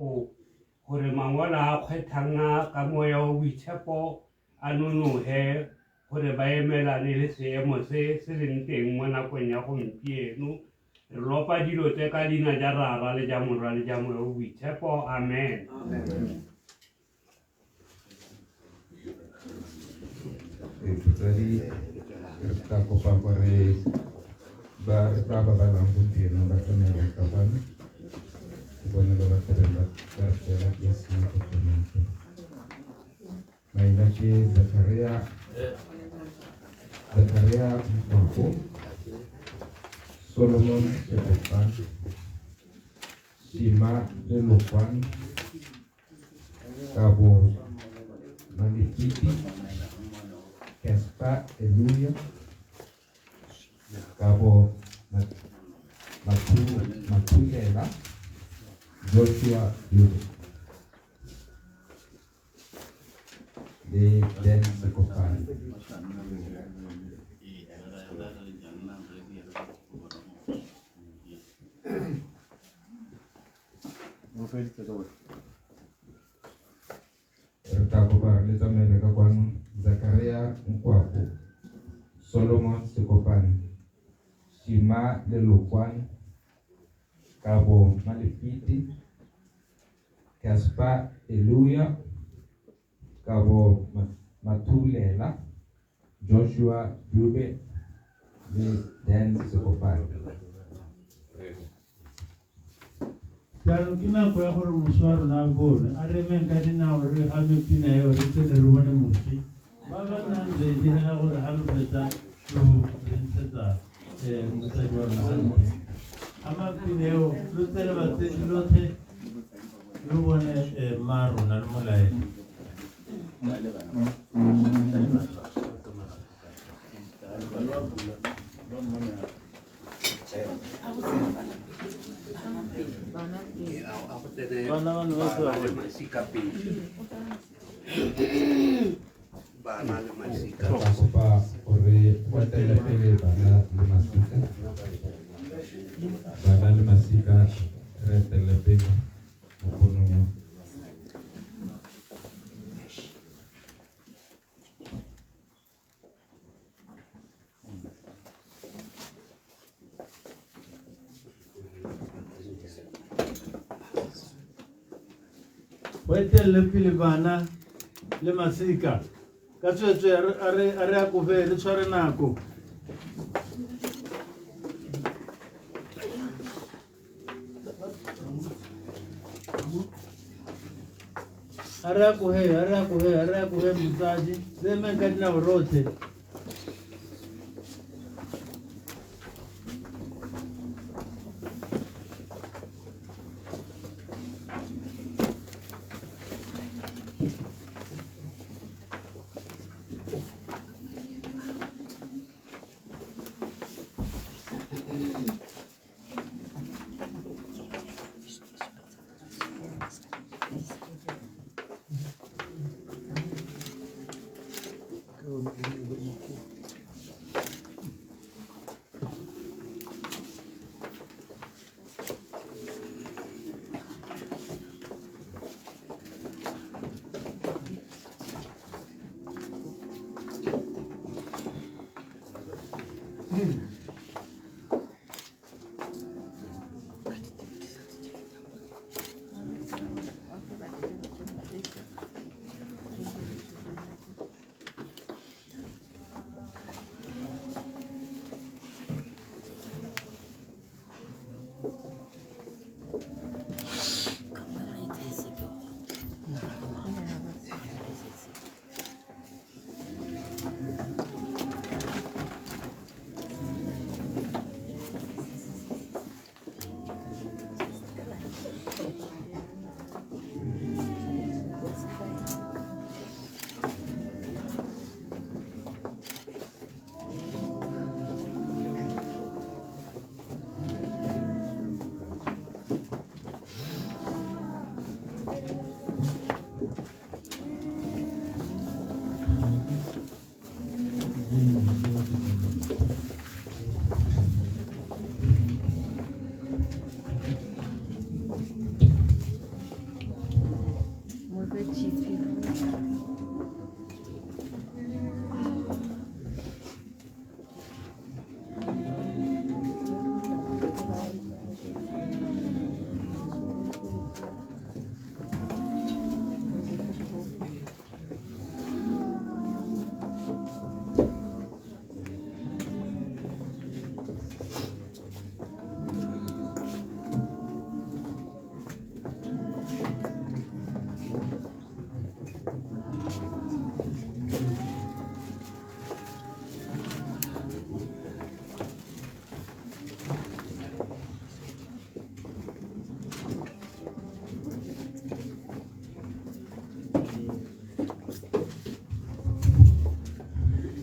hore mangolo a kgwethang ka moya o boitshepo a nonohe hore ba emelane le seemo se leng teng mo nakong ya gompieno. Re lopa dilo tse ka leina ja Rara le ja Morwa le ja moya o boitshepo. Amen. Batswadi re tla kopa gore ba balang gompieno ba tsamaya ka bana ke bone ba batlela ba fela ke se go tsamaisa maina ke Zakaria Mfoko, Solomon Sekopan, Shima Lelokwan, Kabo Malikiti, Kespa Eluya, Kabo Matulela, Joshua Yuri. De Den Sekopan. Retakopa le tsamaile ka kwano Zakaria Mkwako, Solomon Sekopan, Shima Lelokwan, Kabo Malefiti, Kaspa Eluya, Kabo Matulela, Joshua Dube, le Dan Sekopan. Kalau kina ko ya hor muswar na bol are men kadina or ame pina yo rete de ruwane musi baba nan de dina ko halu beta to benta musa jor na halu ama pina yo rete le bate lote ruwane maru na mulai Kopa ore watela pele bana le masika retele pele mokono mo le pile bana le masika ka tswetswe are a kofe le tshware nako are a kohe motsaji le men ka dinao rotlhe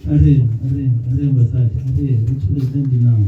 are basati, which president now?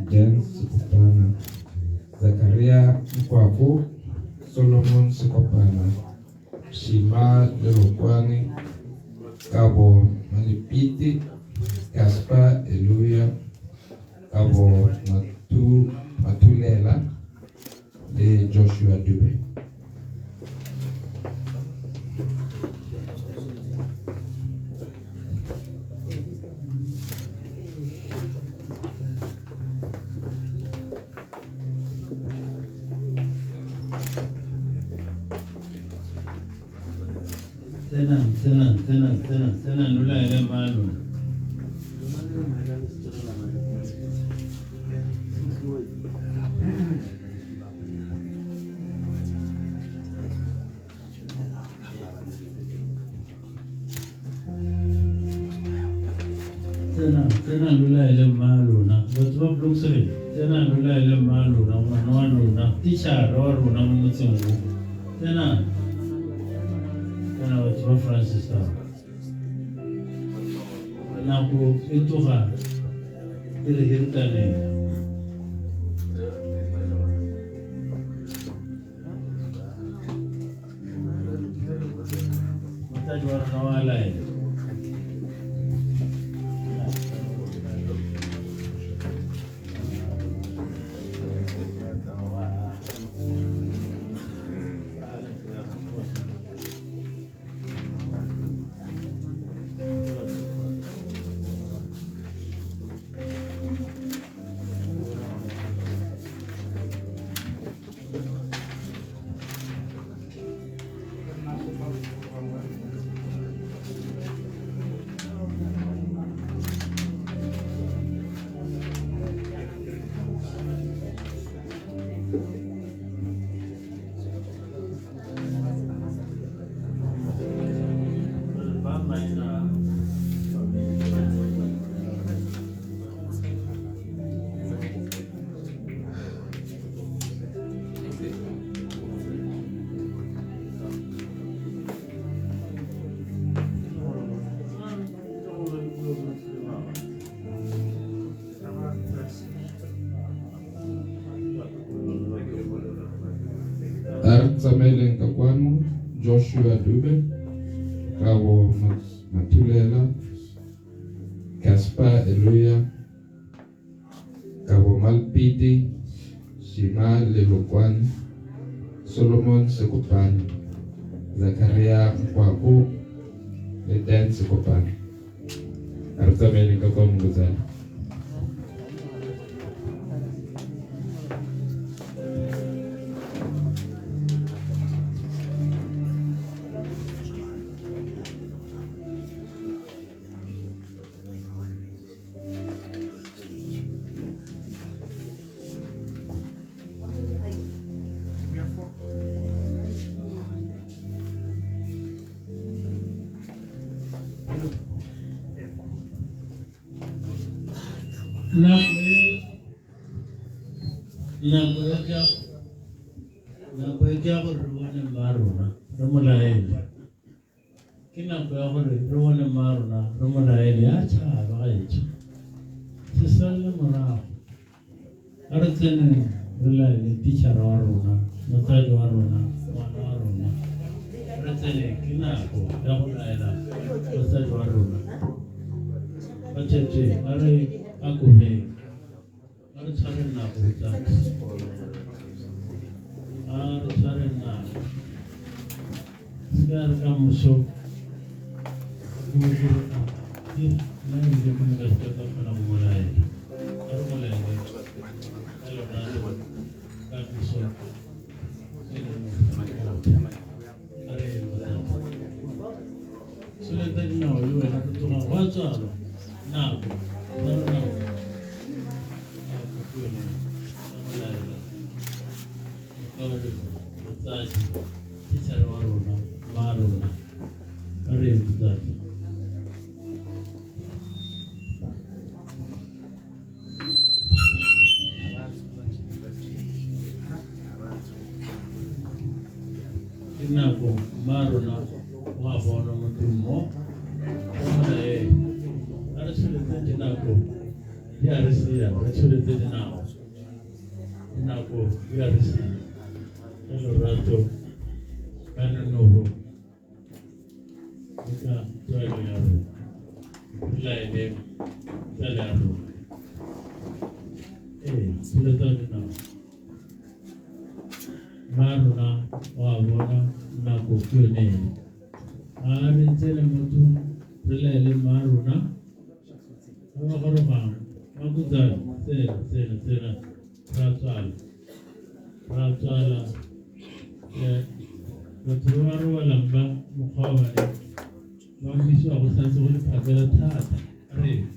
James Kupana, Zakaria Mkwaku, Solomon Sikopana, Shima Lerokwani, Kabo Malipiti, Gaspar Eluya, Kabo Matulela, et Joshua Dube. Tena nula ile malu. Tena nula ile malu na. Watu blokse. Tena nula ile malu na mwananu na teacher roho na mtsingu. Tena watu Francis ta. Na ku ituha ile hirtane. Matajwa na wala ile. Meleng Kakwanu, Joshua Dube, Kawo Matulela, Gaspar Eluya, Kawo Malpiti, Shima Lelokwan, Solomon Sekopani, Zakaria Mkwaku, Eden Sekopani. Arta Meleng Kakwanu Mguzani. nakuwekea kuruwane maruna romolaeli kinakuya kuri ruwane maruna romolaeli acha bagaitso sisale morao aratsene relaeli tichara wa rona motsadi wa rona mwana wa rona aratsene kinako ya go laela motsadi wa rona batete are akome are tshware nako tsatsi Sarena, sekarang kamu so, kemudian nanti dia mengasihkan pada mulai, kalau mulai kalau nanti kamu so, sudah tadi nawa, you have to know what's up now, now. Teacher Maruna, arrange that. Inako Maruna, Wabona Mutumo, Arasulet Inako, Yarisia, Arasulet now. Inako, Yarisia. Rato Kananoho Ika Tuayaro Laide Talaro Sulatana Maruna Wabona Nako Kune Aritele Mutu Relay Maruna Makaroma Makuzar Sena Ratala Watuwaru walamba mukawani Wangishu akusansu wali pagala tata Are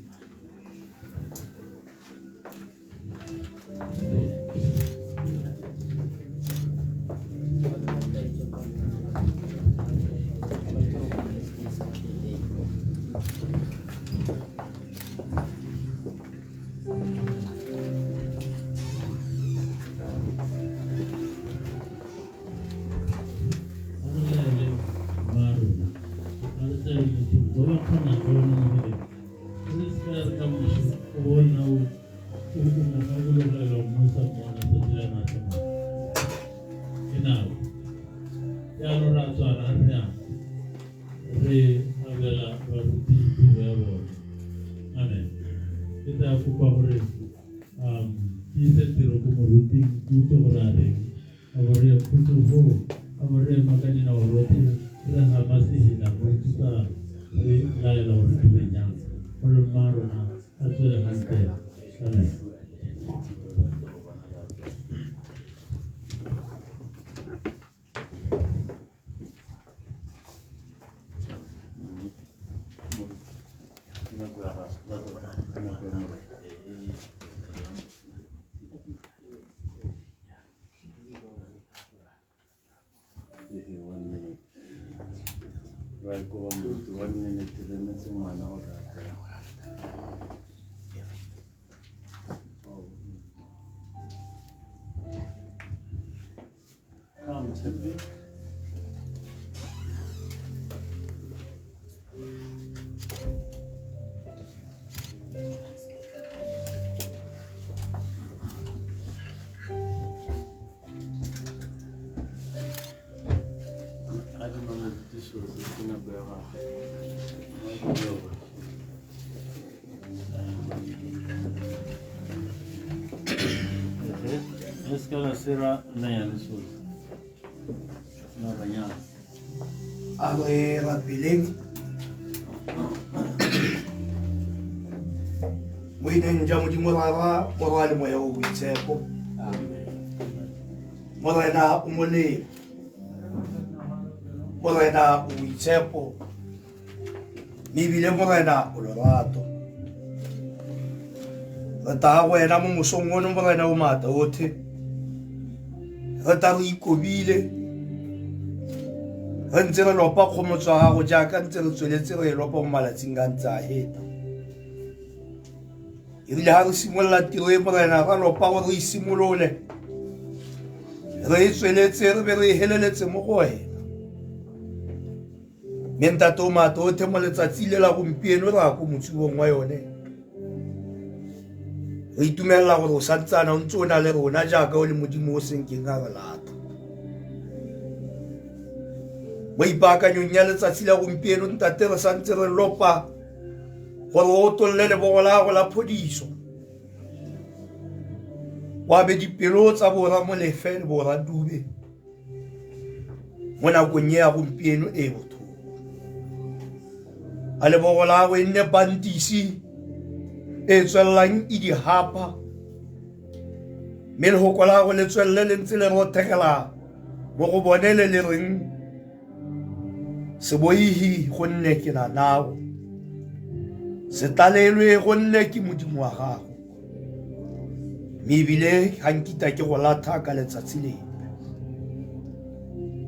Es que la sera naya Jesús. Na banya. Abre rapiling. Mwine njamu di morara, morale moya o witsepo. Morena umole. Morena witsepo. Mibile morena olorato. Rata wena mo musongo no morena o mata ote. Rata ri kobile. Rantse re lopa kgomotso ga go jaaka ntse re tsweletse re lopa mo malatsing a ntse a heta ebile ga re simolola tiro e morena ra lopa gore re isimolole re e tsweletse re be re e heleletse mo go wena mme ntate o mata othe mo letsatsi le la gompieno re ya ko motsibong wa yone re itumelela gore o santsana o ntse o na le rona jaaka o le modimo o senkeng ga re lata mo ipaakanyong ya letsatsi la gompieno ntate re santse re lopa gore o tolle lebogo la gago la phodiso wa be dipelo tsa bora molefe le bora dube mo nakong ya gompieno e botlhoko a lebogo la gago e nne bantisi e tswelelang e di hapa mme legoko la gago le tswelele le ntse le rothegela mo go bonele le reng seboihi gonne ke na nago setalelwe gonne ke modimo wa gago mme ebile ga nkita ke go latha ka letsatsi lepe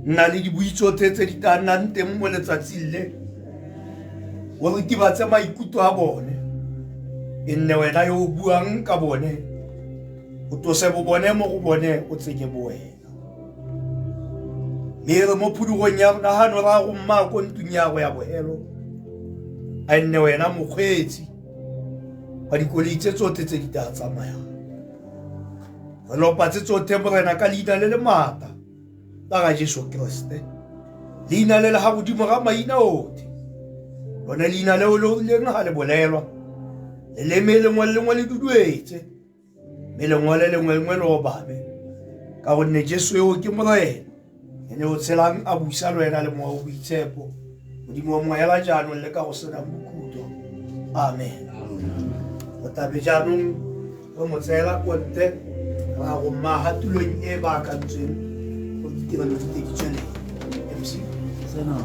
nna le dibuitsotse tse di ka nnang teng mo letsatsing le o ritibatse maikutlo a bone e nne wena yo o buang ka bone o tose bobone mo go bone o tsenye boena mme re mo phudugong ya rona ga no ra go mmaa ko ntlong ya go ya bohelo a nne wena mokgweetsi wa dikoloi tse tsotlhe tse di tla tsamayang re lopa tse tsotlhe morena ka leina le le maatla la ga Jesu Kriste leina le le ga godimo ga maina otlhe lone leina leo le o rileng ga le bolelwa leleme lengwe le lengwe le duduetse mme lengwe le lengwe le obabe ka gonne Jesu eo ke morena ene o tshelang a buisa le wena le moya o boitshepo modimo wa moela jaanong le ka go sena bokutlo amen o tabe jaanong re mo tseela konte ra go mmaga tulong e baakantsweng go ditirelo tse di tsweleng MC Sena.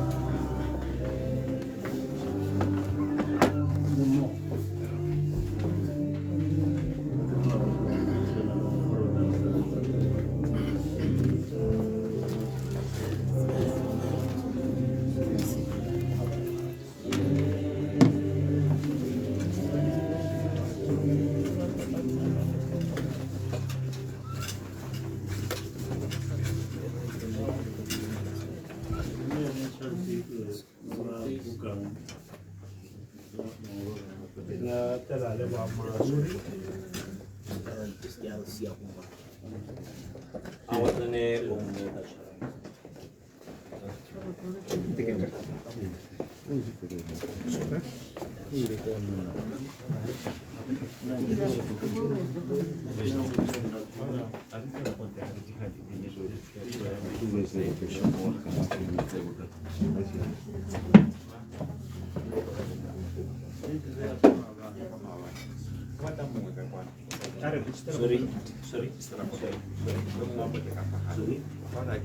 Sorry.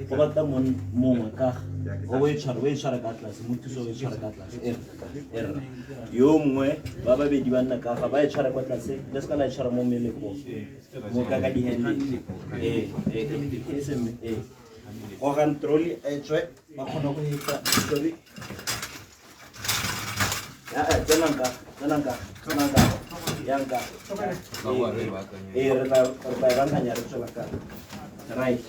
Go bata mongwe ka go e tshwara ka tlase mo thuso e tshwara ka tlase yo mongwe ba babedi ba nna ka ga ba e tshwara kwa tlase le ska la e tshwara mo meleko mo ka di hande go control e tswe ba khona go hita sorry Tenangka. Yanka. Rebaikanya celaka. Right.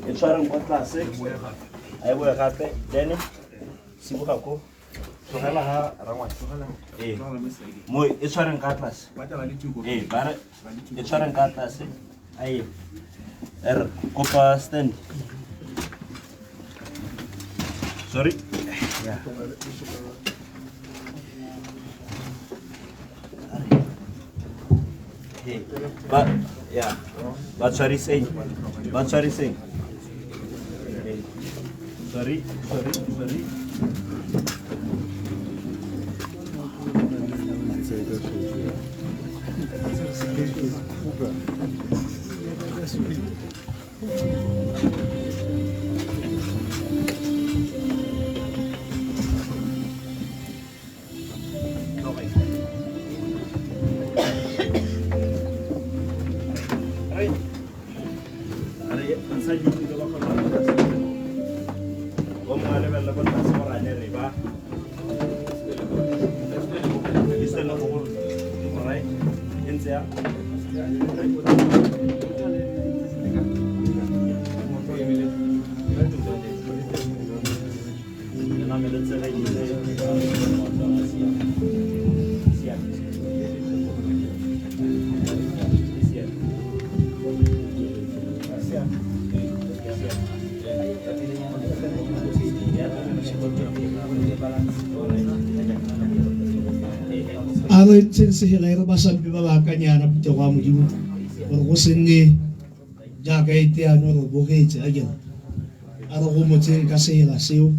It's orang kuat klasik. Ayo boleh kape. Then sibuk aku. Soalnya rawat. Mau it's orang ke atas. Bara it's orang ke atas. Aye. Kopa stand. Sorry. Yeah. Hey, but yeah, Bachari Singh. Hey. Sorry. Alo itsense hela ira basampi babakanyana pute kwa modimo gore go senne jaaka ite ano re bogetse again a re go motseng ka sehela seo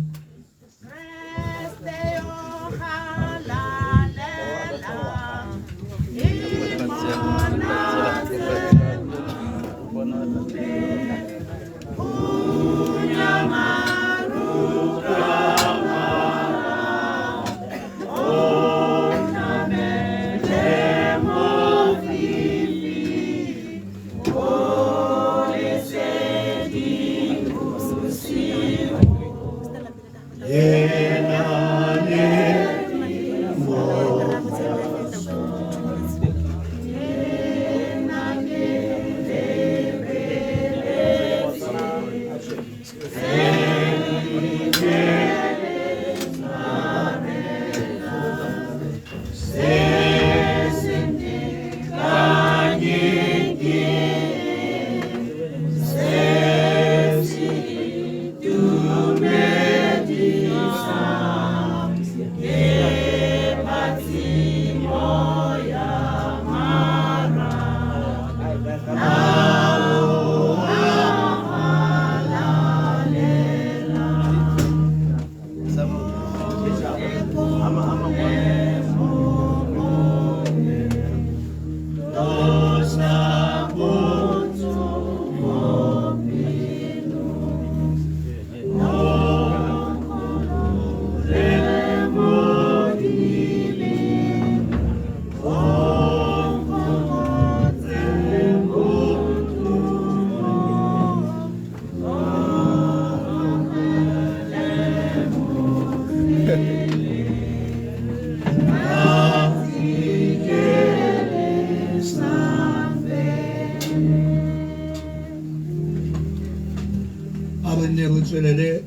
tswelele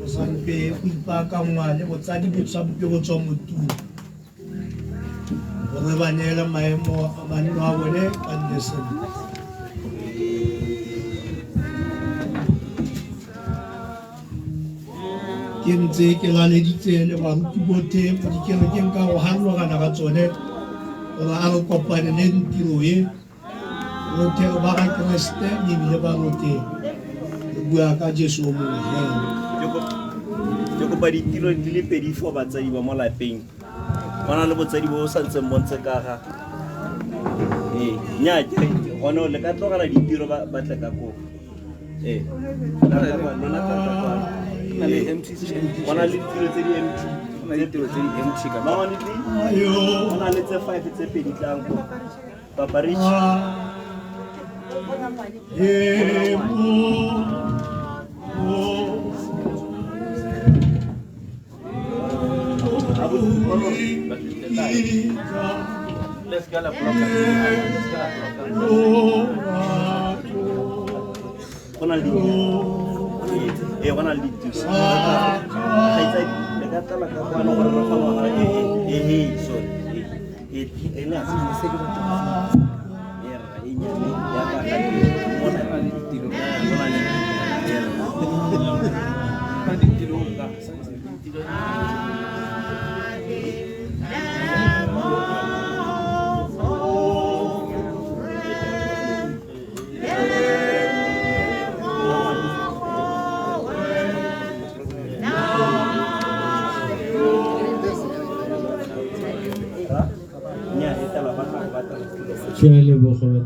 go sampe go ipaakangwa le botsadi bo sampe go tswa motung gore ba neela maemo a banno a bone ka nne sentle ke ntse ke laleditse le baruti botlhe mo dikerekeng ka go harologana ka tsone gore a re kopane le tiro e rotlhe ba ga keresete ebile ba rote bua ka Jesu mo hela ke kopa ditiro di le pedi for batsadi ba mo lapeng bona le botsadi bo sa ntse montse ka ga nya ke gona le ka tlogela ditiro ba tle ka ko na le empty bona le ditiro tse di empty na le ditiro tse di empty ka ba le bona le tse 5 tse pedi tlang ko paparich Let's get a program.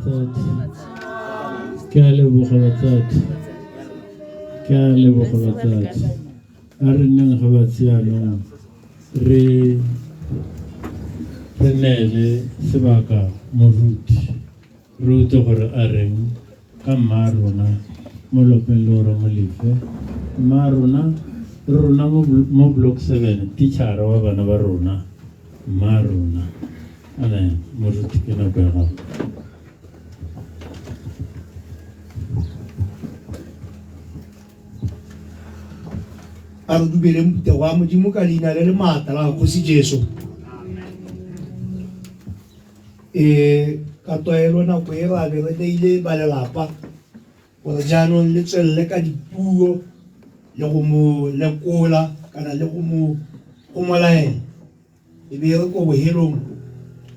batsadi. Ke a leboga batsadi. Ke a leboga batsadi. A re nneng ga batsianong re neele sebaka moruti re utlwe gore a reng ka mma rona mo lopeng le gore molefe mma rona mo block 7 teachera wa bana ba rona mma rona ane moruti ke nako ya gago. a re dumele moputa wa modimo ka leina le le maatla la kgosi Jesu. Ka tlwaelo nako e ra be re neile ba lelapa gore jaanong le tswelele ka dipuo le go mo lekola kana le go mo laela e be re ko bohelong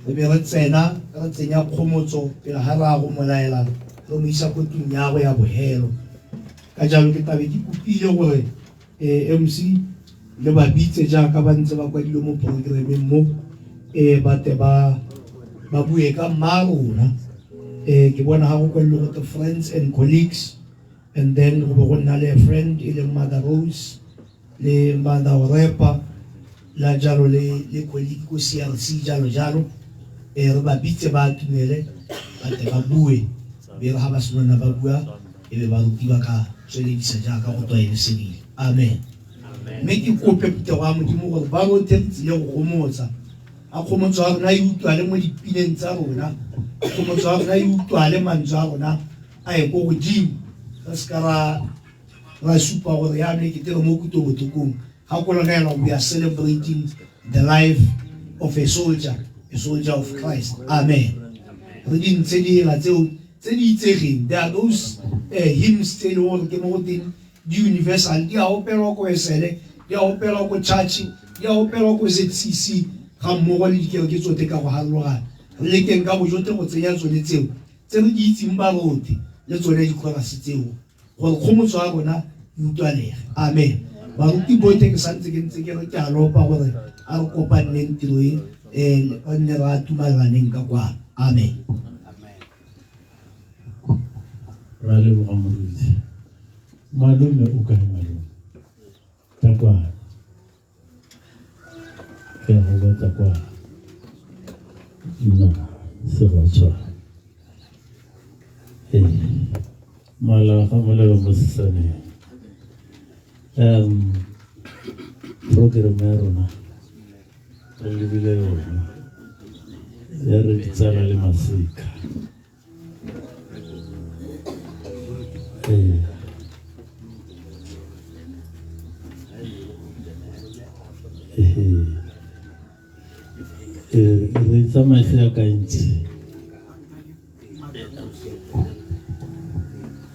re be re tsena re tsenya kgomotso pele ga ra go mo laela re mo isa ko tung ya go ya bohelo. Ka jalo ke tabe ke kopile gore MC le ba bitse jaaka ba ntse ba kwadile mo programeng mo ba te ba bue ka marona ke bona ha go kwello go friends and colleagues, and then go go nna le friend ile Mother Rose le Mother Orepa la jalo le colleague ko CRC jalo re ba bitse ba tumele ba te ba bue be re ha ba sona ba bua e be ba ruti ba ka tsweledisa jaaka go tlwaele sedile. Amen. Me ke kope puta wa modimo gore ba go tentse le go gomotsa a khomotso a rona e utlwale mo dipineng tsa rona, a khomotso a rona e utlwale mantswe a rona a ye go godimo re ska ra supa gore ya ne ke tere mo kutobotokong ga go lengela we are celebrating the life of a soldier of Christ. Amen. Re di ntse di la tseo tse di itsegeng, there are those hymns tse le gore ke mo go teng di universal di a opelwa ko esele, di a opelwa ko church, di a opelwa ko ZCC ga mmogo le dikereke tsote ka go harologana. Re lekeng ka bojote go tsenya tsone tseo tse re di itseng ba rote le tsone dikorasi tseo gore kgomotso a rona e utlwalege. Amen. Baruti bote ke santse ke ntse ke re ke a lopa gore a re kopaneng tiro e re nne ra tumalaneng ka kwano. Amen. Ra leboga moruti. Malome o kae malome? Takwana. Ke go ba takwana. No, se va tswa. Mala ga molelo mo sesane. Program ya rona re lebile yona ya re tsala le masika. Re tsamaisa ka ntse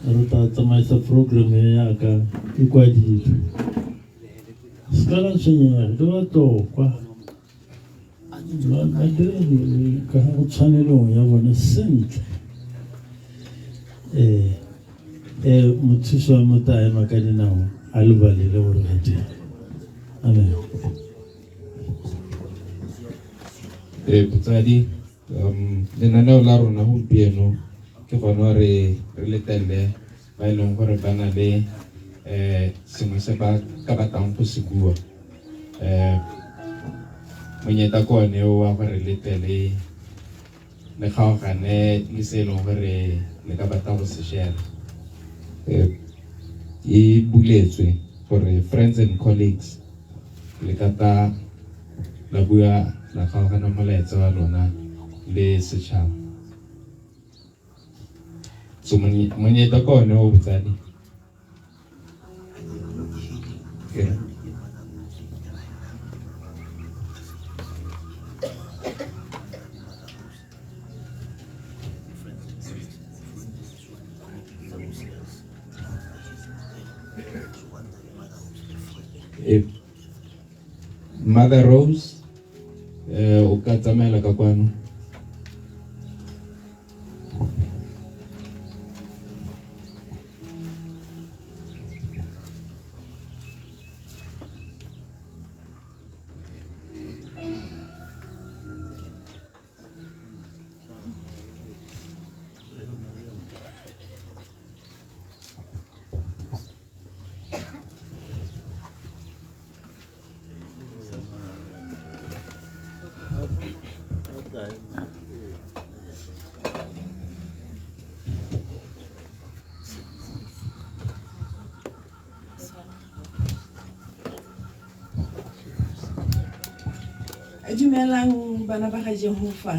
re ta tsamaisa program ya ka e kwadile skala tshenya re ba tokwa la dire ka go tshwanelong ya bona sentle mothuso wa motaema ka dinao a lebalele gore ga teng. Amen. Putsadi lenaneo la rona gompieno ke gona re letelle ba e leng gore ba na le sengwe se ba ka batlang go se bua. Monyetla ke one o wa gore letele le kgaogane le se e leng gore le ka batla go se share. E buletswe gore friends and colleagues le ka ta la bua la kgaogana molaetsa wa lona le setšhaba. So monyetla ke one o botsadi. Mother Rose o ka tsamaela ka kwano. Dumelang bana ba ga Jehova.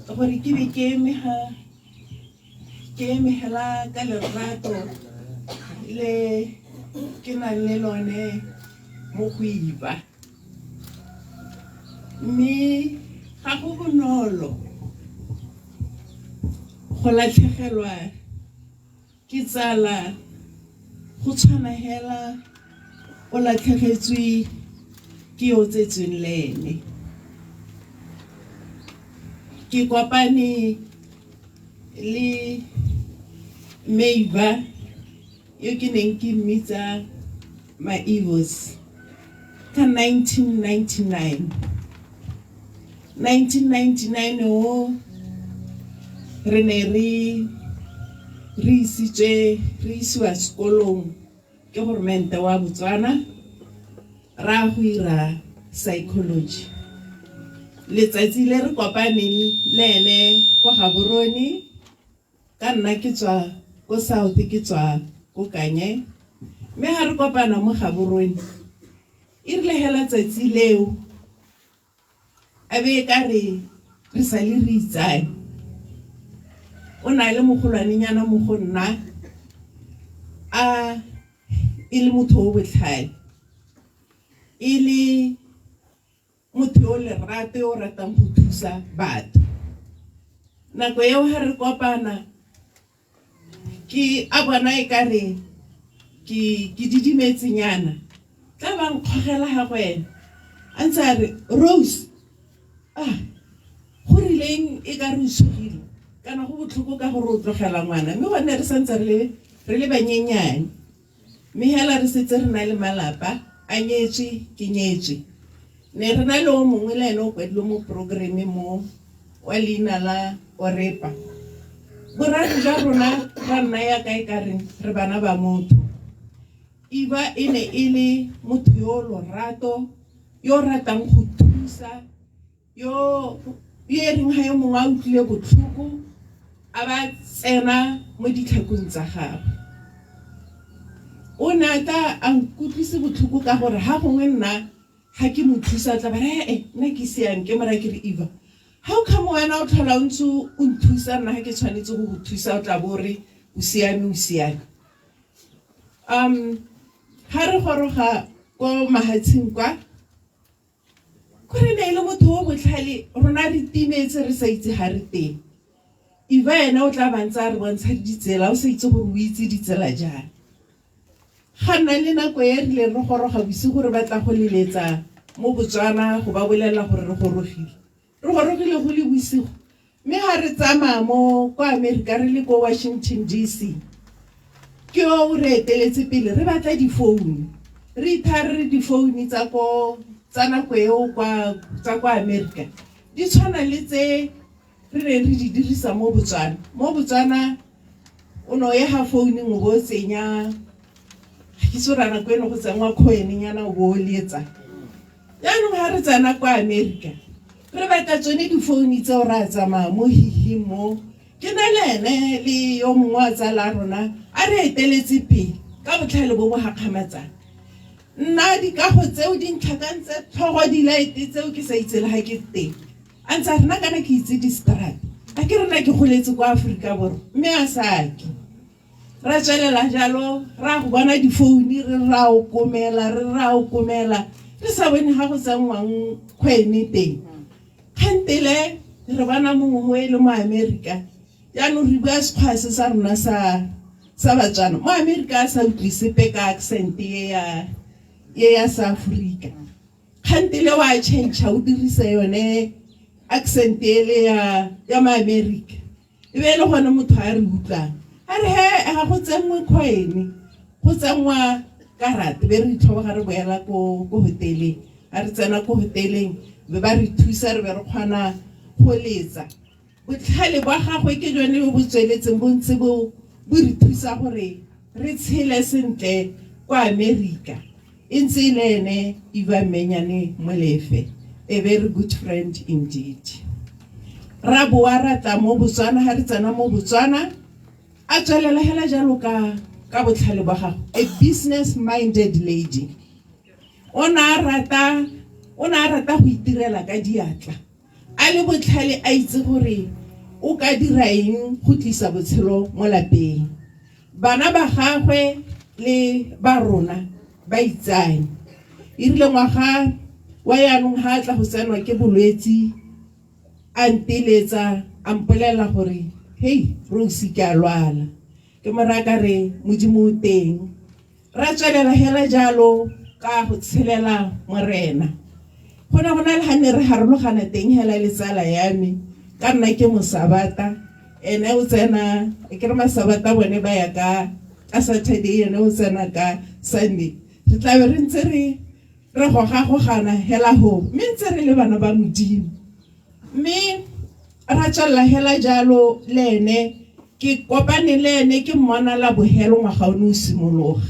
Gore ke be ke emegela ka lerato le ke nang le lone mo go iba. Mme ga go bonolo go latlhegelwa ke tsala go tshwana hela o latlhegetswe ke yo tsetsweng le ene. Ke kopane le Meiva yo ke neng ke mmitsa Maivos ka 1999 o re ne re isiwa sekolong ke gormente wa Botswana ra go ira psychology. Letsatsi le re kopaneng le ene kwa Gaborone ka nna ke tswa ko South ke tswa ko Kanye. Mme ha re kopana mo Gaborone e rile hela tsatsi leo a be ka re sa le re itsane. O na le mogolwane nyana mo go nna a ile motho o botlhale, ile motho o lerato o ratang go thusa batho. Nako eo ha re kopana ke a bona e ka re ke didimetse nyana tla bang khogela ha go ena a ntse a re Rose go rileng e ka re sugile kana go botlhoko ka gore o tlogela ngwana. Mme gone re santse re le banyenyane, mme hela re setse re na le malapa a nyetswe ke nyetswe. Ne re na le o mongwe le ene o kwadilwe mo programme mo wa leina la Orepa. Boraro jwa rona ra nna ya kae ka re bana ba motho. Iba e ne e le motho yo lorato yo ratang go thusa yo reng ha yo mongwe a utlwile botlhoko a ba tsena mo ditlhakong tsa gagwe. O na ta a nkutlwise botlhoko ka gore ha gongwe nna ha ke mo thusa tla ba re nna ke siame ke mara ke re Eva how come wena o tlhola o ntse o nthusa nna ha ke tshwanetse go go thusa o tla bo re o siame. Ha re goroga ko Mahatsing kwa re ne le motho o botlhale rona re timetse re sa itse ha re teng. Eva ena o tla bantsa re bontsha ditsela o sa itse gore o itse ditsela jang. Ga nna le nako e rile re goroga bosigo re batla go leletsa mo Botswana go ba bolela gore re gorogile go le bosigo. Mme ha re tsamaya mo kwa America re le ko Washington DC ke o re eteletse pele re batla di phone re ithare di phone tsa nako eo tsa kwa America di tshwana le tse re ne re di dirisa mo Botswana o no ye ha phone ngo bo tsenya ke sorana go eno go tsengwa coin nyana o bo letsa. Yaanong ha re tsana kwa America re batla tsone di phone tse o ra tsamaya mo hihimo ke na lene le yo mongwe a tsala rona a re eteletse pele ka botlhale bo gakgamatsana. Nna di ka go tseo di ntlhakantse tlhogo di light tseo ke sa itsela ha ke teng a ntse rena kana ke itse di strat a ke rena ke goletse kwa Afrika Borwa mme a sake ra tswelela jalo ra go bona di phone re ra o komela re sa bone ha go tsangwang kgwene teng. Khantele re bana mongwe le mo America yaanong re bua sekgwase sa rona sa Batswana mo America sa utlwise pe ka accent ye ya sa Africa. Khantele wa change o dirisa yone accent ele ya ma America e be le gona motho a re utlwang a re ha go tsengwe kgwene go tsengwa karate be re tlhoba re boela ko hoteleng a re tsena ko hoteleng be ba re thusa re be re kgona go letsa. Botlhale ba gagwe ke jone bo tsweletseng bontse bo re thusa gore re tshele sentle kwa America. Intse le ene Eva Menyane Molefe a very good friend indeed. Rabo wa rata mo Botswana ha re tsena mo Botswana a tswelela hela jalo ka botlhale ba gagwe a business minded lady o ne a rata go itirela ka diatla a le botlhale a itse gore o ka dira eng go tlisa botshelo mo lapeng. Bana ba gagwe le ba rona ba itsane irile ngwaga wa yaanong ha tla go tsenwa ke bolwetsi a nteletsa a mpolela gore hey Rose ke a lwala ke moraka re modimo o teng ra tswelela hela jalo ka go tshelela morena gona le hane re harologana teng hela le tsala ya me ka nna ke mosabata ene o tsena ke re masabata bone ba ya ka Saturday ene o tsena ka Sunday re tla be re ntse re gogagana hela ho mme ntse re le bana ba modimo mme ra tswella hela jalo le ene ke kopane le ene ke mmona la bohelo ngwaga o no simologa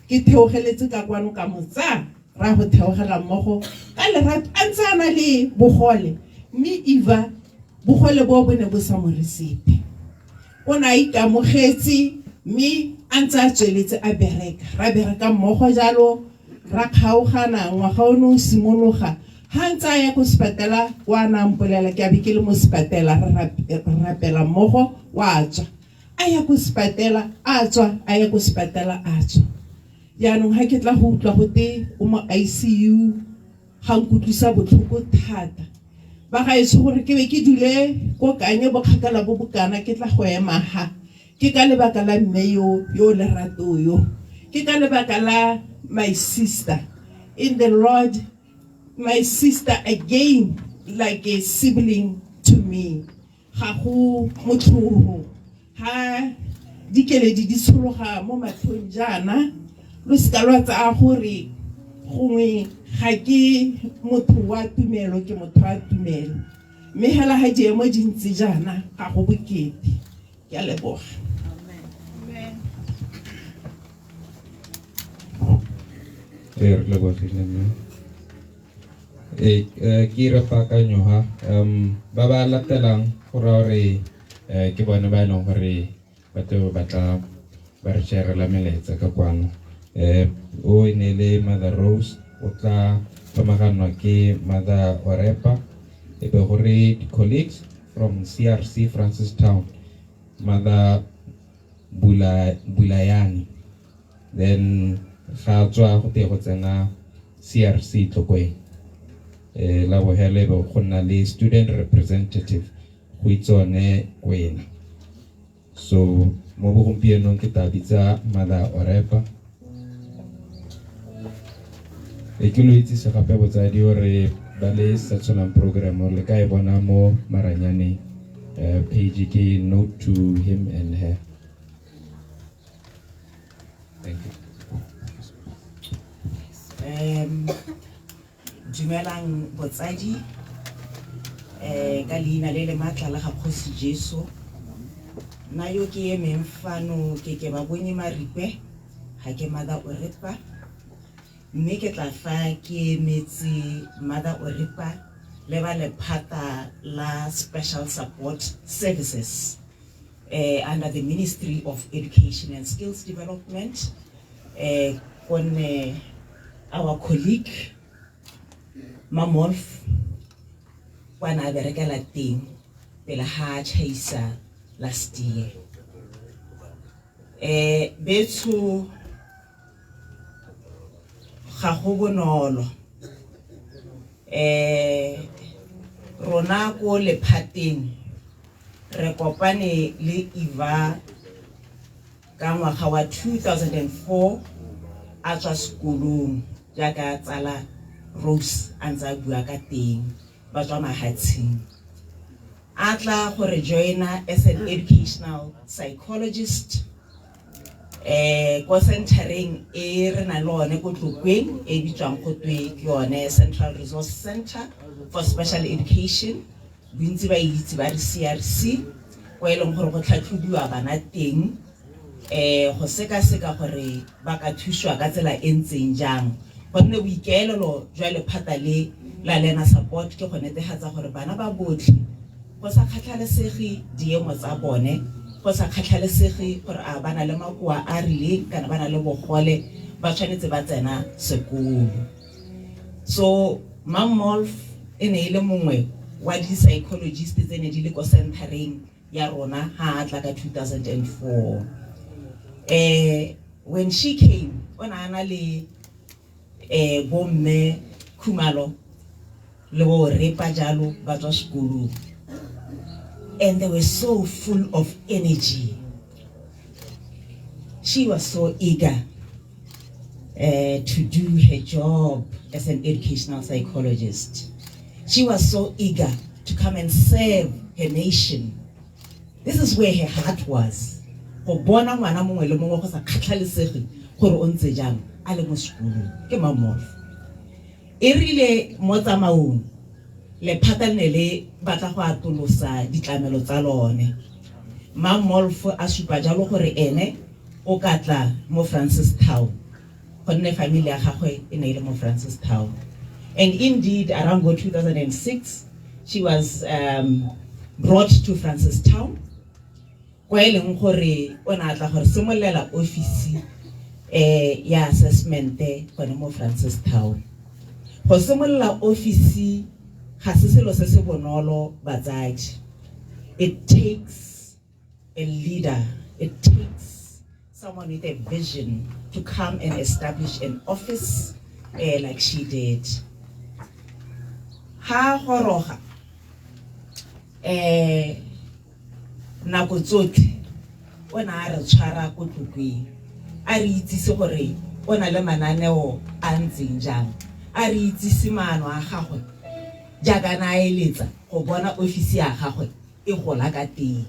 ke theogeletse ka kwano ka motsa ra go theogela mmogo ka lerato a ntse a na le bogole mme Eva bogole bo bone bo sa moresepe o na ikamogetse mme a ntse a tsweletse a bereka ra bereka mmogo jalo ra kgaogana ngwaga o no simologa ha ntse a ya go sepatela wa na mpolela ke a be ke le mo sepatela re rapela mmogo wa tswa a ya go sepatela a tswa a ya go sepatela a tswa yaanong ha ke tla go utlwa go te o mo ICU ga nkutlwisa botlhoko thata ba ga itse gore ke be ke dule go kanye bokgakala bo bokana ke tla go ema ha ke ka lebaka la mme yo lerato yo ke ka lebaka la my sister in the Lord, my sister again like a sibling to me. Ha go motho ha dikeledi di tshologa mo matlhong jana lo ska lwa tsa gore gongwe ga ke motho wa tumelo ke motho wa tumelo mme hela ha di emo di ntse jana ga go bokete ke a leboga. Kira pakanyo ba ba latelang gore ke bone ba ileng gore batho ba tla ba re share la meletsa ka kwano o ene le Mother Rose o tla tsamagana ke Mother Orepa e be gore colleagues from CRC Francistown Mother Bulayani then ga tswa go te go tsena CRC Tlokwe la bo hele bo gonna le student representative go itsone kwena so mo bo gompieno ke tabitsa Mother Orepa ke lo itse se gape botsadi hore ba le sa tsona program le ka e bona mo maranyane page ke note to him and her. Thank you. Dumelang botsadi ka leina le le matla la ga Kgosi Jesu na yo ke emeng fano ke ba bone maripe ha ke Mother Orepa mme ke tla fa ke emetse Mother Orepa le ba lephata la Special Support Services under the Ministry of Education and Skills Development on our colleague Mamolf wana berekela teng pele ha chaisa last year bethu ga go bonolo rona ko lephateng re kopane le Eva ka ngwaga wa 2004 a tswa sekolong jaaka tsala Rose anza bua ka teng ba tswa mahatsing a tla go re joina as an educational psychologist ko centering e re na lone ko Tlokweng e bitswang go twe ke yone Central Resource Center for Special Education bontsi ba itse ba re CRC go eleng gore go tlhatlhodiwa bana teng go seka gore ba ka thuswa ka tsela e ntseng jang gonne boikaelelo jwa lephata le la Learner Support ke go netefatsa gore bana ba botlhe go sa kgatlhalesege diemo tsa bone go sa kgatlhalesege gore a bana le makoa a rileng kana bana le bogole ba tshwanetse ba tsena sekolo So Mam Molf in a mongwe wa di psychologist tse ne di le ko centering ya rona ha tla ka 2004. When she came ona ana le bomme Khumalo le bo repa jalo ba tswa sekolo, and they were so full of energy. She was so eager to do her job as an educational psychologist. She was so eager to come and serve her nation. This is where her heart was. Go bona ngwana mongwe le mongwe go sa khatlhalesege gore o ntse jang a le mo sekolong ke Mam Molf. E rile mo tsamaong le phatanne le batla go atolosa ditlamelo tsa lone. Mam Molf a supa jalo gore ene o katla mo Francistown, gonne family ya gagwe e ne ile mo Francistown. And indeed around 2006 she was brought to Francistown, kwa eleng gore o na tla gore semolela office ya assessment gone mo Francistown. Go semolela office ga se selo se se bonolo batsadi. It takes a leader, it takes someone with a vision to come and establish an office like she did. Ha goroga nako tsotlhe o na re tshwara ko tlokweng, a re itsise gore o na le mananeo a ntseng jang, a re itsise maano a gagwe jaaka na eletsa go bona office ya gagwe e gola ka teng.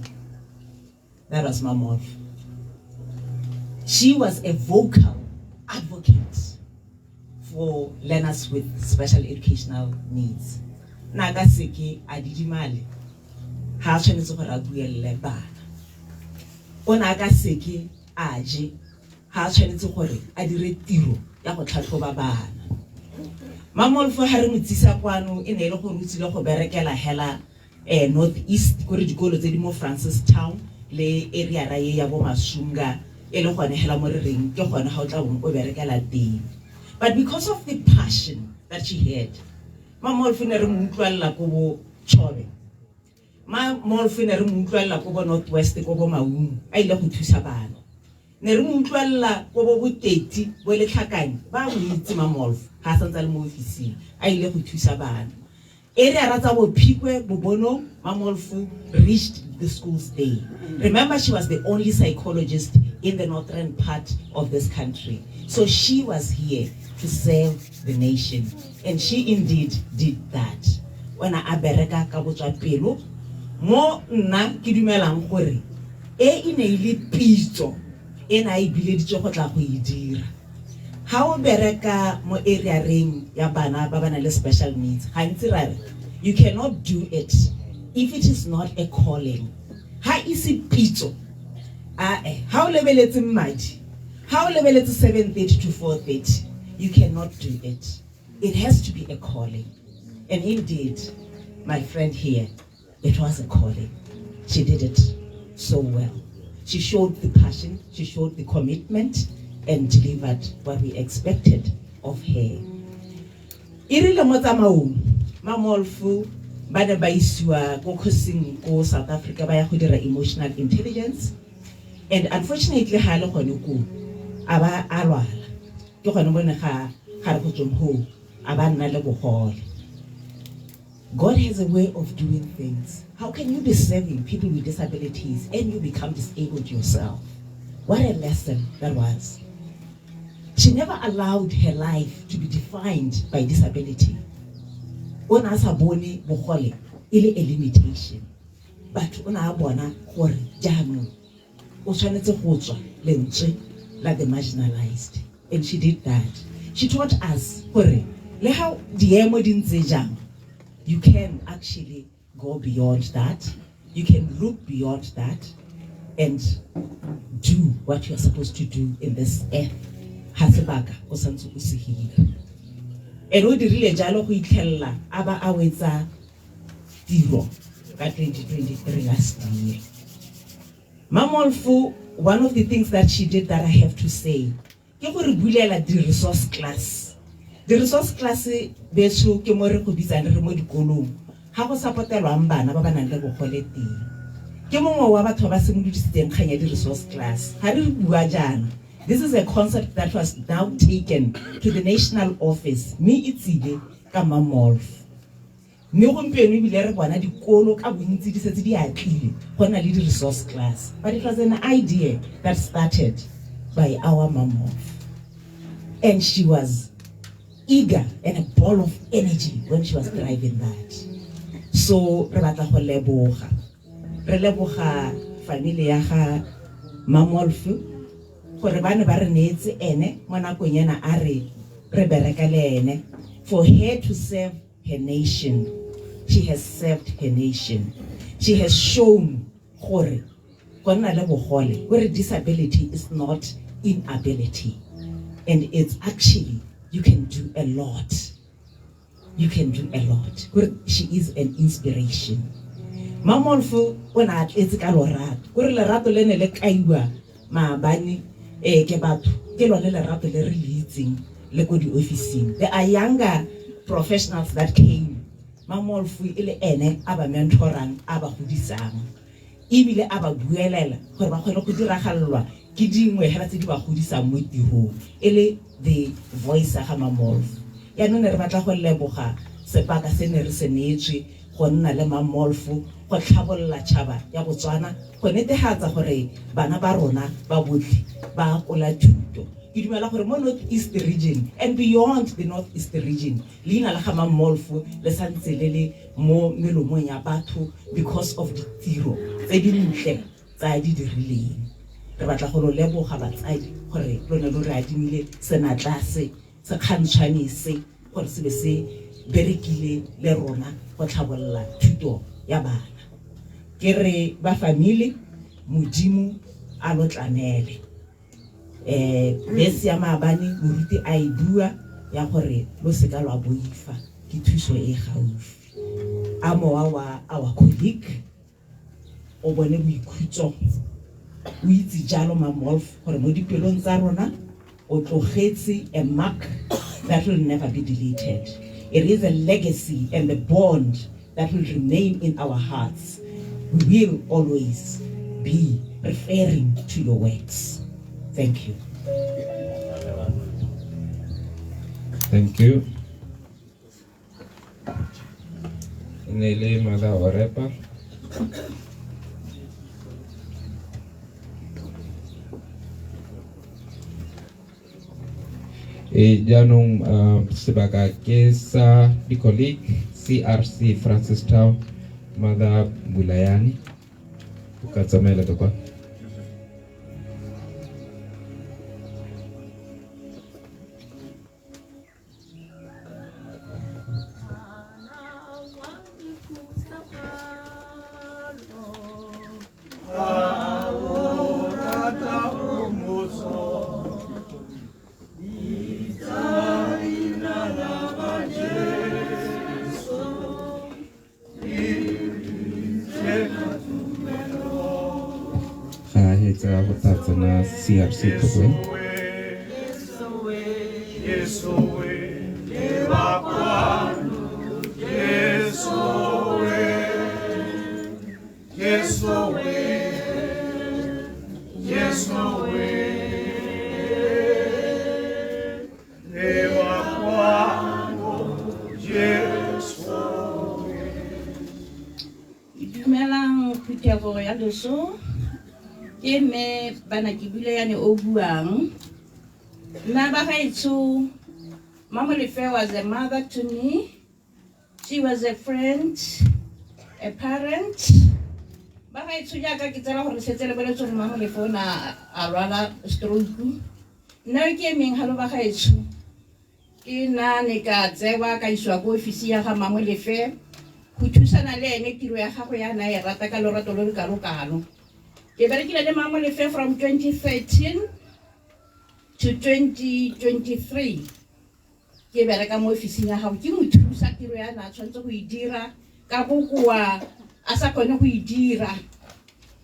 That was Mam Molf. She was a vocal advocate for learners with special educational needs. Naga seke a didimale ha tshwanetse gore a buelle bana, o naga seke a je ha tshwanetse gore a dire tiro ya go tlhatlhoba bana. Mam Molf ha re motsisa kwano e ne ile go rutsile go berekela hela North East go re dikolo tse di mo Francistown le area ra ye ya bo Masunga e le gone hela mo re reng ke gone ha o tla bong o berekela teng. But because of the passion that she had, Mam Molf ne re mo utlwalla go bo Chobe, Mam Molf ne re mo utlwalla go bo Northwest go bo Maung a ile go thusa bana, ne re mo utlwalla go bo Boteti bo le Tlhakane ba mo itse Mam Molf ha santse le mo office a ile go thusa bana. Area ra tsa bo Phikwe Bobono, Mam Molf reached the schools there. Remember, she was the only psychologist in the northern part of this country, so she was here to serve the nation, and she indeed did that. When I bereka ka botswa pelo mo nna ke dumelang gore ine ile pitso ena e bileditse go tla go e dira. Ha o bereka mo area ring ya bana ba bana le special needs, you cannot do it if it is not a calling. Ha isi pitso ha o lebeletse mmadi, ha o lebeletse 7:30 to 4:30, you cannot do it. It has to be a calling. And indeed, my friend here, it was a calling. She did it so well. She showed the passion, she showed the commitment, and delivered what we expected of her. Irile mo tsamaong, Mam Molf ba ne ba isiwa go khosing ko South Africa ba ya go dira emotional intelligence, and unfortunately ha le gone ko aba a lwala ke gone bone ga re go tsong ho aba nna le bogole. God has a way of doing things. How can you be serving people with disabilities and you become disabled yourself? What a lesson that was. She never allowed her life to be defined by disability. Ona sa bone bogole ile a limitation, but ona bona gore jaanong o tshwanetse go tswa lentswe la the marginalized, and she did that. She taught us gore le how diemo di ntse jang, you can actually go beyond that, you can look beyond that and do what you're supposed to do in this earth. Ha sebaka o santse o se hira, and o dirile jalo go itlhella aba a wetsa tiro ka 2023 last year. Mam Molf, one of the things that she did that I have to say, ke gore bulela di resource class Di-resource class betso ke mo re go bitsang re mo dikolong ga go supportelwang bana ba ba nang le bogole teng. Ke mongwe wa batho ba simolodisitseng kgang ya di-resource class. Ga re bua jaana, this is a concept that was now taken to the national office. Me itsile ka Mamolf. Mme gompieno ebile re bona dikolo ka bontsi di setse di atlile go na le di-resource class. But it was an idea that started by our Mamolf. And she was eager and a ball of energy when she was driving that. So re batla go leboga. Re leboga family ya ga Mamolf gore ba ne ba re neetse ene mo nakong yana a re bereka le ene for her to serve her nation. She has served her nation. She has shown gore go nna le bogole, where disability is not inability, and it's actually you can do a lot. You can do a lot. She is an inspiration. Mamolf when I it's ka lorato. Gore lerato le ne le kaiwa maabane ke batho ke lone lerato le re itseng le go di officing. There are younger professionals that came. Mamolf ile ene aba mentorang aba godisang. Ebile aba buelela gore ba kgone go diragallwa ke dingwe hela tse di ba godisang mo tirong. Ele the voice ya Mamolf. Ya none re batla go leboga sepaka se ne re se neetswe go nna le Mamolf go tlhabolla tšhaba ya Botswana go netefatsa gore bana ba rona ba botlhe ba kola thuto. Ke dumela gore mo North East region and beyond the North East region leina la ga Mamolf le santse le le mo melomong ya batho because of the tiro tse di ntle tsa di dirileng. Re batla go leboga batsadi gore lona lo re adimile senatla se kgantshwane se gore se be se berekile le rona go tlhabolla thuto ya bana. Ke re ba family modimo a lo tlamele bese ya maabane moruti a e bua ya gore lo seka lwa boifa ke thuso e gaufi. A mowa wa our colleague o bone boikhutso o itse jalo Mamolf gore mo dipelong tsa rona o tlogetse a mark that will never be deleted. It is a legacy and a bond that will remain in our hearts. We will always be referring to your works. Thank you. Thank you. Nele Mala Orepa. Janung sebagai kesa di kolik CRC Francistown Mada Bulayani bukan sama itu kok. CRC to win. Ke me bana ke bile yane o buang na ba gaetso Mamolf was a mother to me. She was a friend, a parent. Ba gaetso ya ka ke tsela gore setse le boletso gore Mamolf ona a lwala stroke. Nna ke meng halo ba gaetso ke na ne ka tsewa ka iswa go ofisi ya ga Mamolf go thusana le ene tiro ya gago ya na e rata ka lorato lo le kalo. Ke berekile le Mamolf from 2013 to 2023. Ke bereka mo ofising ya gago ke mo thusa tiro ya na tshwantse go e dira ka bokoa a sa kgone go e dira.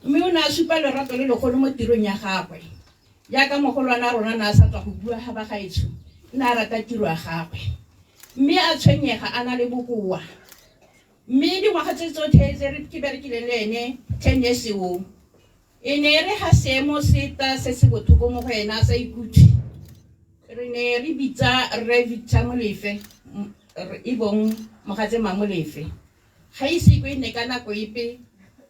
Mme o na supa lerato le legolo mo tirong ya gagwe. Ya ka mogolwana rona na sa tswa go bua ga ba gaetso. na rata tiro ya gagwe mme a tshwenyega a na le bokoa mme dingwaga tse tsotlhe tse re ke berekile le ene 10 years ago e ne re ga seemo seta se se botlhoko mo go ena a sa ikutlwe re ne re bitsa Re Victor Molefe e bong mogatse Mamolefe ga ise go ne ka nako ipe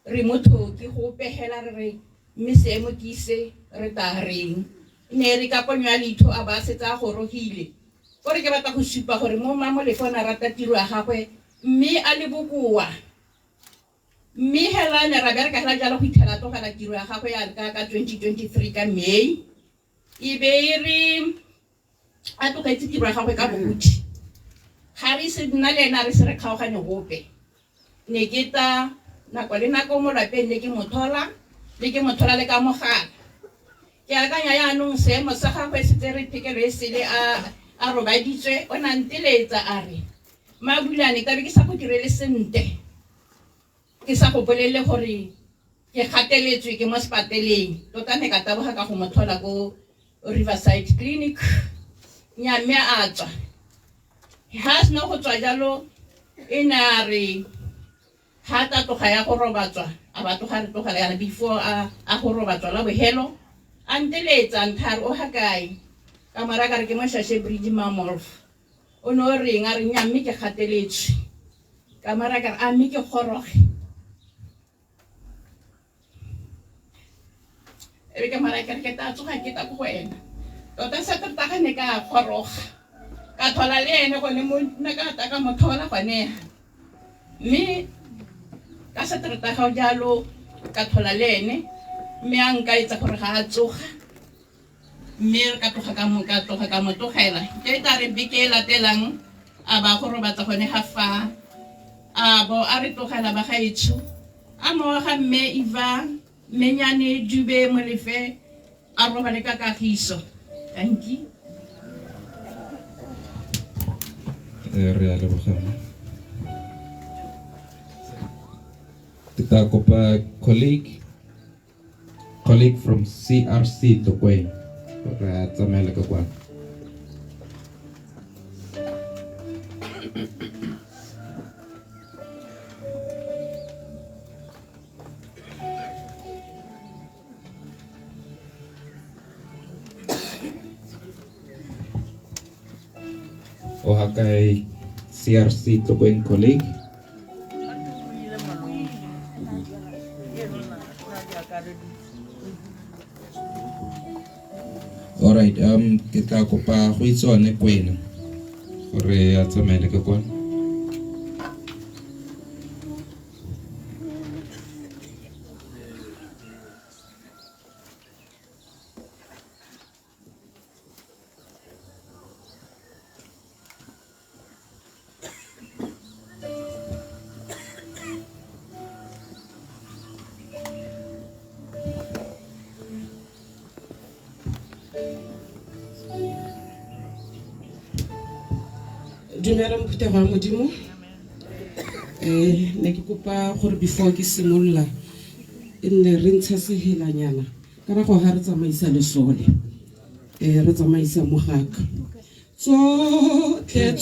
re motho ke go pegela re mme seemo ke ise re ta reng ne re ka ponya litho a ba setsa go rogile gore ke batla go supa gore mo Mamolefe o na rata tiro ya gagwe mme a le bokoa mme hela ne ra bereka hela jalo go ithela tlogela tiro ya gagwe ya ka 2023 ka May e be re a tlogetse tiro ya gagwe ka bokuthi ga re se nna le ena re se re kgaogane gope ne ke ta nako le nako mo lapeng le ke mothola le ka mogala ke akanya yaanong seemo sa gagwe se tse re phekelo e sele a robaditswe o na nteletsa a re Mabulane tabe ke sa go direle sente ke sa go bolele gore ke gateletswe ke mo sepateleng tota ne ka taboga ka go mothola ko Riverside Clinic mme a tswa ha sno go tswa jalo ena re ha ta tloga ya go robatswa a batho ga re tlogela yana before a go robatswa la bohelo a nteletsa nthare o hakae ka mara ka re ke mo Shashe Bridge Mamolf o no re nga re mme ke gateletswe ka mara ka a mme ke goroge e ke mara ka ke ta tsoga ke ta go wena tota sa tota ga ne ka goroga ka thola le ene go ne mo nna ka ta ka mothola gone mme ka sa tota ga jalo ka thola le ene mme a nka etsa gore ga a tsoga mme ka tloga ka mo tlogela ke tla re beke latelang a ba go robatsa gone ga fa a bo a re tlogela ba gaetsho a mo ga mme Eva Menyane Dube Molefe a robale ka kagiso. Thank you. Re a lebogela. Kita kopa colleague from CRC to Queen. Re tsamela ka kwa. O hakai CRC to Queen colleague. Alright, kita kopa go itsone Queen gore a tsamaele ka kwa. Dumela mphutego wa modimo ne ke kopa gore before ke simolola e nne re ntsha sehelanyana ka ra go ha re tsamaisa lesole re tsamaisa mogaka tsotlhe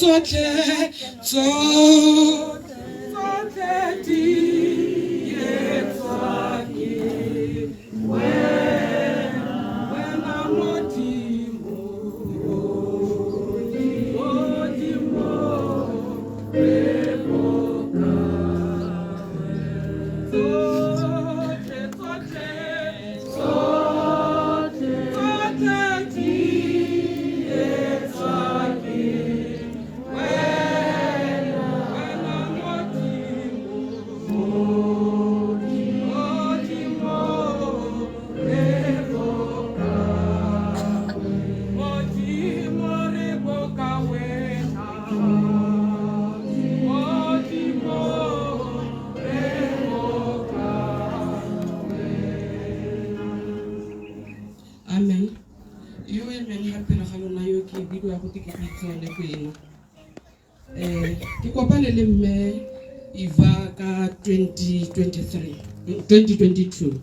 di ke kopane le mme Eva ka 2022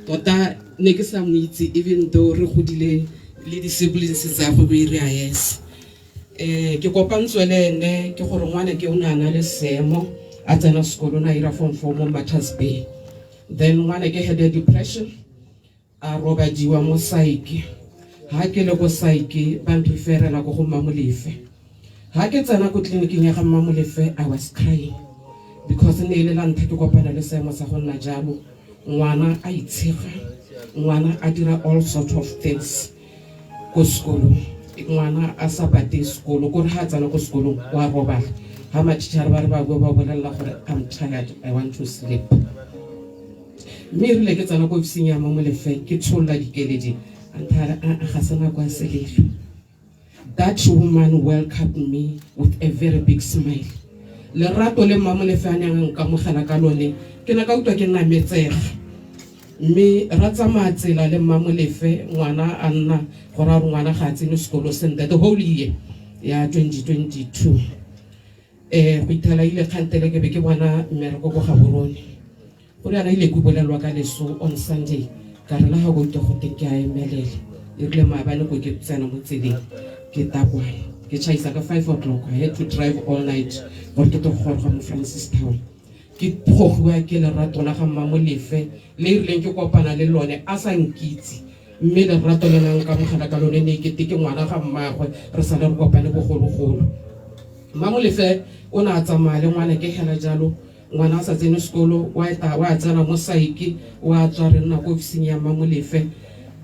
tota ne ke sa mo itse even though re godile le di-siblings tsa go bo ire yes. Ke kopantswe le ene ke gore ngwana ke o nana le seemo a tsena sekolo na ira form 4 mo Mattas Bay. Then ngwana ke had a depression a robadiwa mo psyche. Ha ke le go psyche ba mpiferela go go Mamolefe. Ha ke tsena go tleliniking ya ga Mamolefe I was crying because ne ile la nthe ke kopana le seemo sa go nna jalo ngwana a itshega ngwana a dira all sort of things go sekolo ngwana a sa bate sekolo gore ha tsana go sekolo wa robala ha matšhitšhare ba re ba go bolela gore I'm tired I want to sleep mme rile ke tsana go ofising ya Mamolefe ke tsholla dikeledi antara ga sena kwa selelo. That woman welcomed me with a very big smile. Lerato le Mamolefe a neng ka mogala ka lone ke na ka utlwa ke nna metsega mme ra tsamaya tsela le Mamolefe ngwana a nna gore a re ngwana ga a tsene sekolo sentle the whole year ya 2022 go ithala ile kgantele ke be ke bona mmereko go Gaborone gore ana ile go bolelwa ka leso on Sunday ka re la ha go go ke a emelela e rile maabane go ke tsena mo tseleng ke tapwa ke chaisa ka 5 o'clock I had to drive all night gore ke to go mo Francistown ke phogwa ke lerato la ga Mamolefe le rileng ke kopana le lone a sa nkitse mme lerato le nang ka mogala ka lone ne ke teke ngwana ga mmagwe re sa le re kopane bogologolo. Mamolefe o na a tsamaya le ngwana ke hela jalo ngwana a sa tsene sekolo wa tsena mo psyche wa tswa re nna ko ofising ya Mamolefe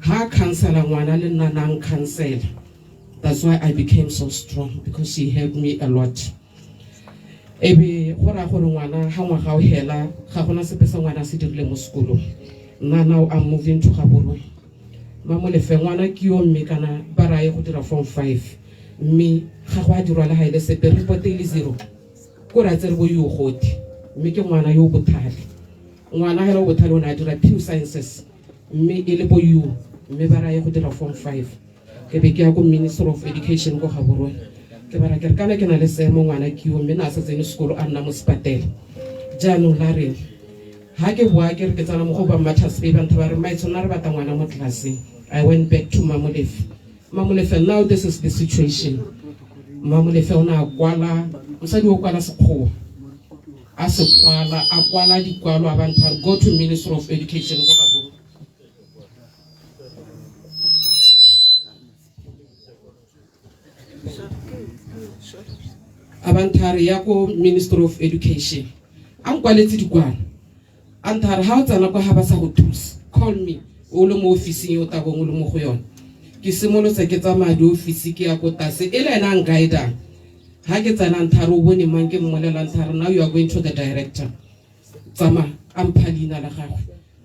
ha counselor ngwana le nna nang counselor. That's why I became so strong because she helped me a lot. Ebe gora gore ngwana ha ngwaga o hela ga gona sepe sa ngwana se dirile mo sekolo. Now I'm moving to Gaborone. Mamolefe ngwana ke yo mme kana bara ye go dira form 5 mme ga go a dirwa le ha ile sepe report ile 0 ko ra tsere bo yo goti mme ke ngwana yo bothale ngwana hela bothale o na dira pure sciences mme ile bo yo mme bara ye go dira form 5 ke be ke ya go Ministry of Education go Gaborone ke bara ke kana ke na le seemo ngwana ke yo mme na sa tsene sekolo a nna mo sepatela jaanong la re ha ke bua ke re ke tsana mo go ba Mattas Bay ba ntaba re maitsona re bata ngwana mo classeng. I went back to Mamolefe. Mamolefe, now this is the situation. Mamolefe ona kwala mosadi o kwala sekgowa a se kwala a kwala dikwalo a bantha go to Ministry of Education go Gaborone. Abantare ya ko Ministry of Education an kwaletse dikwalo antare ha o tsana go ha ba sa go thusa call me o le mo ofising yo ta bong o le mo go yona ke simolotse ke tsamaya di ofisi ke ya ko tase e le ena ang guide ha ke tsana ntare o bone mang ke mmolela ntare now you are going to the director tsama amphalina la gago.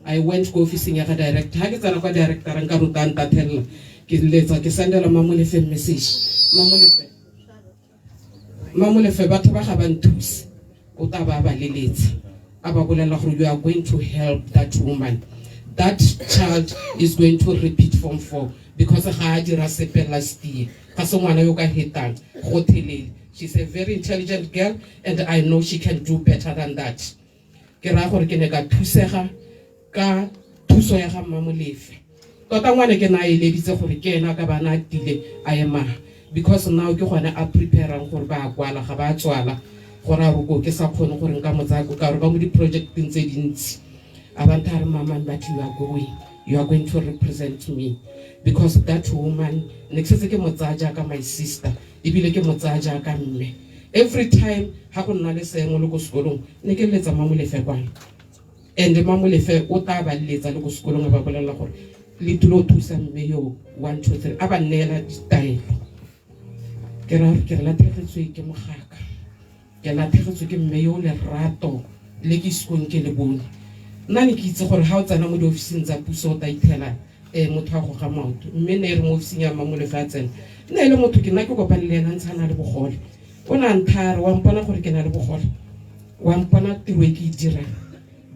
I went go ofising ya ga director ha ke tsana kwa director nka ruta ntatella ke letsa ke sendela Mamolefe message Mamolefe batho ba ga ba nthusa o ta ba ba leletse aba bolela gore you are going to help that woman. That child is going to repeat form 4 because ga a dira sepe last year ga se ngwana yo ka hetang go thelele. She's a very intelligent girl and I know she can do better than that. Ke ra gore ke ne ka thusega ka thuso ya ga Mamolefe tota ngwana ke na eleditse gore ke ena ka bana tile a ema because now ke gona a preparang gore ba kwala ga ba tswala gore a go ke sa khone gore nka motsako ka re ba mo di project tse dintsi abantare mama but you are going to represent me because that woman next ke motsaja ka my sister ibile ke motsaja ka mme every time ha go nna le sengwe le go sekolong ne ke letsa Mamolefe kwana and Mamolefe o ta ba letsa le go sekolong ba bolela gore le tulo thusa mme yo 1 2 3 aba nela style ke la tegetswe ke mogaka ke la tegetswe ke mme yo le rato le ke sekong ke le bone nna ne ke itse gore ha o tsana mo di ofising tsa puso o ta ithela motho a go ga maoto mme ne re mo ofising ya Mamolefe a tsena nna ile motho ke nna ke kopane le ena ntshana le bogole o na nthare wa mpona gore ke na le bogole wa mpona tiro e ke dira.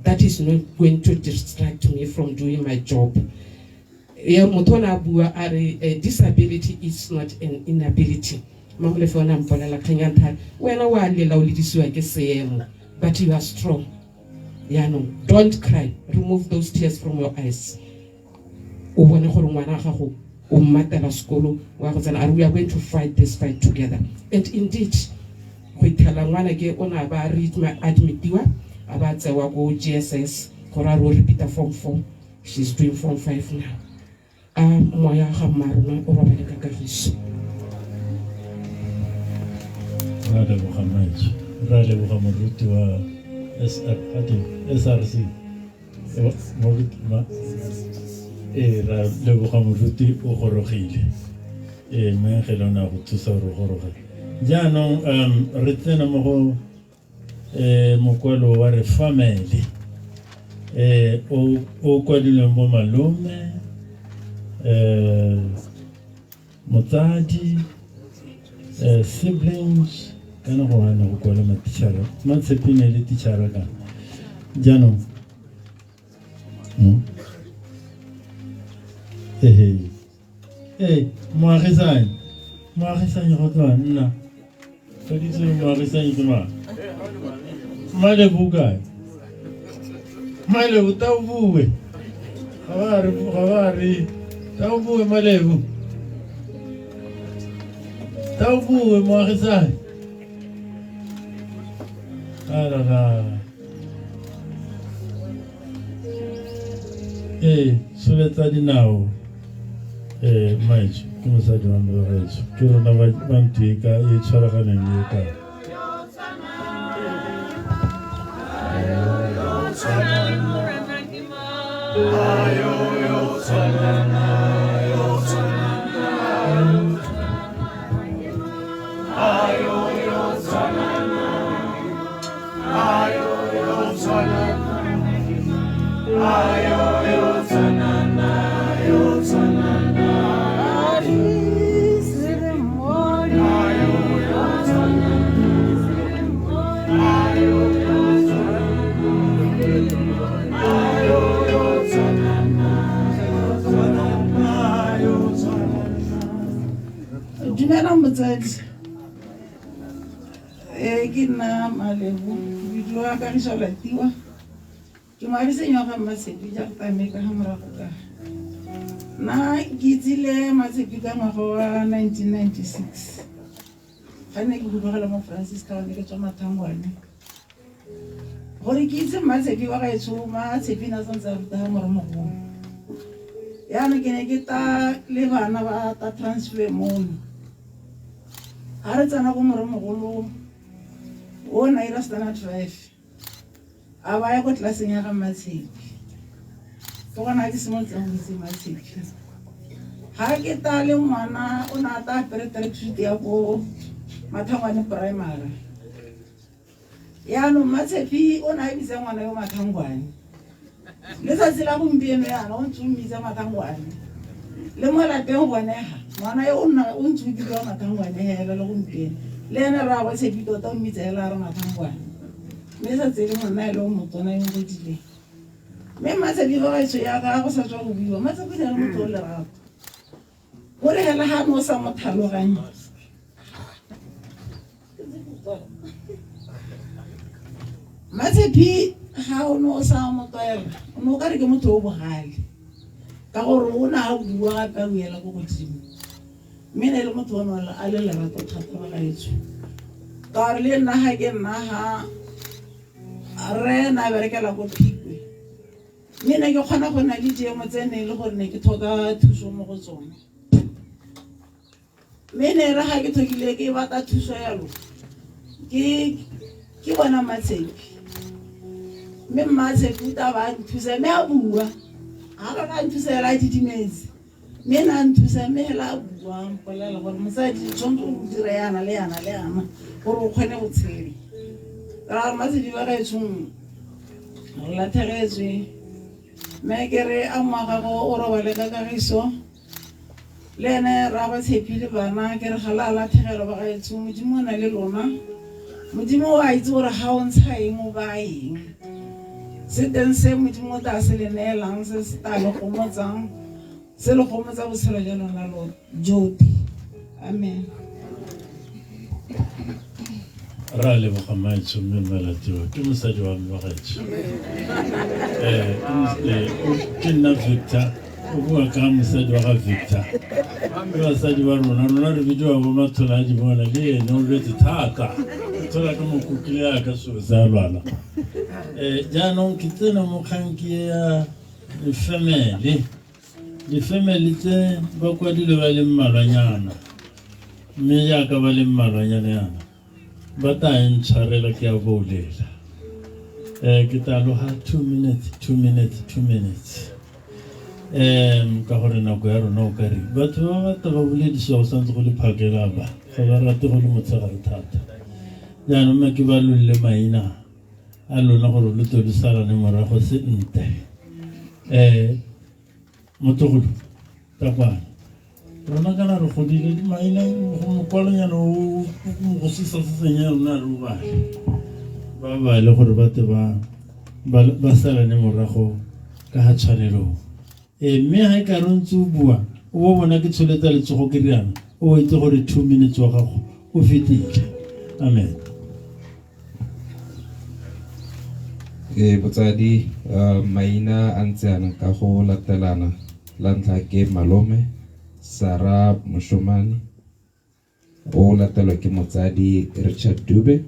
That is not going to distract me from doing my job. Motho na bua a re disability is not an inability. Mamolefe ona mpolela kanya nthare wena wa lela o ledisiwa ke seemo but you are strong. No, don't cry. Remove those tears from your eyes. O bone gore ngwana gago ummatela skolo wa go tsena, we are going to fight this fight together. And indeed go ithala ngwana ke ona ba admitiwa aba tsewa go GSS gore a ro repeat form 4. She's doing form 5 now. Moya ga marona o robale ka kagiso. Rale Muhammad, Rale Muhammad wa SRC. Rale Muhammad o gorogile. Me gelona go tsusa ro goroga. Jaanong re tsena mo go mokwalo wa re family. O kwadilwe mo malome, motsadi, siblings, kana go hana go kwala matitshara matsepine le titshara ka jaanong moagisane go tloa nna ka ditse moagisane ke male bukae malebu tao bue gabari tao bue malebu tao bue moagisane alala soletsa dinao maitso ke mosadi wa mmegetso ke rona bantu e ka e tshwaraganeng e ka ke nna Malebo video wa ka riso latiwa ke mabisenyo ga Matsepi ja tameka ha morago ka na ke tsile Matsepi ka ngwaga wa 1996 ga ne ke bogela mo Francis ka ne ke tswa Mathangwane gore ke itse Matsepi wa ga etso Matsepi na tsantsa ruta ha mora mogolo ya ne ke ne ke ta le bana ba ta transfer mono a re tsana go mora mogolo o na ira standard 5 a ba ya go tlaseng ya ga Matsepi ke gona ke simolotse go itse Matsepi ga ke ta le ngwana o na ta apere suit ya go Mathangwane primary ya no Matsepi o na ibitsa ngwana yo Mathangwane le tsatsi la gompieno yana o ntsumitsa Mathangwane le mo lapeng gone ha ngwana yo o ntsukile Mathangwane hela le gompieno le ena ra ba Tshepi tota o mmitsa hela re Mathangwane mme sa tsele monna ile o motona yo go dile mme Matsepi ba itse ya ga go sa tswa go biwa Matsepi le motho o le rato gore hela ha no sa mothaloganye Matsepi ha o no sa motoela o no ka re ke motho o bogale ka gore o na a bua ka buela go godimo mme ne le motho o no a le lerato thata ba gaetso ka re le nna ha ke nna ha re na berekela go Phikwe mme ne ke kgona go na le diemo tsene le gore ne ke thoka thuso mo go tsone mme ne re ha ke thokile ke batla thuso yalo ke bona Matsepi mme Matsepi ta ba nthusa mme a bua ha ka nthusela didimetse mme na nthusa mme la bua mpolela gore mosadi tshwanetse o dire yana le yana le yana gore o kgone go tshela ra Matsepi ba gaetso re lathegetswe mme ke re a mmaga go o robale ka kagiso le ene ra ba tshepile bana ke re gala lathegelo ba gaetso modimo o na le lona modimo wa itse gore ga o ntsha eng o ba eng se teng se modimo o tla se le neelang se se tla le gomotsang se le gomotsa botshelo jwa lona lo jodi amen ra le bogamaitso mme malatiwa ke mosadi wa mme wa gaetso ke nna Victor bua ka mosadi wa ga Victor ke basadi ba rona re bidiwa bo Mathola di bona le ene o retse thata thola ka mo kukile ya ka so sa lwana jaanong ke tsena mo khanki ya le family tse ba kwadile ba le mmalwanyana mme ya ka ba le mmalwanyana yana ba ta ntshwarela ke a bolela ke tla loha 2 minutes ka gore nako ya rona o ka re batho ba batla ba boledisiwa go santse go le phakela ba ga ba rate go le motshegare thata jaanong mme ke ba lolle maina a lona gore le tlo le salane morago se nte motlogolo ka kwana rona kana re godile di maina go mokwalonyana o go sesasesenya rona re ba bale gore bate ba salane morago ka ga tshwanelong mme ha e ka re ntse o bua o bo bona ke tsholetsa letsogo ke riana o itse gore 2 minutes wa gago o fetile amen botsadi maina a ntse a ka go latelana la ntlha ke Malome Sarah Moshomane o latelwa ke motsadi Richard Dube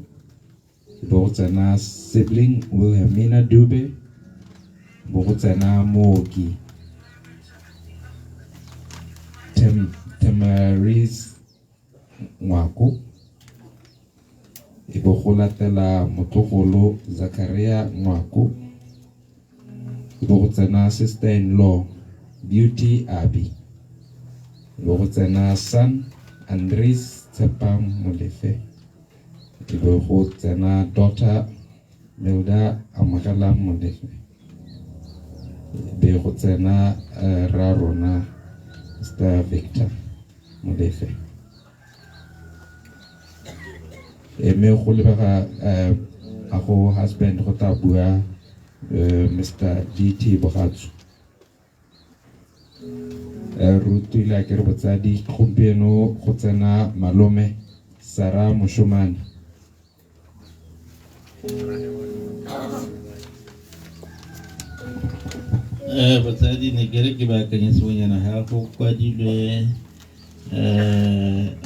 bo tsena sibling Wilhelmina Dube bo tsena mooki Tamaris Ngwako ibo go latela motlogolo Zakaria Ngwako ibo go tsena sister-in-law Beauty Abi ibo go tsena son Andres Tsepam Molefe ibo go tsena daughter Melda Amagala Molefe ibo go tsena ra rona Mr. Victor Molefe eme go lebega a go husband go ta bua Mr. DT Bogatsu rutile ke re botsadi gompieno go tsena Malome Sarah Moshomane botsadi ne ke re ke baakanyetse bonyana ga go kwadilwe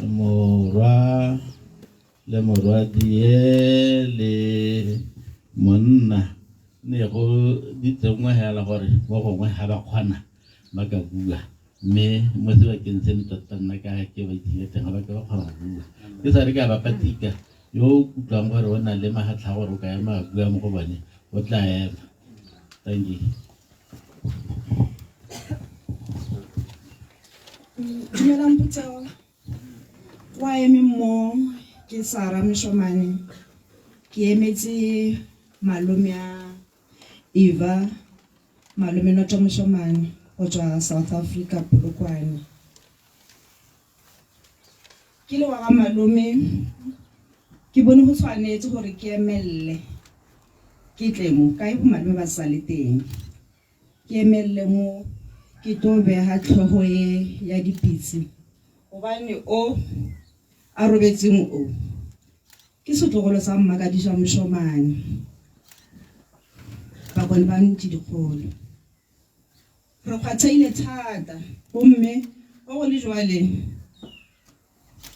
morwa le morwadie le monna ne go ditsengwe hela gore bo gongwe ga ba kgona ba ka bua mme mo sebakeng se tota nna ka ke ba itile teng ba ka ba kgona go bua ke sa re ka ba patika yo kutlwang gore o na le magatla gore o ka ema bua mo go bone o tla ema thank you Dumelang Putsao wa eme mo ke Sarah Moshomane ke emetse malome a Eva malome Noto Moshomane go tswa South Africa Polokwane ke le wa ga malome ke bone go tshwanetse gore ke emelle ke tle mo kae go malome ba sale teng ke emelle mo ke to beha tlhogo ya dipitsi gobane o a robetseng o ke setlogolo sa Mmagadisha Moshomane ba bone ba ntse dikgolo re kgwathaile thata bomme go le jwale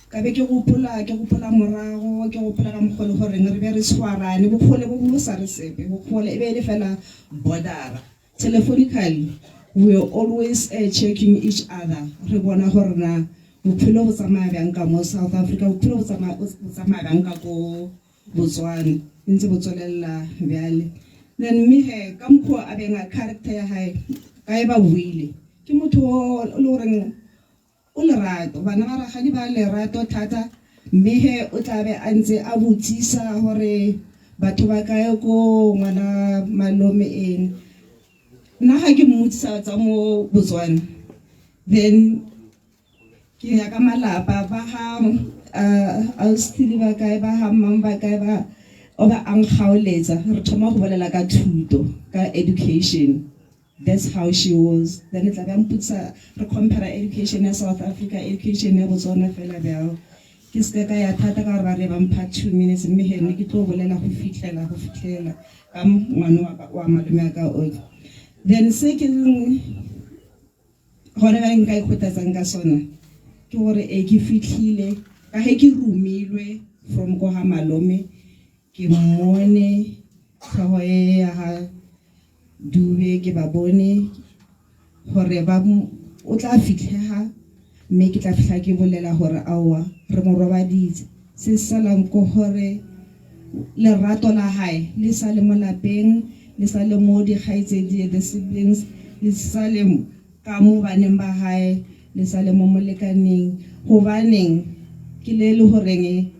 ka be ke gopola morago ke gopola ka mogolo gore re be re tshwarane bokgole bo bo sa re sepe bokgole e be le fela border telephonically we are always checking each other re bona gore na bophelo bo tsamaya bjang ka mo South Africa bophelo bo tsamaya bjang ka ko Botswana ntse bo tswelella bjale then me he ka mkho a benga character ya hae ka e ba buile ke motho o le gore o le rato bana ba ragadi ba le rato thata mme he o tla be a ntse a botsisa gore batho ba kae ko ngwana malome eng nna ga ke mmotsisa tsa mo Botswana then ke ya ka malapa ba ha Australia ba kae ba ha mamba kae ba o ba angkhaoletsa re thoma go bolela ka thuto ka education that's how she was then it's like mputsa re compare education ya South Africa education ya Botswana fela bjao ke se ka ya thata ka ba re ba mpha 2 minutes mme he ne ke tlo bolela go fitlela ka ngwana wa malome ka o then se ke gone ba nka ikgothatsang ka sona ke gore ke fitlhile ka he ke rumilwe from ko ha malome ke mmone tlhogo e ya ha Dube ke ba bone gore ba o tla fitlhega mme ke tla fihla ke bolela gore aowa re mo robaditse se salang ko gore lerato la hae le sa le mo lapeng le sa le mo dikgaitsedi the siblings le sa le ka mo baneng ba hae le sa le mo molekaneng gobaneng ke le goreng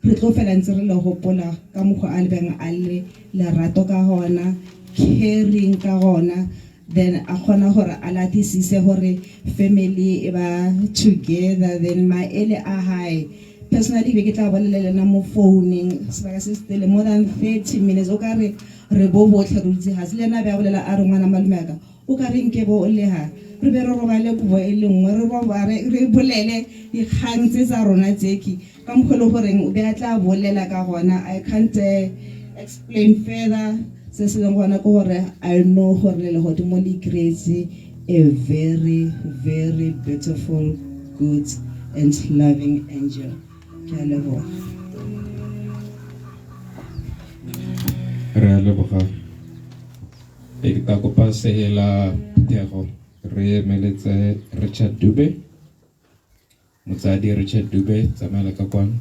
re tlo fela ntse re le gopola ka mokgwa a lebeng a le lerato ka gona caring ka gona then a kgona gore a latisise gore family e ba together then maele a hae personally be ke tla bolelela na mo phoning sebaka se stele more than 30 minutes o ka re bo botlhe re itse ha se lena ba bolela a re ngwana malumaka o ka re nke bo le ha re be re robale go e le nngwe re robare re bolele dikgang tse tsa rona tseki ka mogolo goreng o be a tla bolela ka gona I can't explain further se se leng gona ko gore I know gore le godimo le crazy a very very beautiful good and loving angel ke a leboga re a leboga ke ka kopa sehela Thego re emeletse Richard Dube motsadi Richard Dube tsamaya ka kwano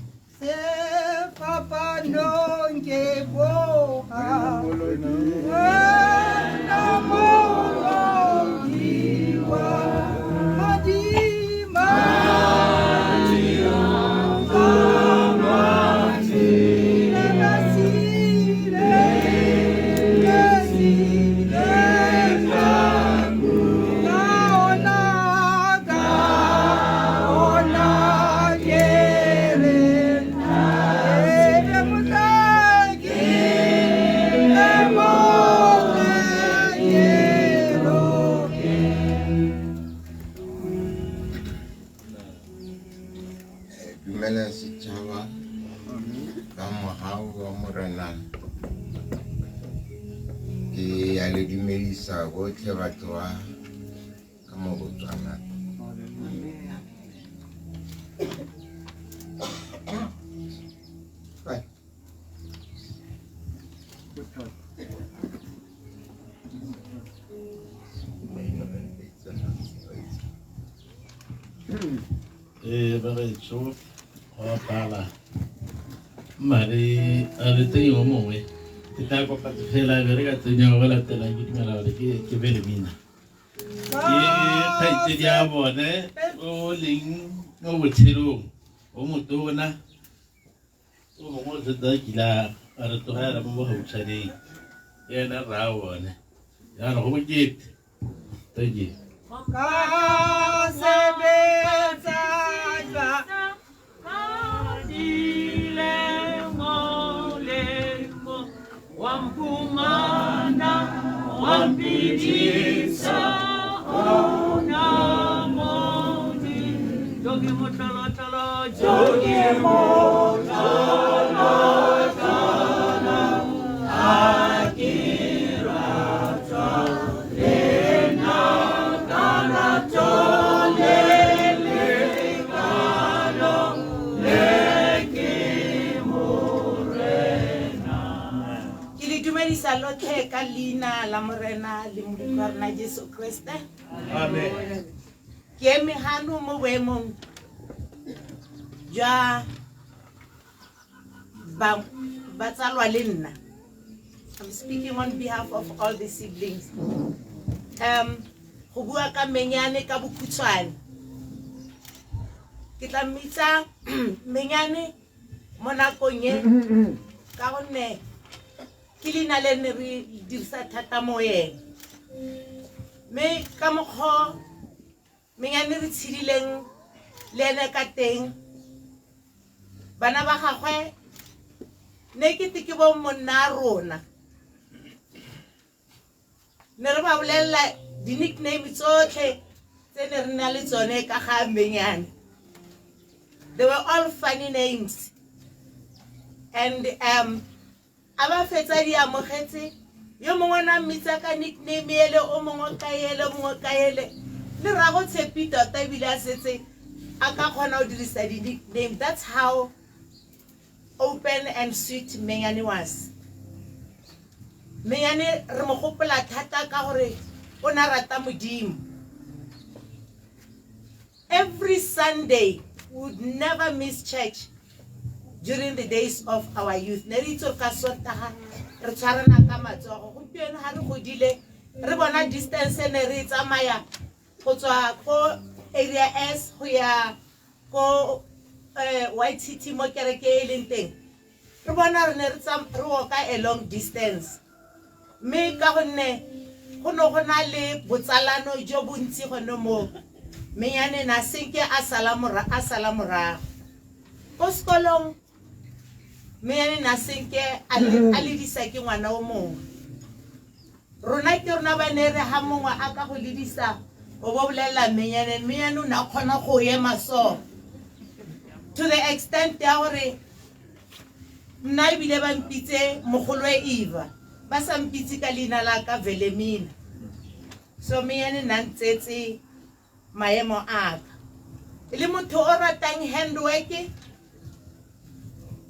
botlhe batho ba ka mo Botswana ba re tso go pala mare a le teng o mongwe ke tla go patela be re ka tsenya go latela ke dimela le ke be le mina ke thaitse dia bone o leng no botshelong o motona o mo tsa kila a re tloga mo go tshwaneng yena ra bone ya no go ke tege ka sebetsa Wampumana, wampidisa, ona moni, jogi motala tala, jogi motala tala, akirata, lena kana tole lekalo, Sa lotlhe ka leina la morena le modimo wa rona Jesu Kriste. Amen. Ke eme hano mo boemong jwa ba tsalwa le nna. I'm speaking on behalf of all the siblings. Go bua ka menyane ka bokhutshwane. Ke tla mmitsa menyane mo nakong e ka gonne Kilina le ne re dirisa thata mo yena me ka mokgo menyane re tshidileng le ene ka teng bana ba gagwe ne ke bo monna rona ne re ba bolela di nickname tsotlhe tse ne re na le tsone ka ga menyane. They were all funny names and aba fetsa di amogetse yo mongwe na mmitsa ka nickname ele o mongwe ka ele le ra go tshepi tota ebile a setse a ka kgona go dirisa di-nickname. That's how open and sweet Menyane was. Menyane re mo gopola thata ka gore o na rata Modimo. Every Sunday would never miss church during the days of our youth. Ne re itse ka Sontaga re tshwarana ka matsogo. Gompieno ha re godile re bona distance ne re tsamaya go tswa ko area S go ya ko YTT mo kereke e leng teng. Re bona re ne re walka a long distance. Me ka gonne go no go na le botsalano jo bontsi gone mo Menyane na senke a sala morago. Ko sekolong Menyane na senke a ledisa ke ngwana o mongwe. Rona ke rona ba ne re ha mongwe a ka go ledisa o bo bolela Menyane o na kgona go ema so. To the extent ya gore nna ebile ba mpitse mogolo Eva ba sa mpitse ka leina la ka Velemina. So Menyane na ntsetse maemo a ka. Le motho o ratang handwork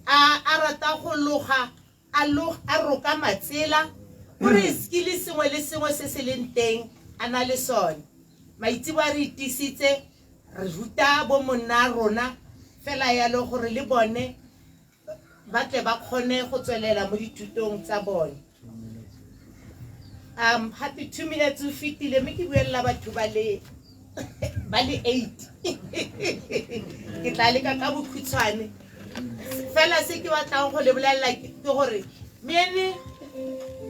a rata go loga a roka matsela gore skill sengwe le sengwe se se leng teng a na le sone. Maitsebo re itisitse re ruta bo monna rona fela ya le gore le bone ba tle ba kgone go tswelela mo dithutong tsa bone. Happy 2 minutes o fitile me ke buella batho ba le 8 ke tla leka ka bokhutshwane fela se ke batlang go le bolela ke gore Menyane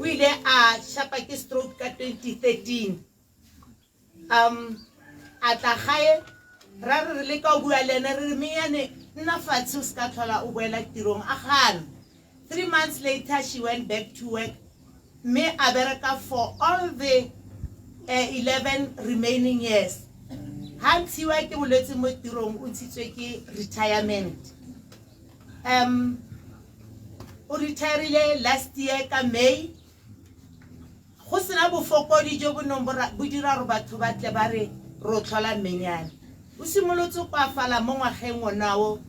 o ile a shapa ke stroke ka 2013. A tla gae ra re le ka o bua le ene re re Menyane nna fatshe o ska tlhola o boela tirong a gana. 3 months later she went back to work. Me a bereka for all the 11 remaining years. Ha ntshiwa ke bolwetse mo tirong o ntshitswe ke retirement. O retirile last year ka May. Go sena bofokodi jo bo dira gore batho ba tle ba re ro tlhola Menyane. O simolotse go afala mo ngwageng onao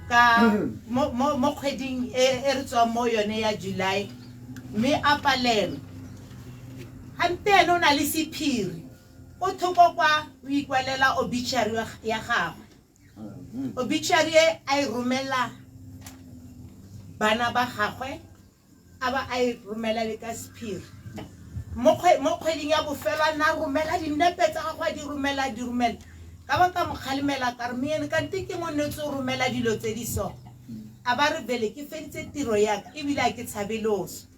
ka mo kgweding e re tswa mo yone ya July. Me a palelwa hante eno na le sephiri o thoko kwa o ikwalela obituary ya gagwe. Obituary a romela bana ba gagwe aba a romela le ka sephiri mo kgweding ya bofelo na romela dinepe tsa gagwe di romela ka ba ka moghalimela ka re Menyane ka ntike ngonnetse o romela dilo tse di so a ba re bele ke feditse tiro ya ka ebile a ke tshabeloso.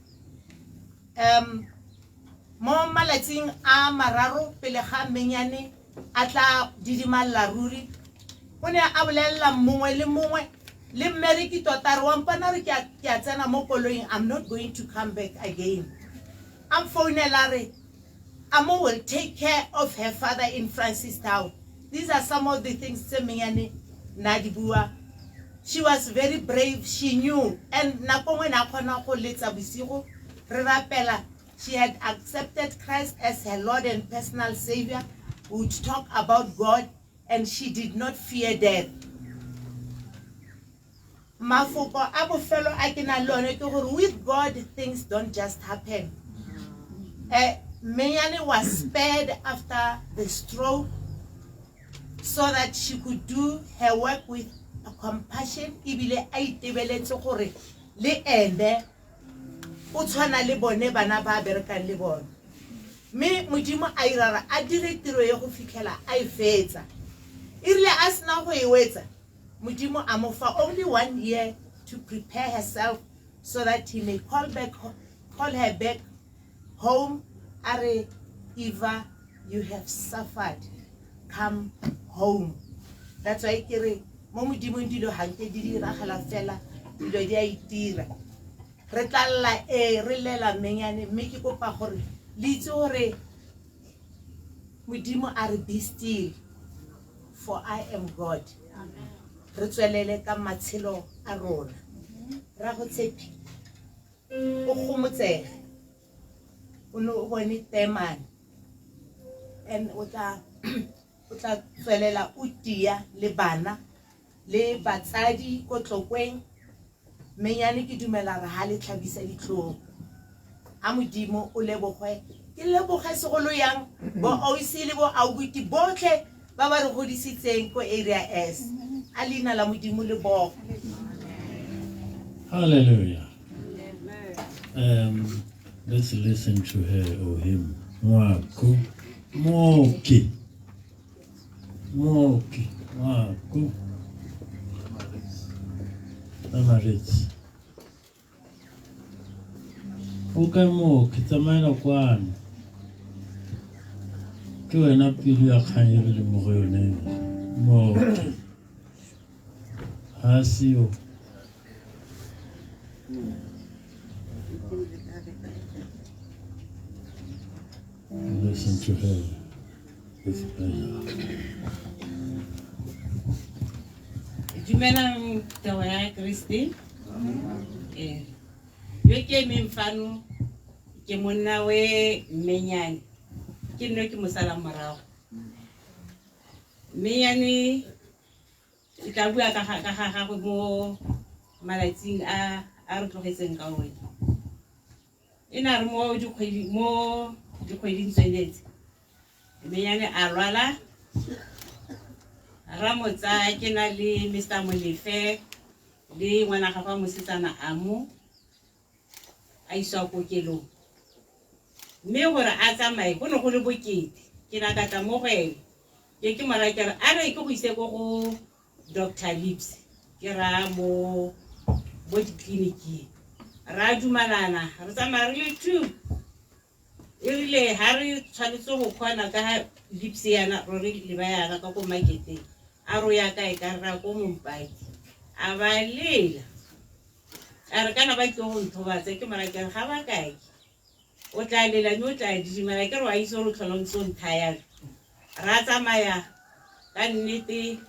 Mo malatsing a mararo pele ga Menyane a tla didimalla ruri o ne a bolela mongwe le mongwe le mmereki tota re wampana re ke a tsena mo koloing. I'm not going to come back again. I'm founela re Amo will take care of her father in Francistown. These are some of the things tse Menyane na di bua. She was very brave. She knew, and nako ngwe na kgona go letsa bosigo re rapela she had accepted Christ as her Lord and personal Savior, would talk about God, and she did not fear death. Mafoko a bofelo a ke na lone ke gore with God things don't just happen. Menyane was spared after the stroke so that she could do her work with compassion. Ibile a itebeletse gore le ene o tshwana le bone bana ba berekang le bone. Me Modimo a irara a dire tiro ye go fitlhela a e fetsa. Irile a sena go e wetsa Modimo a mo fa only 1 year to prepare herself so that he may call her back home. Are Eva, you have suffered, come home. That's why kere mo Modimo dilo hanke di diragala fela dilo di a itira. Re tlalla re lela Menyane mme ke kopa gore le itse gore Modimo a re be still for I am God. Re tswelele ka matshelo a rona. Ra go tshepi o gomotsega o no o bone temane and o tla o tla tswelela o tia le bana le batsadi ko tlokweng menyane ke dumela re ha le tlhabisa ditlhong a modimo o lebogwe ke leboge segolo yang bo ausi le bo aubuti botlhe ba ba re godisitseng ko area S a leina la modimo le bogo. Hallelujah. Let's listen to her or him. Mwaku, moki, moki, mwaku. Amaritz. Okay, moki, tsamaya kwano. Ke wena pili ya kganyere le mo go yone. Moki. Hasio. Listen to her with pleasure. Dumelang tawa ya Christine. Yo ke memfano ke monna we menyane. Ke nno ke mosala morago. Menyane ke tla bua ka ga go mo malatsing a re tlogetseng ka wena. Ina re mo dikgweding tsenetse. Menyane a lwala. Ramotsa ke na le Mr. Molefe le ngwana ga fa mosetsana amo a iswa kokelong. Mme gore a tsamaye go ne go le bokete ke na ka tla mo go ene ke mara ke re a re ke go ise go Dr. Lips ke ra mo ditleliniking ra dumalana re tsamaya re le two ile ha re tshwanetse go kgona ka Lips yana re le ba yana ka ko marketeng a ro ya ka e ka ra ko Mompati a ba lela a re kana ba ke go nthobatse ke mara ke ga ba kae o tla lela no tla dimela ke re wa iso re tlholong tson tired ra tsamaya ka nnete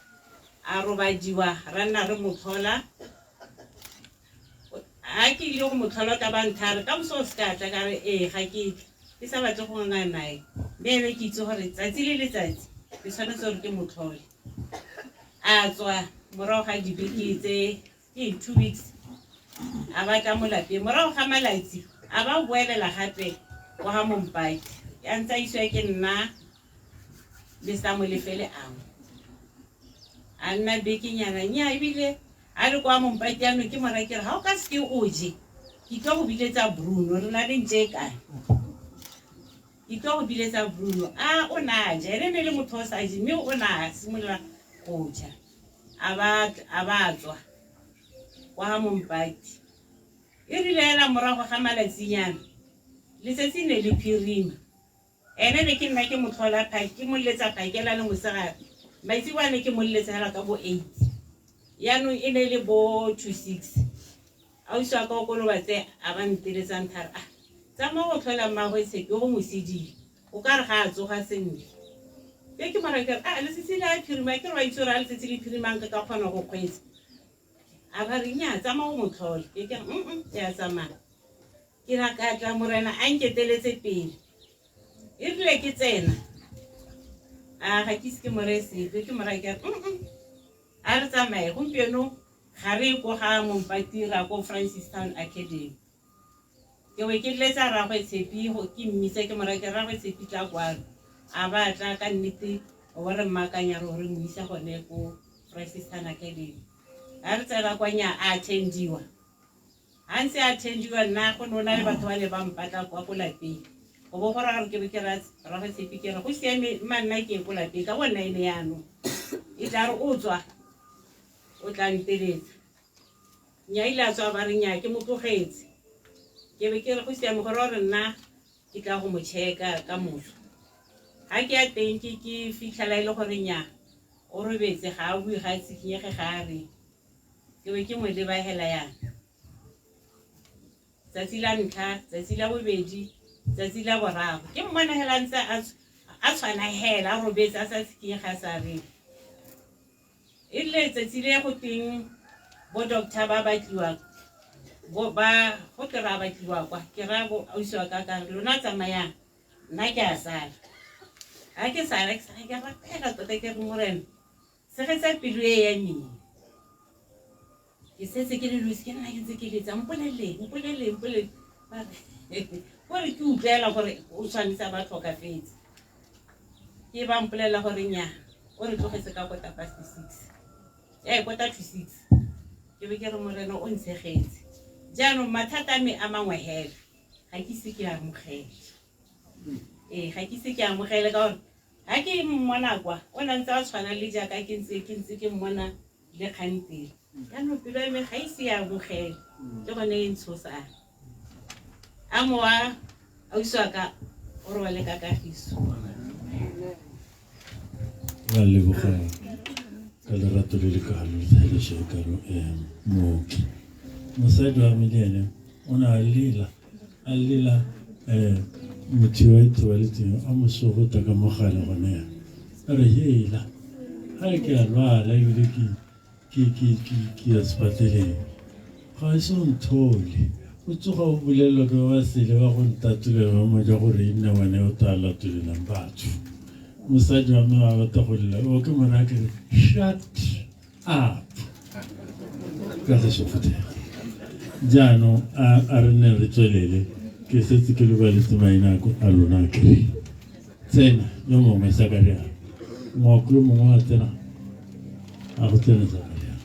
a ro ba diwa ra nna re mothola a ke ile go mothola ka banthare ka moso ska tla ka re ga ke sa batla go nga nae be ke itse gore tsatsi le letsatsi ke tshwanetse gore ke motlhole a tswa morago ga dibeke tse ke 2 weeks a batla mo lapeng morago ga malatsi a ba boelela gape go ga Mompati ya ntse iswe ke nna Mr. Molefele a nna bekenyana nya ebile a re kwa Mompati ano ke mara ke re ha o ka se o je ke tlo go biletsa Bruno re na le ntse kae ke tlo go biletsa Bruno a o na ja ene le motho o sa je mme o na simola go ja a ba tswa kwa ga Mompati e rile ela morago ga malatsinyana letsatsi ne le phirima ene ne ke nna ke mothola ke molletsa phakela le mosegare maitsibane ke molletsela ka bo 8 yaanong e ne le bo 26 a o iswa ka go batse a ba nteletsang thara tsa mo go tlhola mmagwe tshepe go mosedile o ka re ga a tsoga sentle ke mara ke le setsile a phirima ke re wa itse re a letsatsi le phirimang ka kgona go kgwetsa a ba re nya tsa mo go motlhola ke ya tsamaya ke ra ka tla morena a nketeletse pele e rile ke tsena a ga ke se ke morese ke mara ke a re tsamaye gompieno ga re go ga Mompati ra ko Francistown Academy ke we ke letsa ra go tshepi go ke mmise ke mara ke ra go tshepi tla kwano a ba tla ka nnete o re makanya re mo isa gone ko Francistown Academy a re tsela kwanya a attendiwa a ntse attendiwa nna go nona le batho ba le ba mpatla kwa ko lapeng go bo gore re ke be ke ra go tshepi ke re go siame manna ke ko lapeng ka bona ene yano e tla re o tswa o tla nteletsa nya ile a tswa ba re nya ke motlogetse ke be ke re go siame gore re nna ke tla go mo checka ka moso ha ke a teng ke fitlhela ile gore nya o robetse ga a bue ga tsikinyege ga re ke be ke mo le ba hela yana tsatsi la ntlha tsatsi la bobedi tsatsi la boraro ke mmona hela ntse a tshwana hela a robetse a sa tsikinyega sa re ile tsatsi le go teng bo doctor ba batliwa go ke ra batliwa kwa ke ra bo ausiwa ka lona tsamaya nna ke a sala ga ke sala ke sa ke rapela tota ke re morena se ge tsa pelo e ya me ke setse ke le losi ke nna ke ntse ke letsa mpoleleng gore ke utlwela gore o tshwanetse ba tlhokafetse ke ba mpolela gore nya o re tlogetse ka kota past 6 kota to 6 ke be ke re morena o ntshegetse jaanong mathata a me a mangwe hela ga ke se ke amogela ga ke se ke amogela ka gore ga ke mmona kwa o na ntse a tshwana le jaaka ke ntse ke mmona le kgantele jaanong pelo ya me ga ise ya amogela ke gone e ntshosang a mowa ausi wa ka o re wa le ka kagiso Ra leboga ka lerato le le kalo le tshaileše karo mooki mosadi wa me le ene o ne a lela motho wa itobaletseng a mosogota ka mogale gone yana a re hela ga ke a lwala ebile ke ya sepateleng ga e se o nthole o tsoga o bolelelwa ke ba basele ba go ntatolela ba moja gore e nne bone o ta latolelang batho mosadi wa me wa bata go lela o ke mora ke re shut up ka sešofothega jaanong a re nne re tswelele ke setse ke lebaletse maina a lona a kry tsena yo mongwe sa ka rialo ngwako yo mongwe wa tsena a go tsena sa ka rialo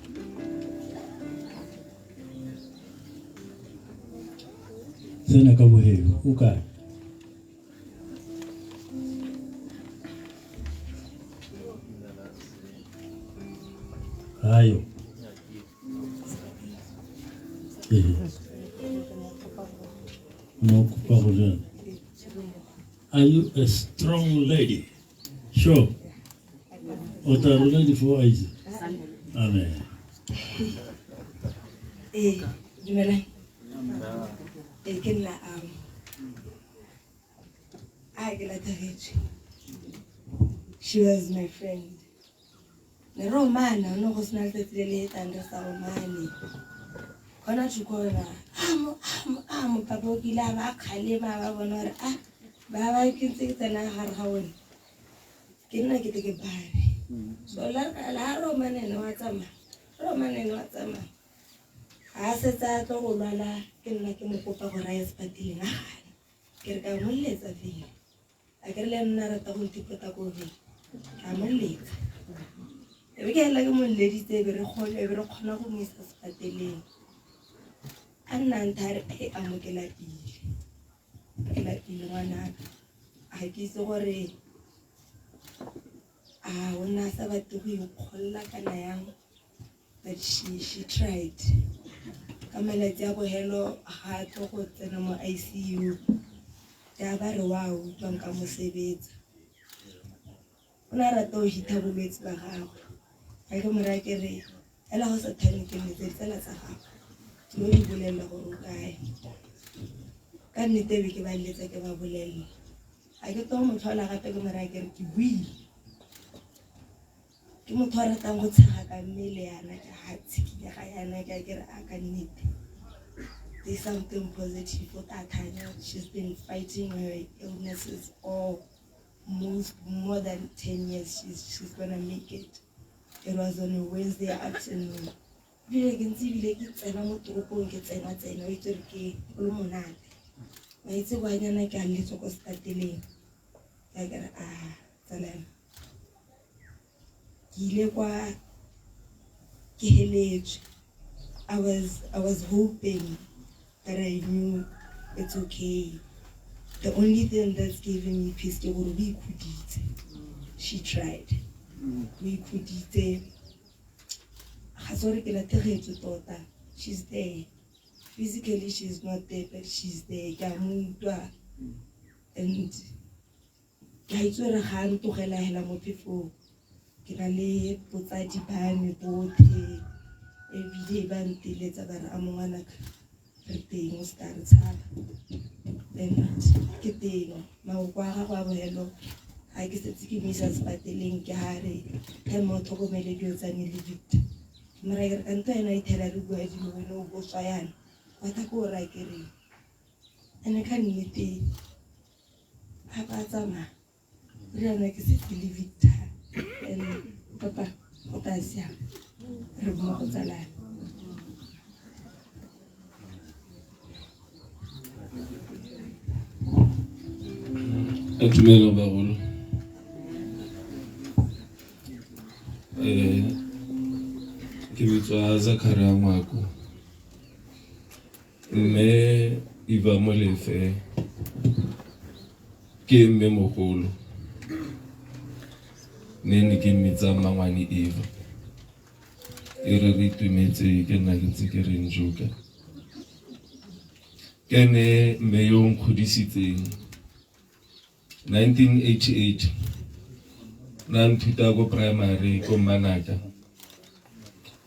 tsena ka bohelo o kae hayo no kupa. Are you a strong lady? Sure. What are you ready for, Isaac? Amen. She was my friend. The Romana, no was not the late and the Salmani. Kona chukona, I'm Papokila, Kalima, Bonora, Baba, can say that I had Hawan. Can I get a body? So, La Roman and Watama, Roman and Watama. I said that Olala can like him Papa Horais Patina. Kirka Mullets of him. I can learn Narata to put a movie. I'm late. We get like a lady, they were every corner of Mrs. Patelin. And Nantar, I'm a Gilaki. I kiss worry. When I saw to be like an I am, but she tried. Kamala Jabo hello, heart to go to no ICU. Jabber wow, don't come save it. When I thought she tabulates by half. I come right away. Ella was a technical tell us a half. To me, Bulella or guy. Can you tell me if I let a Bulella? I get on with all I have to go right to we. Kimotora tango tsaka million like a hat tiki and I get a can need. There's something positive for that time. She's been fighting her illnesses all more than 10 years. She's gonna make it. It was on a Wednesday afternoon. I can see it's an amount gets an okay, Lumonat. I say, why don't I can little start delaying? I got Salam. I was hoping that I knew it's okay. The only thing that's giving me peace is we could eat. She tried. We could eat. She's there. Physically, she's not there, but she's there. And I told her hand to her before. Kirale potati bane bote everyday ban tiletsa bara amongana re teng star tsala then ke teng ma kwa ga kwa bohelo ha ke setse ke misa spateleng ke hare ke mo tlhokomele dio tsane le bit mara ke kanto ena e thela re bua di mo no go tsayana wa ta ko ra ke re ene ka nnete ha ba tsama Rana ke se ke le Victor. Papa, o ta sia. Re mo go tsala. Atumelo bagolo. Ke bitswa Zakaria Ngwako. Mme Iva Molefe ke mme mogolo. Ne ke mmitsa Mangwane Eva. E re itumetse ke nna ke ntse ke re njuka. Ke ne mme yo nkgodisitseng 1988 na nthuta go primary ko Manaka.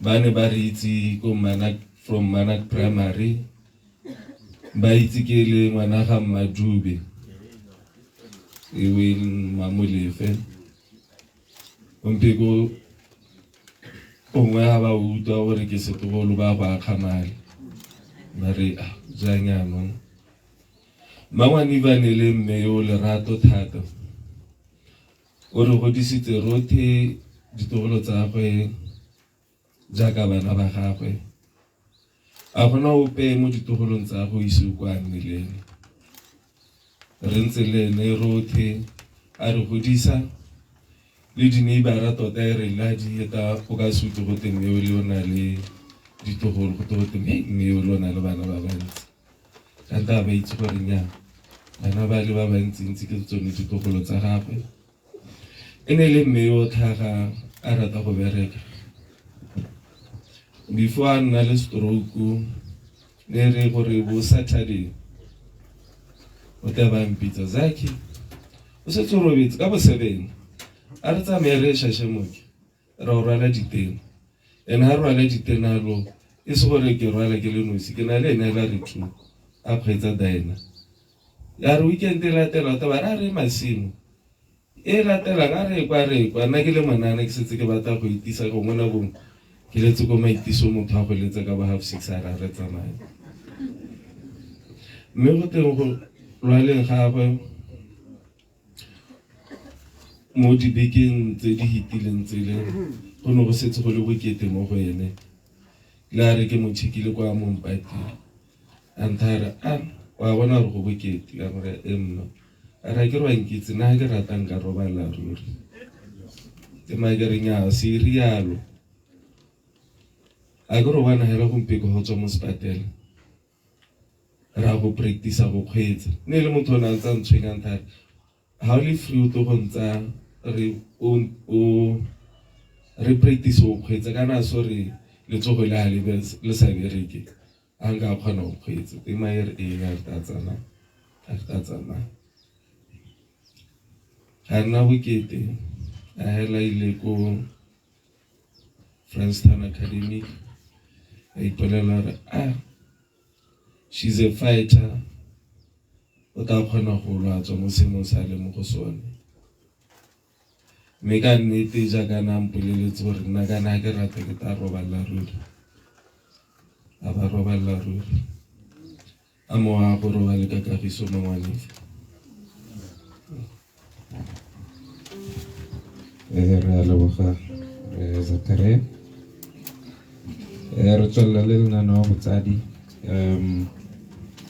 Bane ba re itse ko Manak from Manak primary. Ba itse ke le ngwana ga Madube. E win Mamolefe. Ompego ongwe ha ba utlwa gore ke setogolo ba go akgamale. Mare janyano. Mangwane ba ne le mme yo lerato thata. O re godisitse rothe ditogolo tsa gagwe jaaka bana ba gagwe. A gona ope mo ditogolong tsa go ise kwa mmeleng. Re ntse le ne rothe a re godisa le dineighbora tota e re la di eta go ka sutu go teng yo le ona le ditogolo go tota mme yo le ona le bana ba bantsi. Kanta ba itse gore nya bana ba le ba bantsi ntse ke tsone ditogolo tsa gagwe. Ene le mme yo tlhaga a rata go bereka. Before a nna le stroke ne re gore bo Saturday o tla ba mpitsa Zaki o se tsorobetse ka bo 7 a re tsamaya re shashemoke ra o rwala diteng ene ha rwala ditenalo e se gore ke rwala ke le nosi ke na le ene la re thu a kgwetsa Diana ya re weekend e latela ta ba re masimo e latela ga re kwa nna ke le monana ke setse ke batla go itisa go mona bong ke letse go maitiso motho a go letsa ka ba 6:30 a re tsamaya mme go teng go lwaleng gagwe mo dibekeng tse di hitileng tsele go ne go setse go le bokete mo go ene le a re ke mo tšhekile kwa Mompati antara wa bona re go bokete ka gore emno a ra ke rwa nkitse na ke ratang ka robala ruri ke magerenya se rialo a go robana hela go mpeko go tswa mo sepatela ra go practice go kgwetsa ne le motho na ntsa ntshwenga ntare ha le free to go ntsa re practice go kgwetsa kana sorry le tsogo le hale le sa bereke anga khona go kgwetsa e maere e ya tatsana kana bokete a hela ile ko Franstown Academy e polela she's a fighter o ta khona go lwa tswa mo semong sa le mo go sone me ka nnete ja kana mpoleletse gore nna kana ke rata ke ta robala ruri a ba robala ruri a mo a go robala ka kagiso Mangwane re a leboga Zakaria re tswela le lenano wa botsadi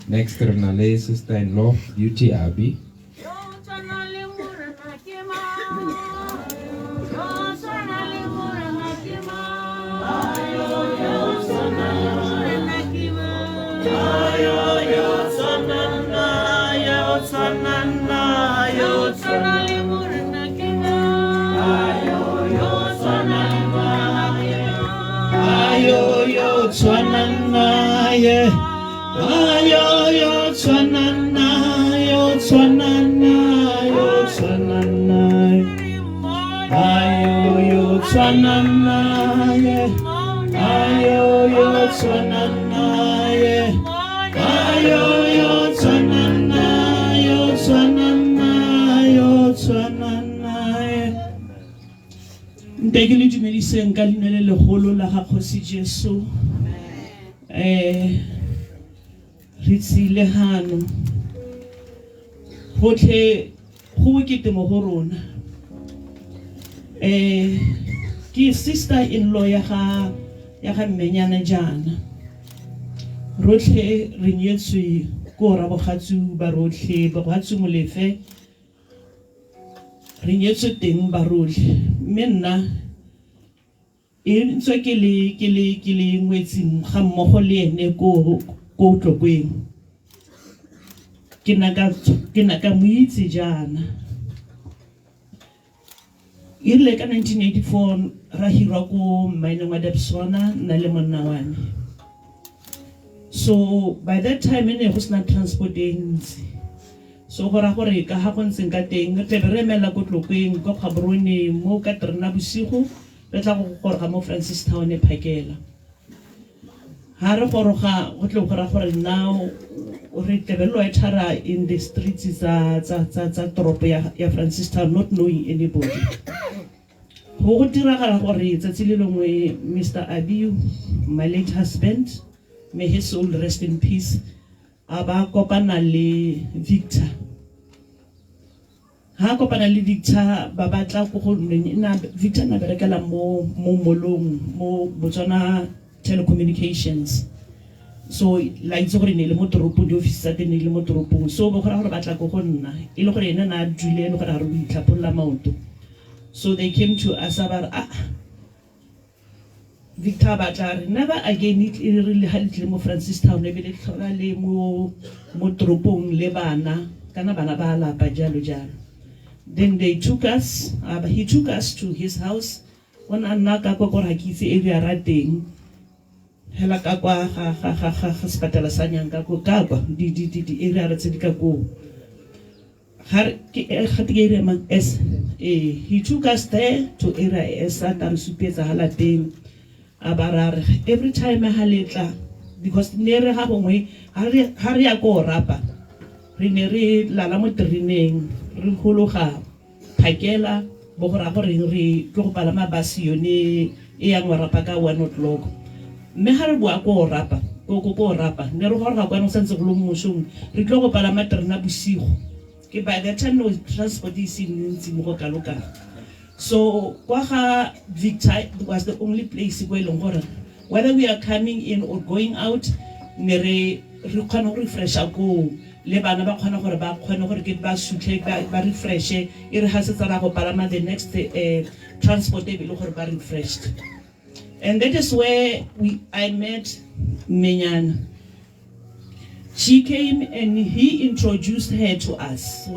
next re na le sister-in-law Beauty Abi Nteke le dumediseng ka leina le legolo la ga Kgosi Jesu. Re tsile hano. Gotlhe go bokete mo go rona. Ke sister-in-law ya ga mmenyana jana. Rotlhe re nyetswe ko ra bogatsu ba rotlhe bogatsu molefe re nyetswe teng ba rotlhe. Mme nna e ntse ke le ngwetsi ga mmogo le ene ko Tlokweng. Ke na ka mo itse jana. Ile ka 1984 ra hirwa ko Maineng wa Debswana na le monna wane. So by that time ene go sna transport agency. So go ra gore ka ha go ntseng ka teng re tle re emela ko Tlokweng ko Gaborone mo ka Trina bosigo re tla go goroga mo Francistown e phakela. Ha re goroga go tle go ra gore now re tebello e thara in the streets tsa toropo ya Francistown, not knowing anybody. Go diragala gore tsatsi le lengwe Mr. Abiu, my late husband, may his soul rest in peace, aba kopana le Victor. Ha kopana le Victor ba batla go go nna Victor na berekela mo molong mo Botswana Telecommunications. So la itse gore ne le mo toropong di office tsa teng le mo toropong. So bo gore batla go go nna e le gore ene na dule le gore a re itlhapolla maoto. So they came to us about Victor batla never again it really halitle mo Francistown e be le tlhola le mo toropong le bana kana bana ba lapa jalo jalo. Then they took us, he took us to his house. When anaka ko ra kitse area ra teng. Hela ka kwa ga sepatala sa Nyanga ko ka kwa di area ra tse di ka ko. He took us there to area S at Arisupetsa Halateng. Abarar every time I haletla because nere ha bongwe ha re ya go rapa. Re ne re lala mo trineng re hologa phakela bo go ra gore re go palama basi yone e yang wa rapa ka 1 o'clock. Me ha re bua go rapa go rapa ne re go ga kwa no santse go lo mosong re tlo go palama trena bosigo. Ke by the time no transport is in mo ka loka. So Kwaha Victor was the only place where Longora, whether we are coming in or going out, nere re refresh go le bana ba khona gore ba khona gore ke ba sutle ba refresh e re ha se tsara go palama the next transport e be le gore ba refreshed. And that is where I met Menyana. She came and he introduced her to us. So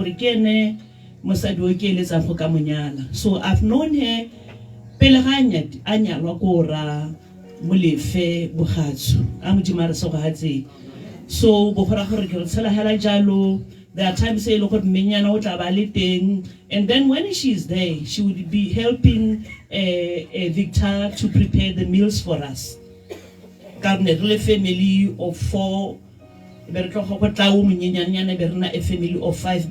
I've known her pelaganya anyalwa ko ra molefe bogatso a modimara so gatse. So bo gora gore ke re tsela hela jalo, there are times e le gore Menyana o tla ba le teng, and then when she is there she would be helping Victor to prepare the meals for us. Karne family of 4 a family of 5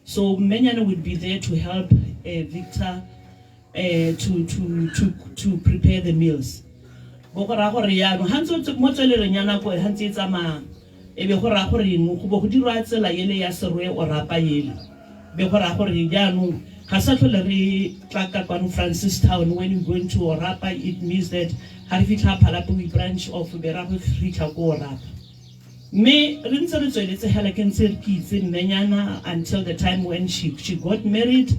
so Menyana would be there to help Victor to prepare the meals. Francistown, when you go into Orapa, it means that Harifita Palapui branch of Berahu Rita Orapa. Me Rinsa Helican kids in Menyana until the time when she got married.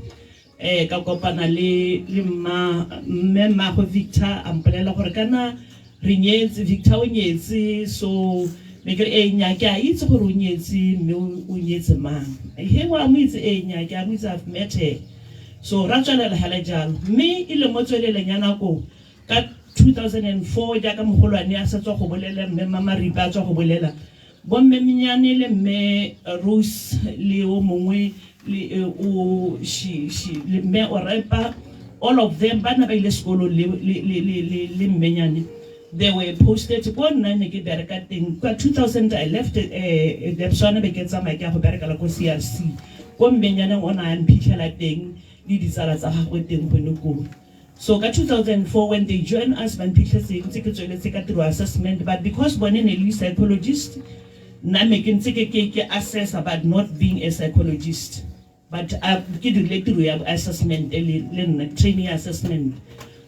Kakopanale Lima Mema Victor Umbrella Horgana Rinyez Victor Unyezi so make a nyaka it's for Unyezi no Unyez man. Here one with a nyaka which I've met her. So Rachel Halajal, me Ilomotole Yanako, got 2004 Jakam Holania Sato Hobolela, Mama Ribato Hobolela. Bon Memianele me Rose Leo Mumwe she me Orepa, all of them Banabile School Limenyani. They were posted one night in 2000 I left Debswana because I might have a Berkala CRC. One Menyana one and Pichela thing. So in 2004 when they joined us when people say through assessment, but because one in a psychologist nna me ke ntse ke assess about not being a psychologist, but ke dirile tiro ya assessment le nna training assessment.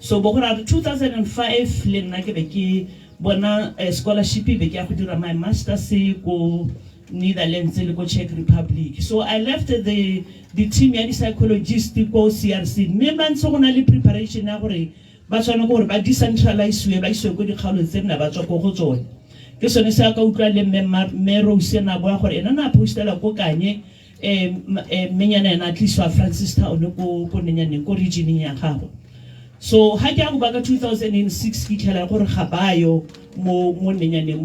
So bogora 2005 le nna ke be ke bona scholarship be ke ya go dira my masters ko Netherlands le ko Czech Republic. So I left the team ya di psychologist ko CRC. Me ba ntse go na le preparation ya gore ba tswana gore ba decentralize we ba iswe go dikgaolo tse nna ba tswa go go tsone. Ke sone se ka utlwa le me Rose na boa gore ena na postela ko kanye menyana na tliswa Francistown ko nenyane ko region ya gago. So ha ke a go ba ka 2006 ke tlhela gore ga bayo mo nenyane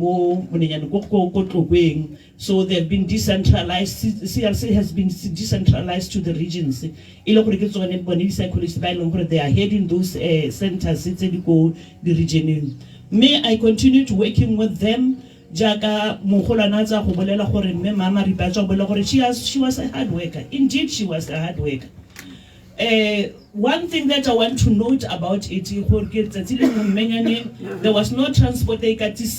ko tlokeng. So they've been decentralized. CRC has been decentralized to the regions. Ilo gore ke tsone bone psychologists ba ileng gore they are heading those centers tse di go di region. Me I continue to working with them. Jaga mogolana tsa go bolela gore me mama ripa tsa go bolela gore she was a hard worker. Indeed she was a hard worker. One thing that I want to note about it, there was no transport access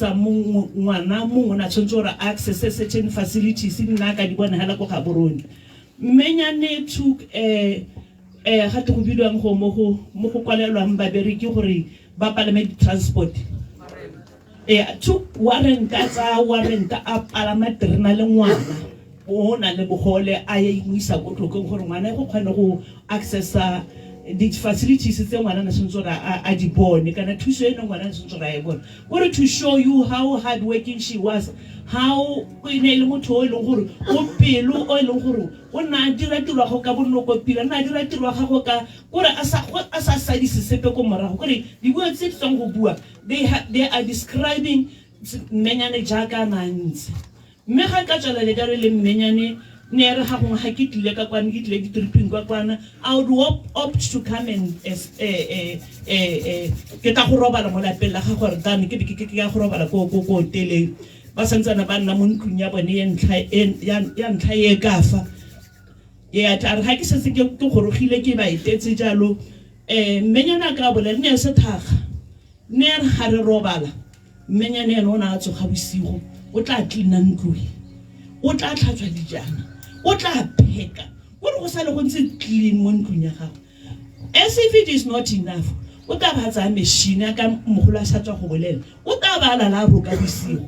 certain facilities in Menyane took transport. Took warrant up ona le bogole a isa go tlokeng gore ngwana go kgone go accessa the facilities tse ngwana na sentsora a di bone kana thuso eno ngwana sentsora e bone gore to show you how hard working she was, how go ine le motho o leng gore o pelo o leng gore o na dira tiro go ka bonoko pila na dira tiro ga go ka gore a sa di sepe ko morago gore di bua tse tsong go bua they are describing menyane jaka nantsi. Me ga ka tsala le dare le menyane ne re ga gongwe ga ke tlile ka kwana ke tlile di tripping kwa kwana I would opt to come and ke ta go robala mo lapeng la ga gore dane ke ya go robala ko hoteleng ba santsana ba nna mo ntlong ya bone ya ntlha e ka fa ya tare ga ke setse ke gorogile ke ba itetse jalo menyana ka bolela ne se thaga ne re ga re robala menyane eno na tsoga bosigo o tla tlina ntlo o tla tlhatswa dijana o tla pheka gore go sale go ntse clean mo ntlong ya gago. As if it is not enough o tla ba tsa machine ka mogolo a sa tswa go bolela o tla ba la roka bosigo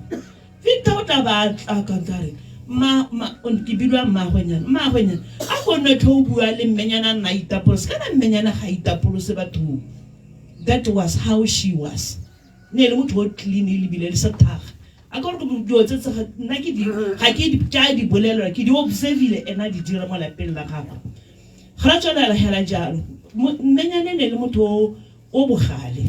Victor o tla ba tla ka ntare on ke bilwa mmagwenyana a go nne tho bua le mmenyana na itapolo kana mmenyana ga itapolo se batho. That was how she was. Ne le motho o clean le bile le sa thaga a go go dio tse nna ke di ga ke di tja di bolelwa ke di observile ena di dira mo lapeng la gago ga ra tsona la hela jalo mmenyane ne le motho o bogale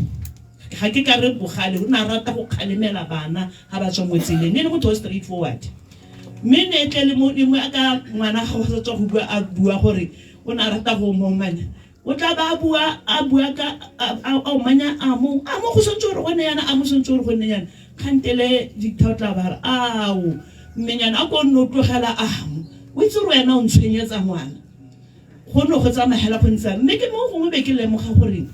ga ke ka re bogale o na rata go khalemela bana ga ba tswa mo tseleng ne le motho straight forward me ne tle le mo aka ngwana ga go tswa go bua a bua gore o na rata go momanya o tla ba bua a bua ka a manya a mo go sentse gore gone yana a mo sentse gore gone yana khantele di thotla ba ao menyana a go no tlogela a o itse re wena o ntshwenyetsa ngwana go no go tsamagela go ntse mme ke mo gongwe be ke lemoga gore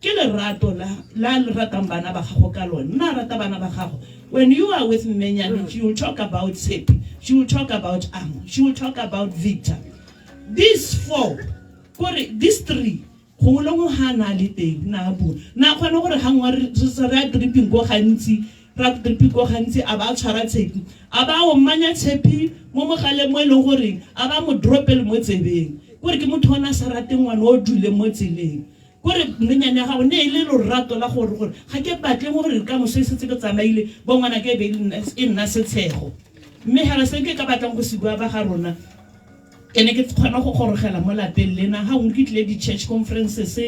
ke le rato la le ratang bana ba gago ka lone nna rata bana ba gago. When you are with menyane she will talk about Sepi, she will talk about Amo, she will talk about Victor. These four these three go le mo hana le teng na bu na khona gore ha ngwa re tripping go gantsi ra tripping go gantsi a ba tshwara tshepi a ba o manya tshepi mo mogale mo le gore a ba mo dropel mo tsebeng gore ke motho ona sa rateng ngwana o dule mo tseleng gore menyane ga o ne ile lo rato la gore ga ke batle mo gore ka mo se setse ke tsamaile bo ngwana ke be e nna setshego mme ha se ke ka batlang go se bua ba ga rona ke ne ke khona go gorogela mo lapeng lena ha o nkitle di church conferences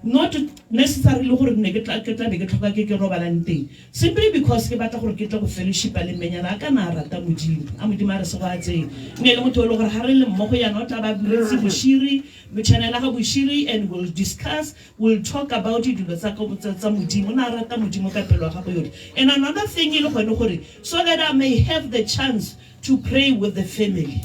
not necessarily gore ne ke tla be ke tlhoka ke robalang teng simply because ke batla gore ke tla go fellowship le menyana ka na rata modimo a modimo a re se go a tseng ne le motho o le gore ha re le mmogo yana o tla ba botse boshiri mo channel ga boshiri and we'll discuss, we'll talk about it tsa modimo na rata modimo ka pelo ga go yone. And another thing ile go ne gore so that I may have the chance to pray with the family.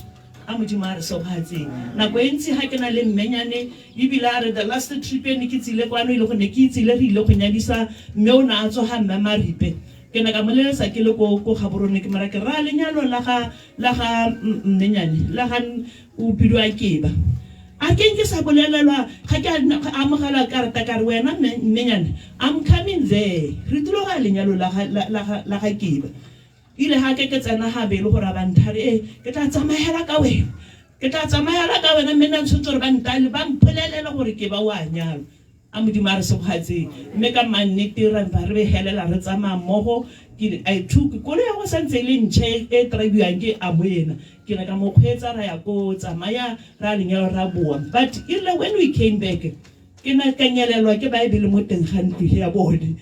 Amudimare so hatsi na go ntsi ha ke na le mmenyane e bilare the last trip ne ke tsile kwano ile go ne ke tsile re ile go nyadisa mme o na a tso ha mmamaripe ke na ka moleletsa ke le ko Gaborone ke mara ke ra lenyalo la ga mmenyane la ga o bidwa Kiba a ke sa bolelelwa ga ke amogela karata ka re wena mmenyane I'm coming there re tlo ga lenyalo la ga Kiba ile ha ke tsena ha be le gore ba nthare ke tla tsamaela ka wena mme nna ntse re ba ntale ba mpolelela gore ke ba wa nyalo a modimo a re se bogetse mme ka mannete ra ba re behelela re tsamaya mmogo I took kolo ya go santse le ntšhe e driviwang ke amoena ke na ka mo kgweetsa ra ya ko tsamaya ra lenyalo ra boa but ile when we came back ke na ka nyelelwa ke baebele mo teng ga ntlo ya bone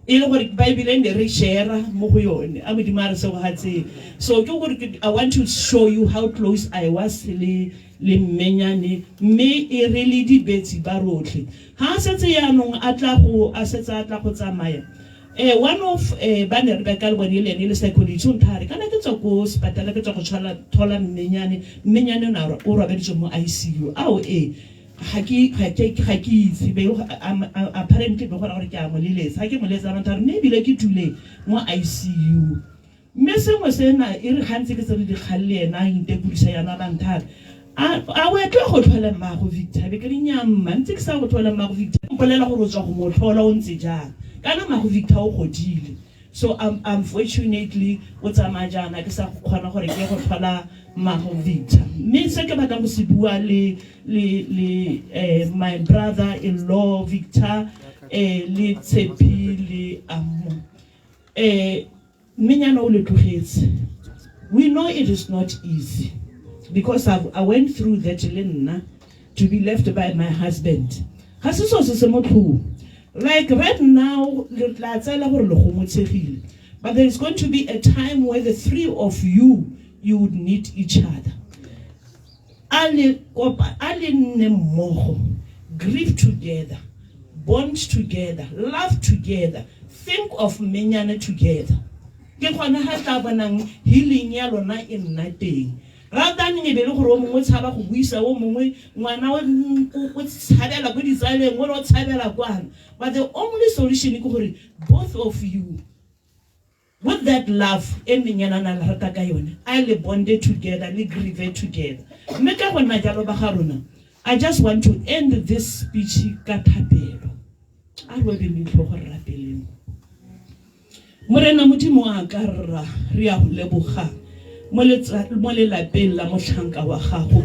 e le gore baebele ne re share mo go yone a modimo a re se bogetse so ke gore I want to show you how close I was le mmenyane mme e re le dibetsi ba rotlhe ha setse yaanong a setse a tla go tsamaya one of ba ne re beka le bone le psychology nthare kana ke tswa ko sepatala ke tswa go thola mmenyane na o robeditswe mo ICU ao ga ke itse be apparently be gore ke a moleletsa ga ke moletsa ba ntare mme bile ke tule mo ICU mme sengwe sena e re gantse ke tsere dikgalle ena intepodisa yana ba ntare a wetlo go tlhola mmago Victor be ke dinyamma ntse ke sa go tlhola mmago Victor mpolela gore o tswa go mo tlhola o ntse jang kana mmago Victor o godile so unfortunately o tsamaya jana ke sa go kgona gore ke go tlhola mmago Victor mme se ke batla go se bua le my brother in law Victor le Tshepi le Amo menyana o le tlogetse we know it is not easy because I went through that to be left by my husband. Like right now, but there is going to be a time where the three of you would need each other. Grieve together, bond together, laugh together, think of menyane together. Healing yalona in nothing. Rather than be le gore o mongwe tshaba go buisa o mongwe ngwana o tshabela go ditsaleng o ro tshabela kwana but the only solution is gore both of you with that love ennyana na rata ka yone I le bonded together le grieve together mme ka gona jalo ba ga rona I just want to end this speech ka thapelo a re be mitlo go rapeleng morena modimo a ka rra re a go leboga mo le lapeng la motlhanka wa gago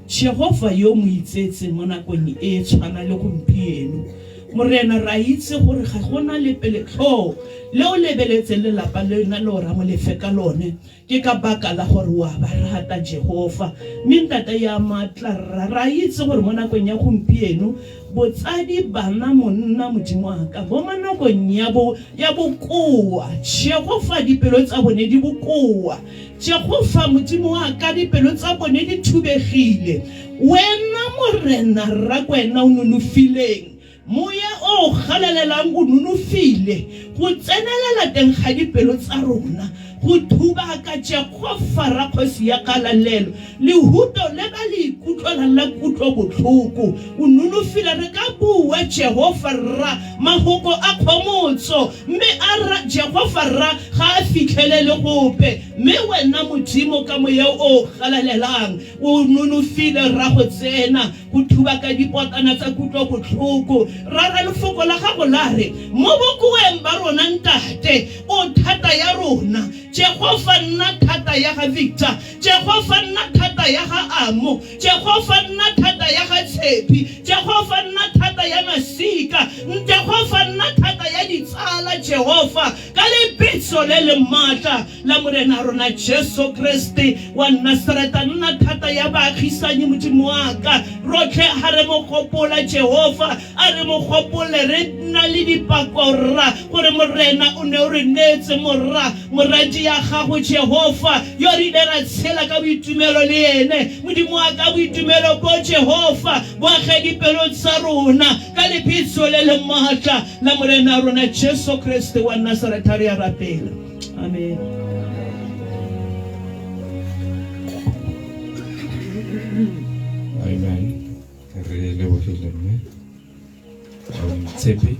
Jehova yo mo itsetse mo nakong e tshwana le gompieno morena ra itse gore ga gona le peletlho le o lebeletse le lapa le na lo ra mo lefeka lone ke ka baka la gore wa ba rata Jehova mintata ya matla ra itse gore mo nakong ya gompieno botsadi bana monna modimo wa ka bo manakong ya bokoa Jehova dipelo tsa bone di bokoa Jehova modimo wa ka dipelo tsa bone di thubegile wena morena ra kwena o nonofileng moya o galalelang o nonofile go tsenelela teng ga dipelo tsa rona go thuba ka Jehova ra kgosi ya kalalelo le huto le ba le ikutlola la kutlo botlhoko o nonofile re ka bua Jehova ra mahoko a khomotso mme a ra Jehova ra ga a fitlhelele gope mme wena modimo ka moya o galalelang o nonofile ra go tsena go thuba ka dipotana tsa kutlo botlhoko ra lefoko la gago la re mo bokoeng ba rona ntate o thata ya rona Jehova nna thata ya ga Victor Jehova nna thata ya ga Amo Jehova nna thata ya ga Tshepi Jehova nna thata ya Masika Jehova nna thata ya ditsala Jehova ka lebitso le le matla la morena rona Jesu Kriste wa Nazareta nna thata ya baagisani modimo wa ka rotlhe ha re mo gopola Jehova a re mo gopole re nna le dipakora gore morena o ne o re netse moradi ya gago Jehova yo re dira tshela ka boitumelo le ene modimo wa ka boitumelo bo Jehova bo ge dipelo tsa rona ka lebitso le le matla la morena rona Jesu Kriste wa Nazareta re a rapela amen. Amen. Re lebogile mme Tshepi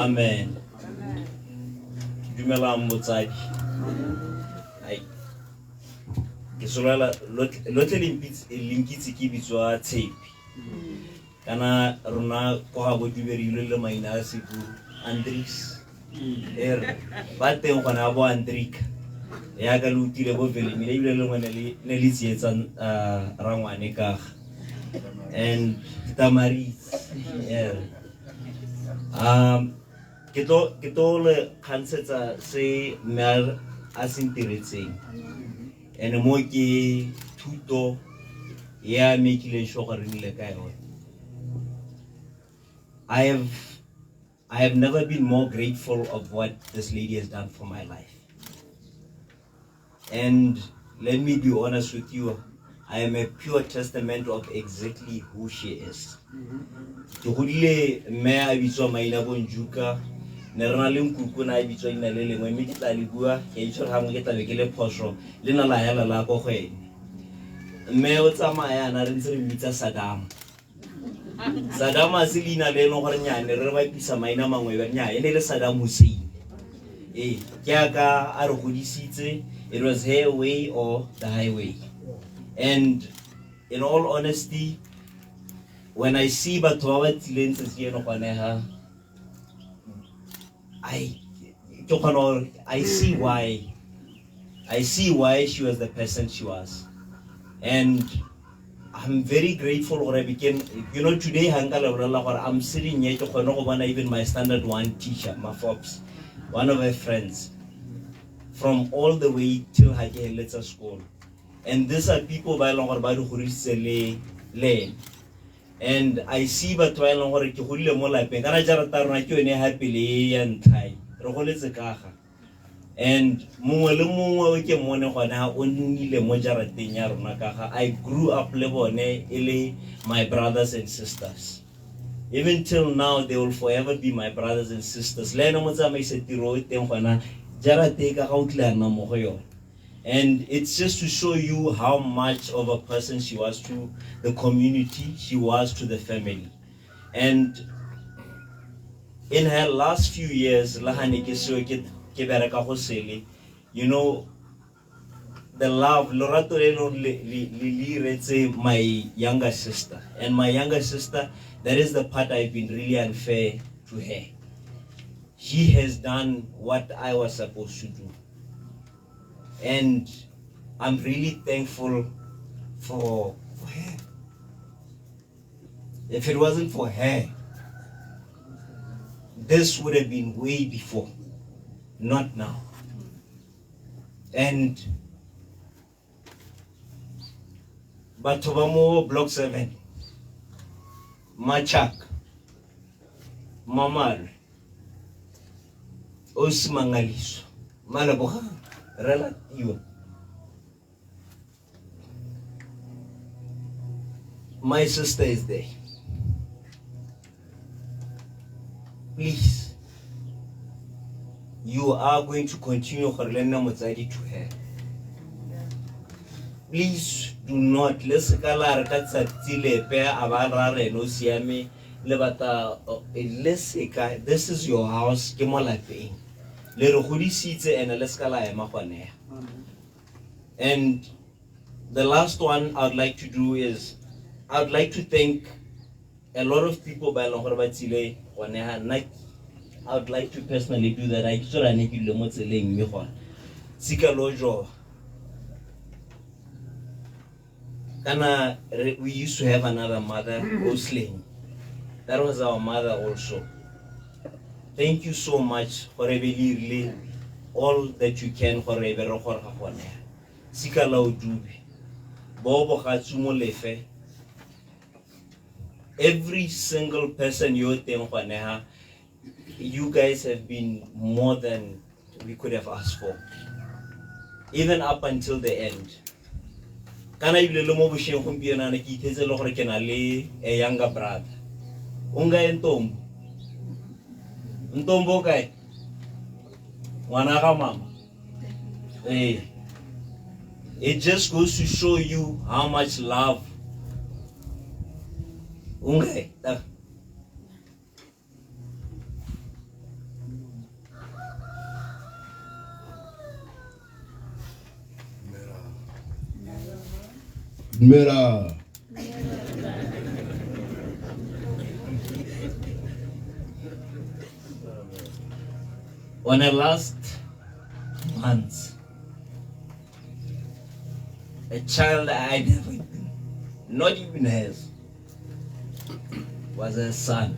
Amen. Dumelang motsadi. Ai. Ke solela lotle linkitse ke bitswa Tshepi. Kana rona ko ha bo duberile le maina a sepu Andries. Ba teng gona bo Andrik. Ya ka lutile bo vele mile ile le ngwana le le tsietsa rangwane ka. And Tamari. Ke to le khansetsa se mer a sintiretseng ene mo ke thuto ya mekile sho gore nile ka yona. I have never been more grateful of what this lady has done for my life. And let me be honest with you, I am a pure testament of exactly who she is. Ke godile me a bitswa maina bonjuka ne rena le nkuku na bitswa ina le lengwe mme ke tla le bua ke itse ga mo ke tla be ke le phoso le na la ya la go gwene mme o tsamaya na re ntse re bitsa Saddam a se lina le no gore nyane re ba pisa maina mangwe ba nya ene le Saddam Hussein ke aka a re godisitse. It was her way or the highway. And in all honesty, when I see batho ba tsileng tse se no gwaneha I see why she was the person she was. And I'm very grateful for I became, today I'm sitting here to even my standard 1 teacher, my Forbes, one of my friends, from all the way till Let's school. And these are people by longer by the lane. And I see but while longer ke hule mo lapeng kana jarata rona ke yone happily ya ntlai re go letse kaga and mongwe le mongwe o ke mone gona o nnile mo jarateng ya rona kaga. I grew up le bone ele my brothers and sisters. Even till now they will forever be my brothers and sisters. Le no mo tsamaise tiro teng gona jarate ka ga o tla na mo go yone. And it's just to show you how much of a person she was to the community, she was to the family. And in her last few years, the love, my younger sister. And my younger sister, that is the part I've been really unfair to her. She has done what I was supposed to do. And I'm really thankful for her. If it wasn't for her, this would have been way before, not now. And Batobamo Block 7, Machak, Mamar, Osmangaliso, Malaboha. Relative. My sister is there. Please, you are going to continue Harlena Mozadi to her. Please do not let's calar Katsatile Pea Avarare no Siame Levata Lesika. This is your house, Kemola Payne. And the last one I'd like to do is I'd like to thank a lot of people by Longorabatile. I would like to personally do that. I saw a naked Lomotselling Mihon. Sika Lojo. Kana we used to have another mother, Osling. That was our mother also. Thank you so much for really all that you can for Sika Laudubi. Bobo Hatsumo Lefe. every single person you guys have been more than we could have asked for, even up until the end. Kana ibile lo mo bosheng gompieno na ke ithetse le gore ke na le a younger brother. Unga Ntombo kae? Ngwana ga mama. It just goes to show you how much love. Unga Mera. On the last month, a child I never, not even has, was a son.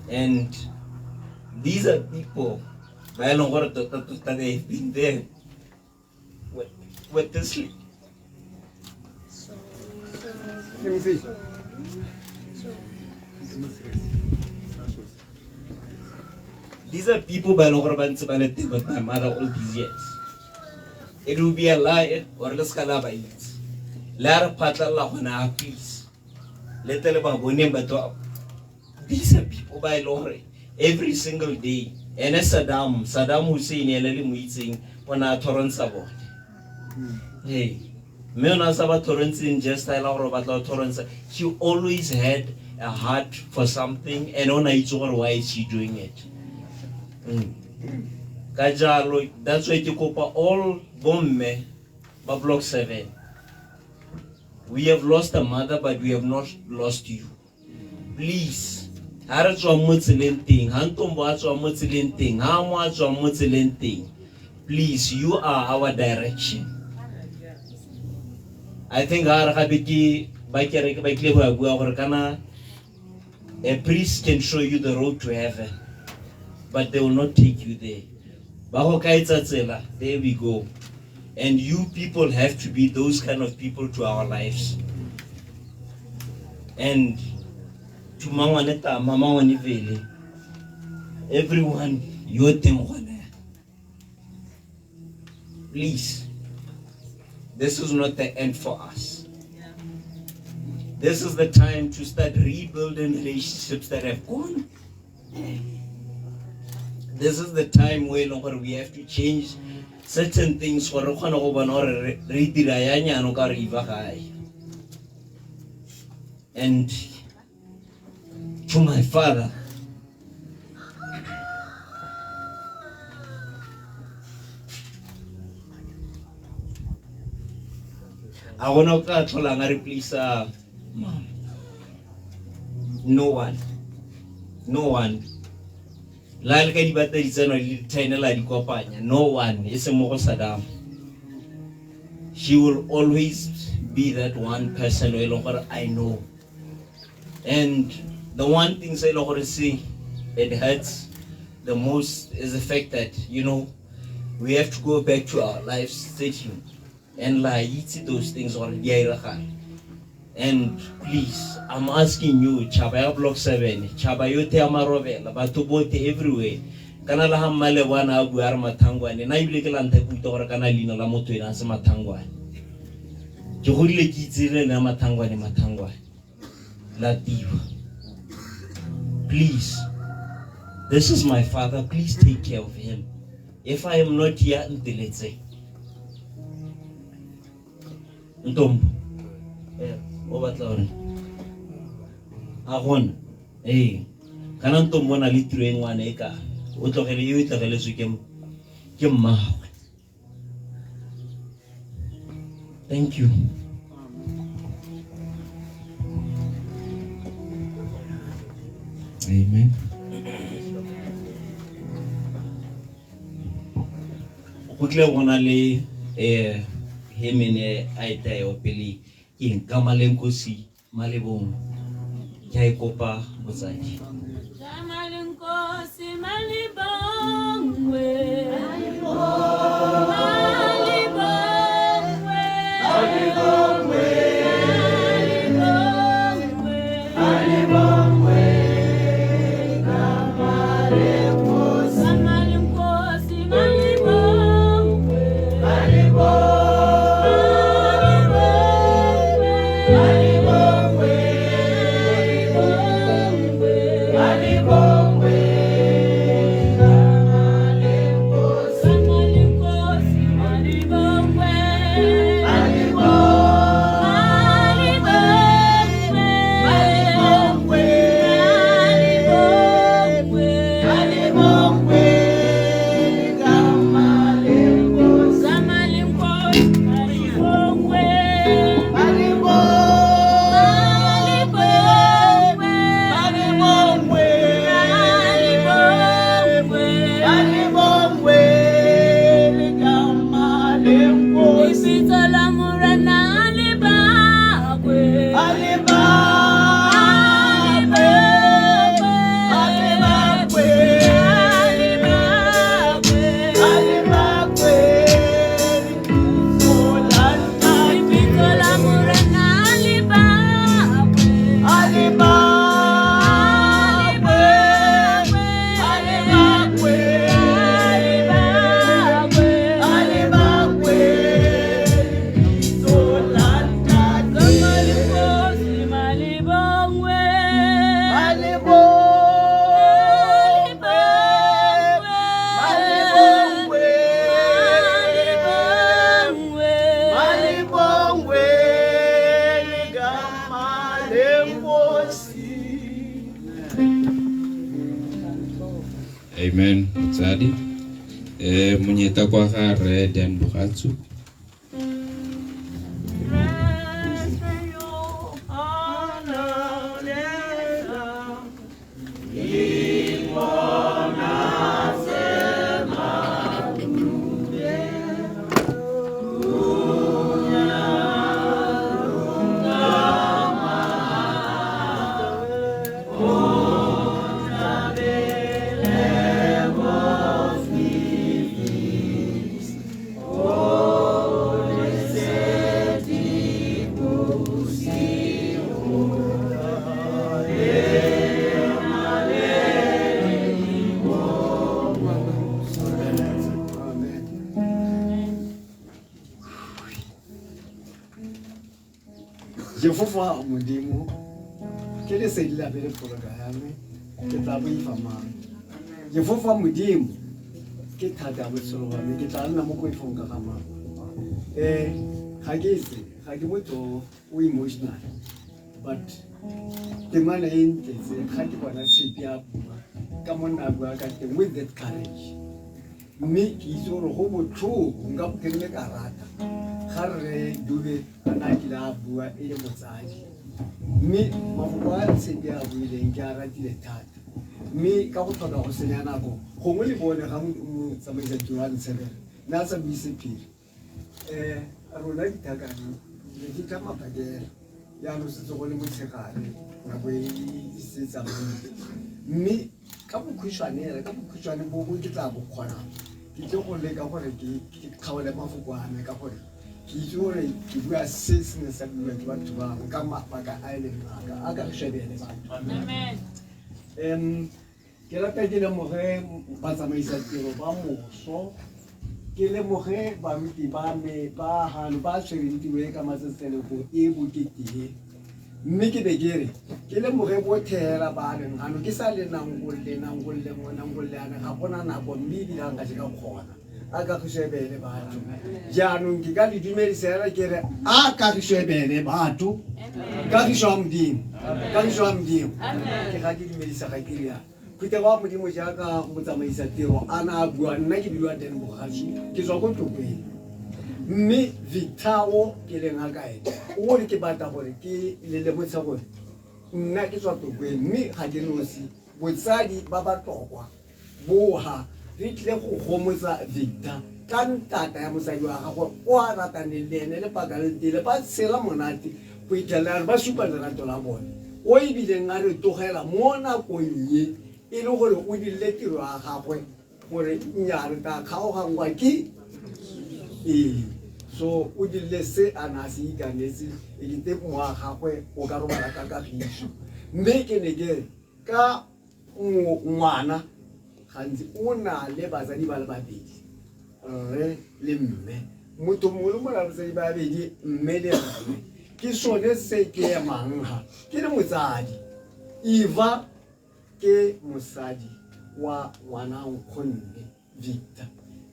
And these are people, they've been there with this sleep. These are people by with my mother all these years. It will be a lie or let's call it. Lara patala wana please. Let these are people by Lore every single day. And Saddam Hussein meeting when I Torrance about. Hey, Mena Saba Torrance in just Torrance. She always had a heart for something, and on why is she doing it? Kajalo, that's why you copa all bomme by block 7. We have lost a mother, but we have not lost you. Please, please, you are our direction. I think a priest can show you the road to heaven, but they will not take you there. There we go. And you people have to be those kind of people to our lives. And to Mawaneta, Mama Wanivele, everyone, please, this is not the end for us. This is the time to start rebuilding relationships that have gone. This is the time where we have to change certain things for and to my father, I want to please Mom. No one. No one is a Saddam. She will always be that one person I know. And the one thing I say it hurts the most is the fact that, we have to go back to our life setting and those things or and please, I'm asking you, Chabaya Block 7, Chabayote Amarovela, Batobote everywhere. Kanala Hamale wana abu arma tangwa, and I believe Lanta Kutora Kanalina Lamoto in Asamatangwa. Johuli Kizire Namatangwa ni Matangwa. Latifa. Please, this is my father, please take care of him. If I am not here, let's say. Ntombo. Obatlaone. Ahon. Kana ntombo na litro engwana eka. O tlogele yo itlogele se ke mmaagwe. Thank you. Amen. Go tle gona le hemene a eta yo pele ke Kamalenkosi Malebong ke a kopa botsadi. Kamalenkosi Malebong we Malebong we Amen. Motsadi. Monyeta kwa ga Re Dan Bogatsu. Jehova modimo ke le se dila bele poloka ya me ke tla bo ifamang Jehova modimo ke thata bo tsolo ba me ke tla nna mo go ifonka ga ma ga ke motho o emotional but the man in this ga ke bona sepia ka monna bua ka teng with that courage me ke itse gore go botlhoko nka bo ke le ka rata ga re dube ana ke la bua e le motsadi mme mafoko a tshepe a buileng ke a ratile thata mme ka go tlhoka go senya nako gongwe le bone ga motsamaisa Joan Sebele na sa buise phiri rona ditakane le di tla mapakela ya no se go le motshegare nako e se tsamaya mme ka bokhushwane bo ke tla bo kgona ke tlo go leka gore ke kgaole mafoko a me ka gore ke itse gore ke bua se se ne sa bua ke batho ba ka mabaka a ele maka a ka shebele batho amen ke rata ke le moge ba tsamaisa tiro ba moso ke le moge ba miti ba me ba hano ba tshwere ditiro e ka matsetsele go e bokete mme ke be ke le moge bo thera ba le hano ke sa le nangolle ana ga bona nako mme di langa se ka kgona a ka go shebele batho jaanong ke ka le dumedisela ke re a ka go shebele batho ka go shomdimo ke ga ke dumedisa ga ke ya kuite wa modimo jaaka motsamaisa tiro ana bua nna ke bua teng Bogatsu ke tswa go topeng mme Victor ke le ngakae o re ke batla gore ke le motsa gore nna ke tswa topeng mme ga ke nosi botsadi ba ba tokwa boha re tle go gomotsa Victor ka ntata ya mosadi wa gago o a ratane le ene le paka le tile ba tshela monate go itlela ba supa lerato la bone o ebile nga re togela mo nakong ye e le gore o dile tiro ya gagwe gore nnyare ta kgaogangwa ke so o dile se a na se ikanetse e kete mo wa gagwe o ka robala ka kagiso mme ke ne ke ka ngwana gantsi o na le batsadi ba le babedi re le mme motho mongwe le mongwe batsadi ba babedi mme le rre ke sone se ke emang ha ke le motsadi Eva ke mosadi wa ngwana nkgonne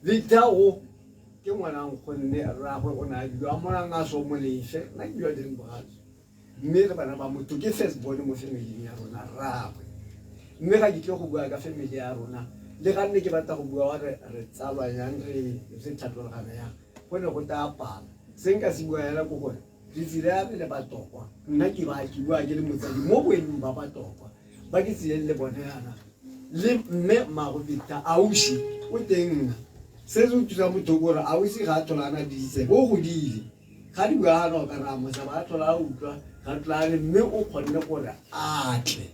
Victor o ke ngwana nkgonne rraagwe o na dilo mona nga so molefe na ke dilo teng Bogatsu mme re bana ba motho ke first born mo family ya rona rraagwe mme ga ke tle go bua ka family ya rona le ga nne ke batla go bua re tsalwa yang re se thatologana yang go ne go taapala se nka se bua yana ko gore re tsira le batokwa nna ke bua ke le motsadi mo boemong ba batokwa ba ke tsile le bone yana le mme mmago Victor ausi o teng se se thusa motho gore ausi ga a tholana ditse bo godile ga di bua hana o ka ramo sa ba thola utlwa ga tlale mme o kgonne gore a tle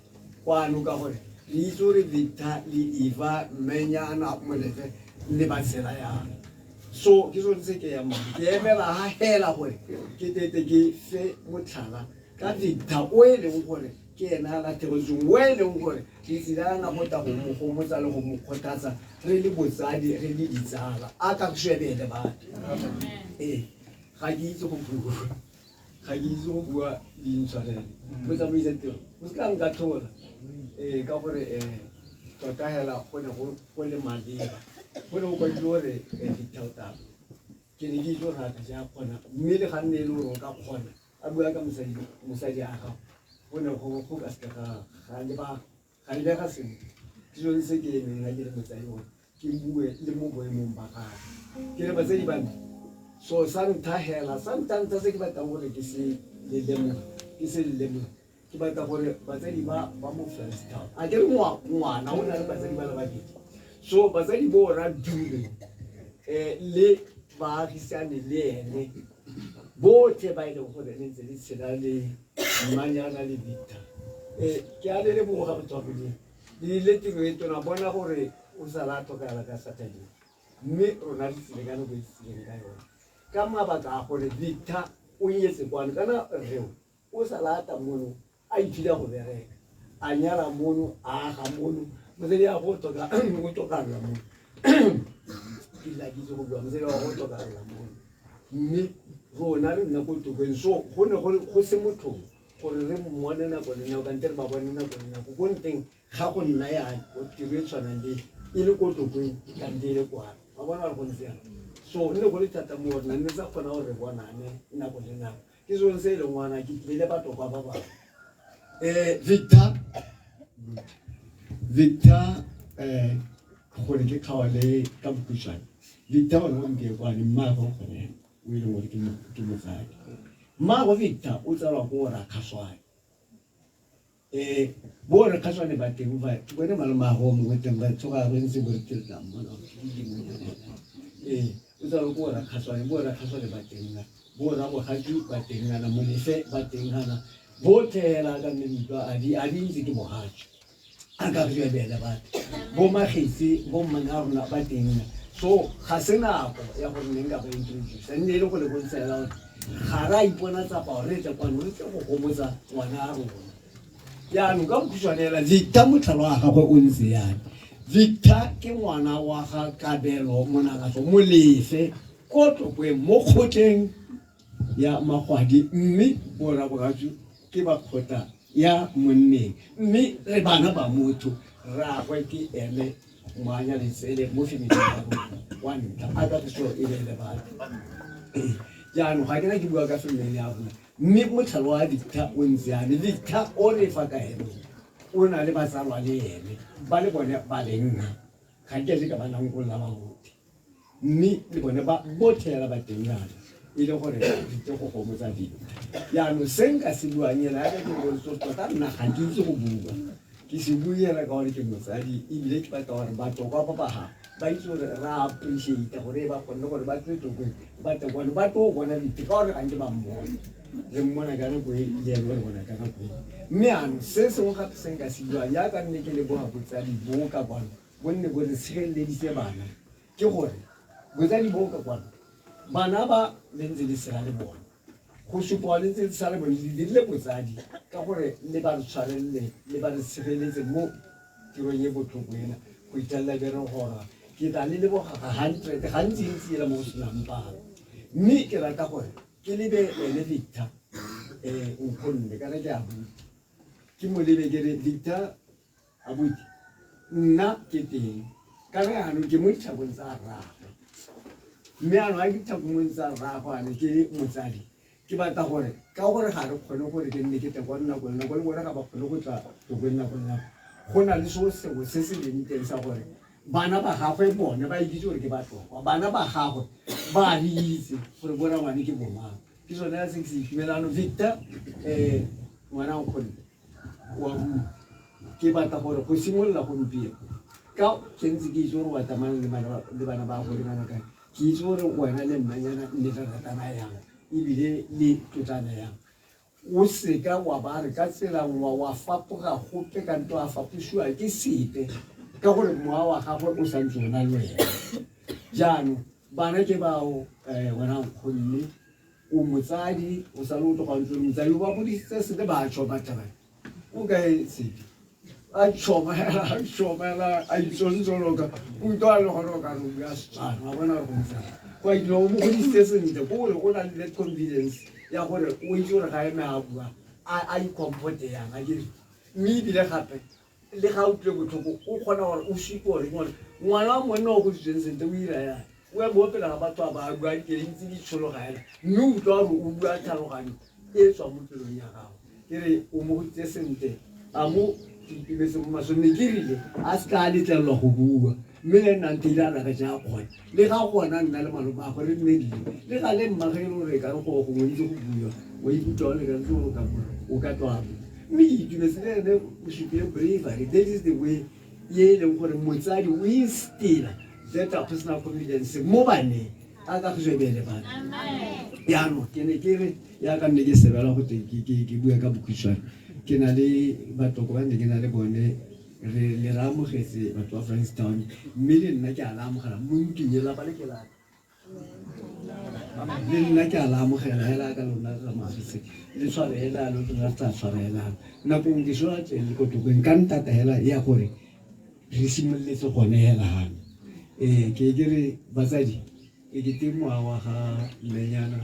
kwano ka gore le itse gore Victor le Eva mmenyana molefe le ba tsela yana so ke so ntse ke ya mo ke emela ha hela gore ke tete ke fe motlhala ka Victor o ele gore ke ena la terozung o ele gore ke tsilana go ta go mo go motsa le go mo khotatsa re le botsadi re le ditsala a ka shebele batho ga ke itse go bua dintshwarele go tsamaisa tiro o se ka nka thola ka gore tota hela go ne go le maleba go ne go kwatile gore Victor Taba ke ne ke itse rata ja kgona mme le ga nne e le gore o ka kgona a bua ka mosadi a gago go ne go ka se ga le bega sengwe jone se ke ene ga ke le motsadi gore ke bue le mo boemong ba gagwe ke le batsadi ba me so santhahela santanta se ke batlang gore ke se lelemoge ke batla gore batsadi ba mo Flagstaff a ke re ngwana o na le batsadi ba le babedi so batsadi bo ra dule le baagisane le ene botlhe ba e leng gore le ntse le tshela le mmanyana le Victor ke a le boga botswapele le le tiro e tona bona gore o sa la tlhokala ka Saturday mme rona di tsile ka nako e tsileng ka yone ka mabaka a gore Victor o yetse kwane kana reo o sa lata mono a ithuta go bereka a nyala mono a aga mono motsedi a go tokalla mono ke la ke go bua motsedi a go tokalla mono mme rona re nna go tokeng so go ne go se motho gore re mmone nako le nako ntle ba bone nako le nako go nteng ga go nna ya o tiro e tshwanang le e le go tokeng ka ndile kwa ba bona go ntse so nne go le thata mo rona nne sa kgona gore bonane nako le nako ke so se le ngwana ke tlile batho ba ba Victor gore ke khawale ka bokhushane Victor wa nke kwa ni mmago gore o ile mo ke motsadi mmago Victor o tsara go ra khaswane bo re khaswane ba teng ba tsone malamago mo teng ba tsoga re ntse bo re tla mona o tsara go ra khaswane bo ra khaswane ba teng bo ra go gaju ba teng na mo lefe ba teng na botlhela ka mentwa a di itse ke mohatsho a ka re bela batho bo magetse bo mmana rona ba teng so ga se nako ya gore neng ka ba introduce nne ile go le bontshela gore ga ra ipona tsa pa re tsa kwano re tse go gomotsa ngwana a rona yaanong ka bokhushwanela Victor motlhalo wa gagwe o ntse yana Victor ke ngwana wa ga Kabelo monagaso molefe ko tlokwe mo kgotleng ya magwadi mme bora bogatsu ke ba khota ya monneng mme re bana ba motho ra gwe ke ene moanya le tsele mo femedi ya wa nta a ka tso e le ba ya no ga ke na ke bua ka femedi ya bona mme motlhalo wa Victor o ntse ya Victor o re fa ka ene o na le batsalwa le ene ba le bone ba le nna ga ke se ka bana go la ba motho mme le bone ba botlhela ba tengana ile gore ditse go go motsa di ya no senka se buanyela ga ke go so tota nna ga ke itse go bua ke se buela ka gore ke motsadi ile ke batla gore batho ba ha ba itse gore ra appreciate gore ba kgonne gore ba tse to go ba te bona ba to bona di ka gore ga nke ba mmona re mmona ka go e le gore bona ka go mme ano se se go gape senka se bua ya ka nne ke le bo ha botsadi bo ka bona bonne bo re tsheleditse bana ke gore botsadi bo ka bona bana ba lentse le sera le bona go supa lentse le sera le bona di le botsadi ka gore le ba tshwarelle le ba re tsheletse mo tiro ye botlhoko ena go italla be re gora ke tla le bo ga 100 gantsi ntse le mo senampa mme ke rata gore ke lebe le Victor o khonne ka re ke a bua ke mo lebe ke re Victor a bua nna ke teng ka re ano ke mo tshabong tsa rrago mme ano a ke tshabong tsa rrago ane ke motsadi ke batla gore ka gore ga re kgone gore ke nne ke te go nna go nna go le bona ga ba kgone go tla go nna go nna go na le so se se leng teng sa gore bana ba gagwe bone ba itse gore ke batho bana ba gagwe ba itse gore bona ngwane ke bomang ke sone ya se se imelano Victor ngwana o khone wa ke batla gore go simolla go mpia ka tsentse ke itse gore wa tamana le bana ba go le bana ka ke itse gore wena le mmanyana le re ratana yang ibile le totana yang o se ka wa ba re ka tsela wa fapoga gope ka nto a fapusiwa ke sepe ka gore moa wa gagwe o sa ntse ona le wena jaanong bana ke bao wena khonne o motsadi o sa lo tloga ntse motsadi wa boditse se le ba tšhoba taba o ka e sepe a tšhomela a itsontsoloka o ito a le gore o ka re o bua Setswana wa bona gore go ntse go ile o mo goditse sentle ko gore o na le confidence ya gore o itse gore ga eme a bua a icomporte yang a dire mme ebile gape le ga o tle botlhoko o kgona gore o supe gore ngwana wa monna o goditseng sentle o ira yang o ya boopela ga batho ba bua ke ntse di tshologaela mme o utlwa gore o bua tlhaloganyo e tswa mo pelong ya gago ke re o mo goditse sentle a mo ke se mo masone ke rile a se ka letlelwa go bua mme le nna ntile a raka ja kgone le ga gona nna le malome a gore nne le ga le mmage le gore ka re go go ntse go bua o ikutlwa le ka ntse go ka o ka tswa mme ke itumetse le ene o shipile bravery. That is the way ye le gore motsadi o instilla that a personal confidence mo baneng a ka go jebele bana. Yaanong ke ne ke re ya ka nne ke sebela go teng ke bua ka bokhutshwane ke na le batoko ba ne ke na le bone le ra mogetse batho ba Frankstown mme le nna ke a la amogela mo ntlong e lapa le ke la le nna ke a la amogela hela ka lona ra mafise le tshwarela lo tla tsa tshwarela nako ke swa tsene go tlo nka ntata hela ya gore re simoletse gone hela hana ke re batsadi e ke teng moa wa ga lenyana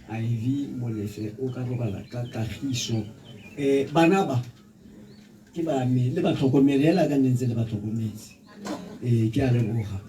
IV Molefe o ka robala ka kagiso bana ba ke ba me le ba tlhokomele hela ka ntse le ba tlhokometse ke a leboga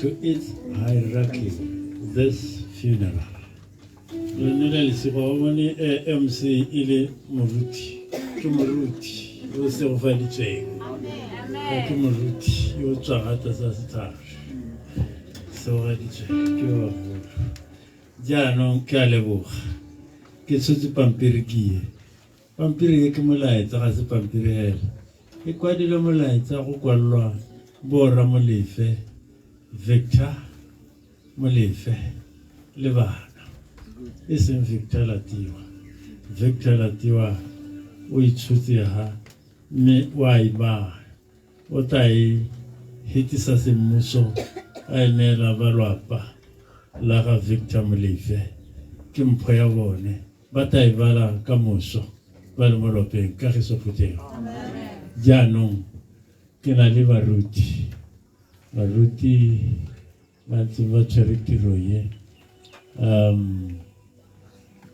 To its hierarchy, this funeral. Le sibawani MC ile moruti, ke moruti o se o fa ditseng. Ke moruti o tsagata sa setsha. So ga ditseng ke wa go. Jaanong ke a leboga. Ke tshotse pampiri ke. Pampiri ke molaetsa ga se pampiri hela. E kwadile molaetsa go kwallwa Bora Molefe Victor Molefe le bana e seng Victor Latiwa o itshutse ha mme wa iba o tai hitisa semmuso a enela balwapa la ga Victor Molefe ke mpho ya bone ba tai bala ka moso ba le molopeng ka ge soputeng jaanong ke na le baruti ba tse ba tshwere tiro ye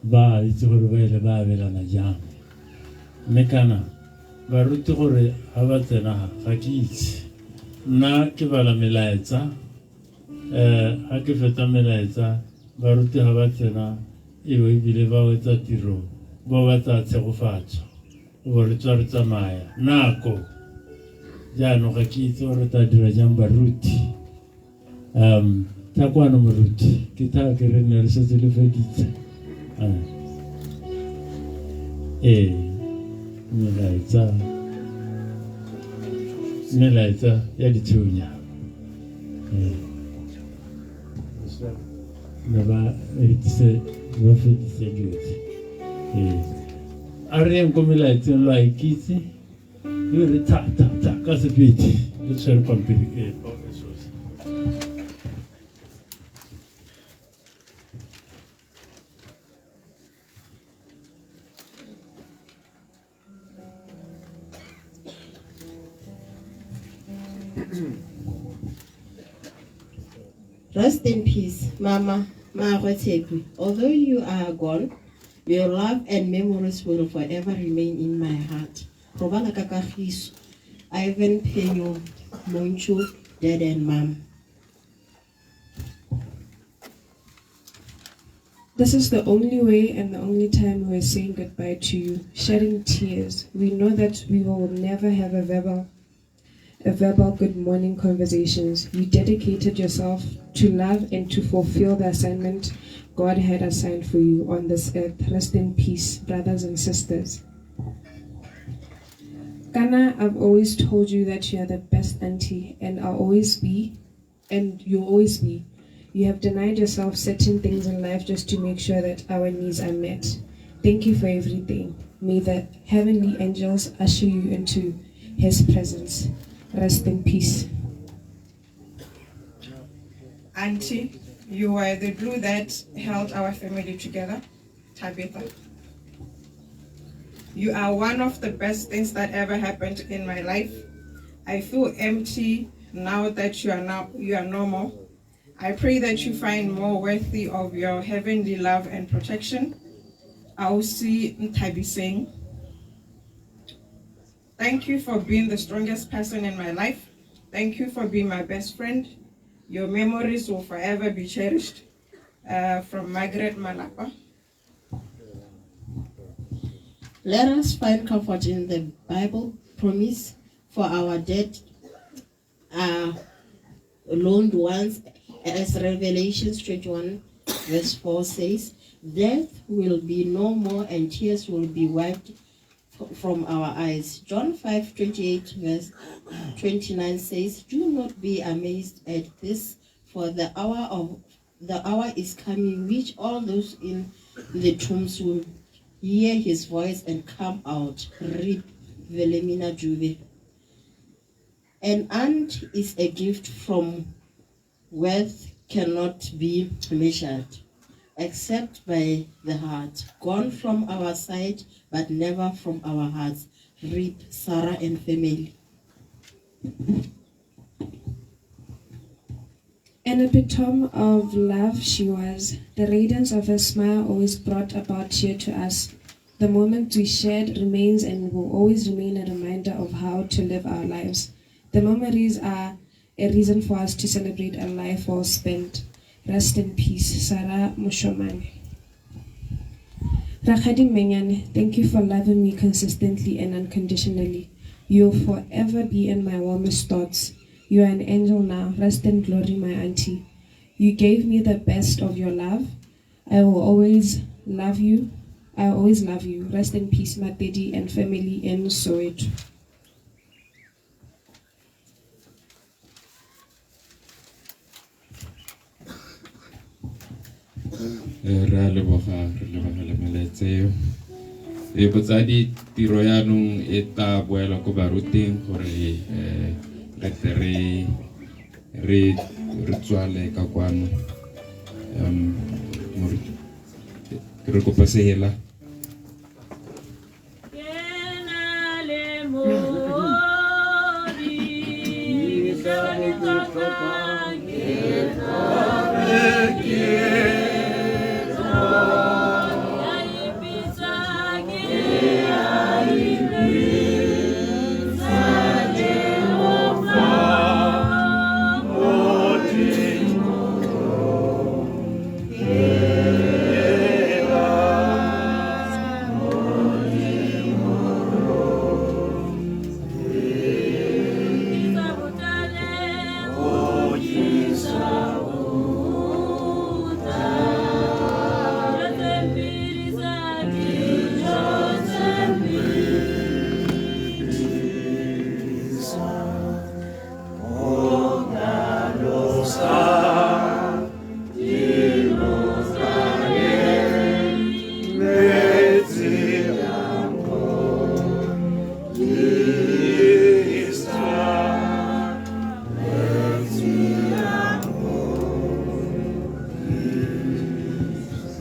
ba itse gore ba ile ba abelana jang mme kana baruti gore ha ba tsena ga ke itse nna ke bala melaetsa ha ke feta melaetsa baruti ha ba tsena e bile ba wetsa tiro ba ba tsa tshegofatso o re tswa re tsamaya nako jaanong ga ke itse gore ta dira jang baruti ta kwano moruti ke ta ke re ne re setse le feditse melaetsa ya dithunya ba feditse dutse a re eng ko melaetseng lo a ikitse re ta ka sepedi le tshwere pampiri Rest in peace, Mama Maagwe. Although you are gone, your love and memories will forever remain in my heart. Robala Kakahiso, Ivan Penyo, Moncho, Dad and Mom. This is the only way and the only time we're saying goodbye to you, shedding tears. We know that we will never have a verbal good morning conversations. You dedicated yourself to love and to fulfill the assignment God had assigned for you on this earth. Rest in peace, brothers and sisters. Kana, I've always told you that you are the best auntie, and I'll always be, and you'll always be. You have denied yourself certain things in life just to make sure that our needs are met. Thank you for everything. May the heavenly angels usher you into His presence. Rest in peace. Auntie, you were the glue that held our family together. Tabitha. You are one of the best things that ever happened in my life. I feel empty now that you are normal. I pray that you find more worthy of your heavenly love and protection. Ausi Ntabiseng. Thank you for being the strongest person in my life. Thank you for being my best friend. Your memories will forever be cherished. From Margaret Malapa. Let us find comfort in the Bible promise for our dead loaned ones, as Revelations 21 verse 4 says, death will be no more and tears will be wiped from our eyes. John 5:28 verse 29 says, do not be amazed at this, for the hour is coming which all those in the tombs will hear his voice and come out. Rip Velemina Juve. An aunt is a gift from worth cannot be measured, except by the heart. Gone from our sight, but never from our hearts. Rip Sarah and family. An epitome of love she was. The radiance of her smile always brought about cheer to us. The moment we shared remains and will always remain a reminder of how to live our lives. The memories are a reason for us to celebrate a life well spent. Rest in peace, Sarah Mushomane. Rakgadi Menyane, thank you for loving me consistently and unconditionally. You will forever be in my warmest thoughts. You are an angel now. Rest in glory, my auntie. You gave me the best of your love. I will always love you. I will always love you. Rest in peace, my daddy and family in Soweto. Re a leboga le meletseo. Botsadi tiro yaanong e tla boela ko baruteng gore re tswale ka kwano. Re kopa sehela.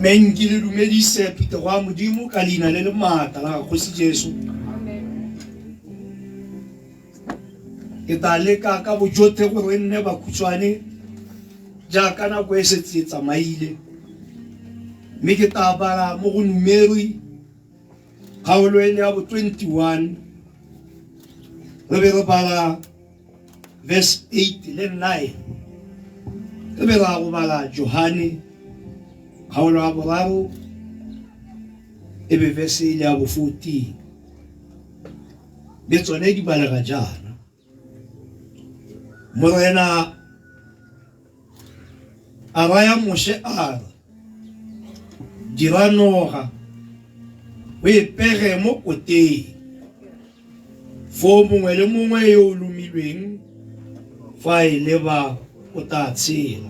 Menkile dumedise Peter wa modimo ka leina le mata la Kgosi Jesu. Ke tla leka ka bojotlhe gore nne ba khutshwane jaaka nako e setse e tsamaile. Mme ke tla bala mo go Numeri kgaolo ya bo 21 re be re bala verse 8 le 9. Re be ra go bala Johane kgaolo ya boraro e be verse ya bo 14. Be tsone di balega jana. Morena a raya Moshe a dira noga o e pege mo koteng fo mongwe le mongwe yo o lumilweng fa e leba o tla tshela.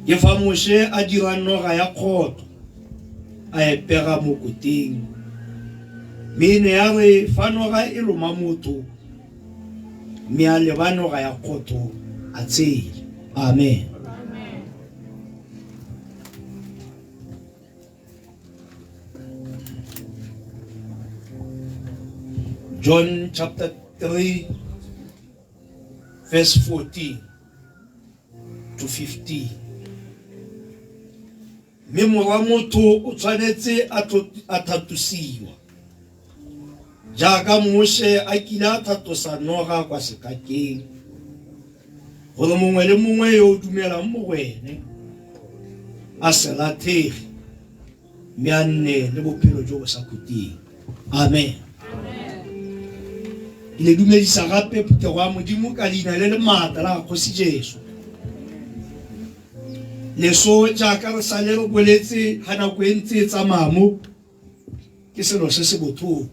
Ke fa Moshe a dira noga ya kgotho a e pega mo koteng. Mme ya re fa noga e loma motho mme a leba noga ya kgotho a tshela. Amen. John chapter 3 verse 14. to 15. Mme mora motho o tshwanetse a thatusiwa jaaka Moshe a kile a thatosa Noga kwa sekakeng gore mongwe le mongwe yo o dumelang mo wene a se lathege mme a nne le bophelo jo bo sa khuting. Amen. Le dumedisa gape Phutego wa Modimo ka leina le le maatla la Kgosi Jesu. Leso jaaka re sa le re boletse ga nako e ntse e tsamaya mo ke selo se se botlhoko.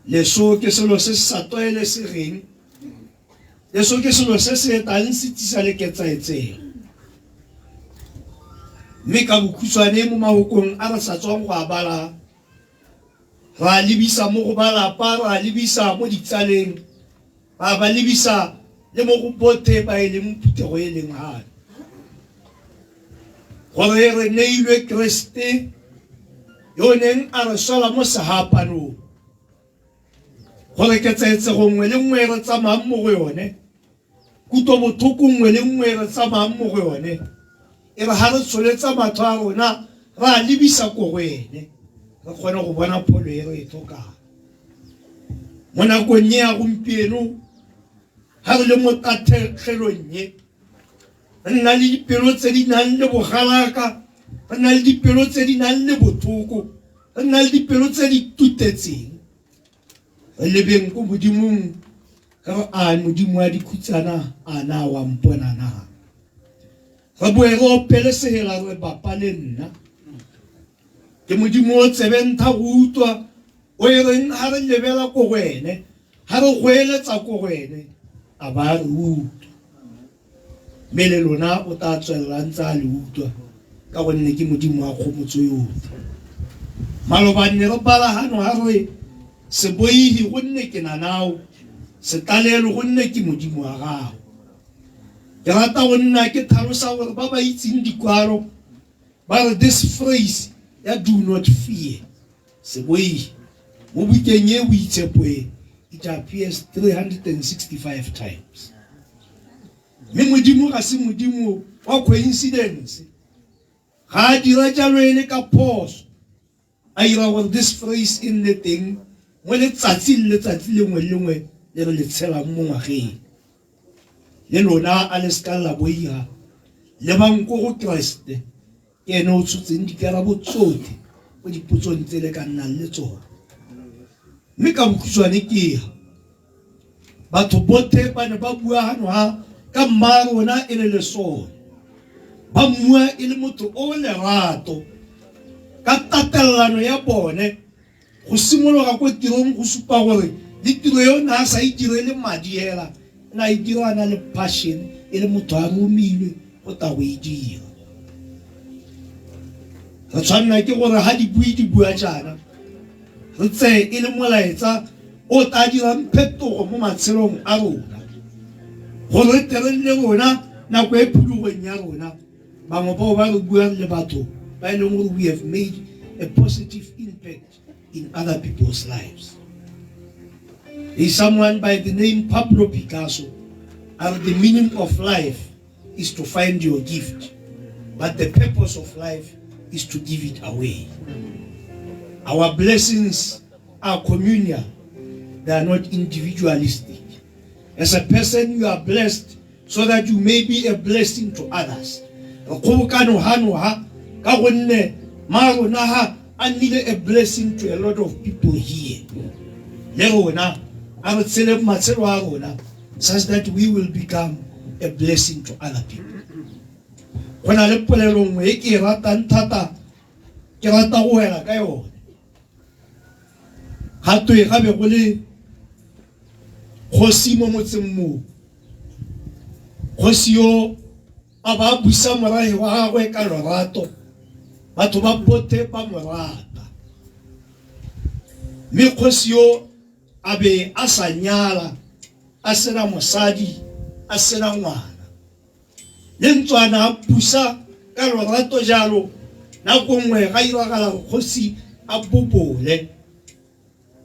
Leso ke selo se se sa tlwaelesegeng. Leso ke selo se se etang se tisa le ketsaetsego. Mme ka bokhutshwane mo mahokong a re sa tswang go a bala, ra lebisa mo go balapa, ra lebisa mo ditsaleng, ra ba lebisa le mo go bothe ba e leng Phutego e leng gale. Gore re neilwe Kriste yo neng a re sola mo sehapanong, gore ketsaetsego nngwe le nngwe re tsamayang mo go yone, kutlo botlhoko nngwe le nngwe re tsamayang mo go yone, e re ha re tsholetsa matho a rona ra lebisa ko go ene, re kgone go bona pholo e re e tlhokang. Mo nakong ya gompieno ha re le mo tatlhegelong ye, re nna le dipelo tse di nang le bogalaka, re nna le dipelo tse di nang le botlhoko, re nna le dipelo tse di tutetseng. Re lebeng ko Modimong ka re a Modimo a dikhutsana a na wa mpona na. Re boe re opelesegela re bapa le nna ke Modimo o tsebentha go utlwa o e reng ha re lebela ko go ene, ha re goeletsa ko go ene a ba re utlwa. Mme le lona o tla tswelela ntse a le utlwa ka gonne ke Modimo a kgomotso yotlhe. Malobane re bala hano ha re se boihi gonne ke na nao, se talelo gonne ke Modimo wa gago. Ke rata go nna ke tlhalosa gore ba ba itseng dikwalo ba re this phrase ya do not fear, se boihi, mo bukeng e boitshepo e, it appears 365 times. Mme Modimo ga se Modimo wa coincidence, ga a dira jalo e le ka phoso, a ira gore this phrase in the teng mo letsatsi le letsatsi lengwe le lengwe le re le tshelang mo ngwageng. Le lona a le ska la boiha le banko go Kriste ke ene o tshotseng dikarabo tsotlhe go dipotsong tse le ka nnang le tsona. Mme ka bokhutshwane ke ya batho botlhe ba ne ba bua hano ha ka mma rona e le lesole, ba mmua e le motho o lerato ka tatelano ya bone go simologa ko tirong go supa gore le tiro yo na sa e direle madi hela, na e dirana le passion e le motho a romilwe go ta go e dira. Re tshwanela ke gore ha dibui di bua jaana re tse e le molaetsa o tla dirang phetogo mo matshelong a rona, gore re tere le rona nako e phulogong ya rona bangwe bao ba re buang le batho ba e leng gore we have made a positive impact in other people's lives. There is someone by the name Pablo Picasso, and the meaning of life is to find your gift, but the purpose of life is to give it away. Our blessings are communal, they are not individualistic. As a person, you are blessed so that you may be a blessing to others. I need a blessing to a lot of people here, such that we will become a blessing to other people. When I put a long way, batho ba bote ba morata, mme kgosi yo a be a sa nyala, a sena mosadi, a sena ngwana, le ntswana a pusa ka lorato jalo. Nako nngwe ga iragala kgosi a bobole,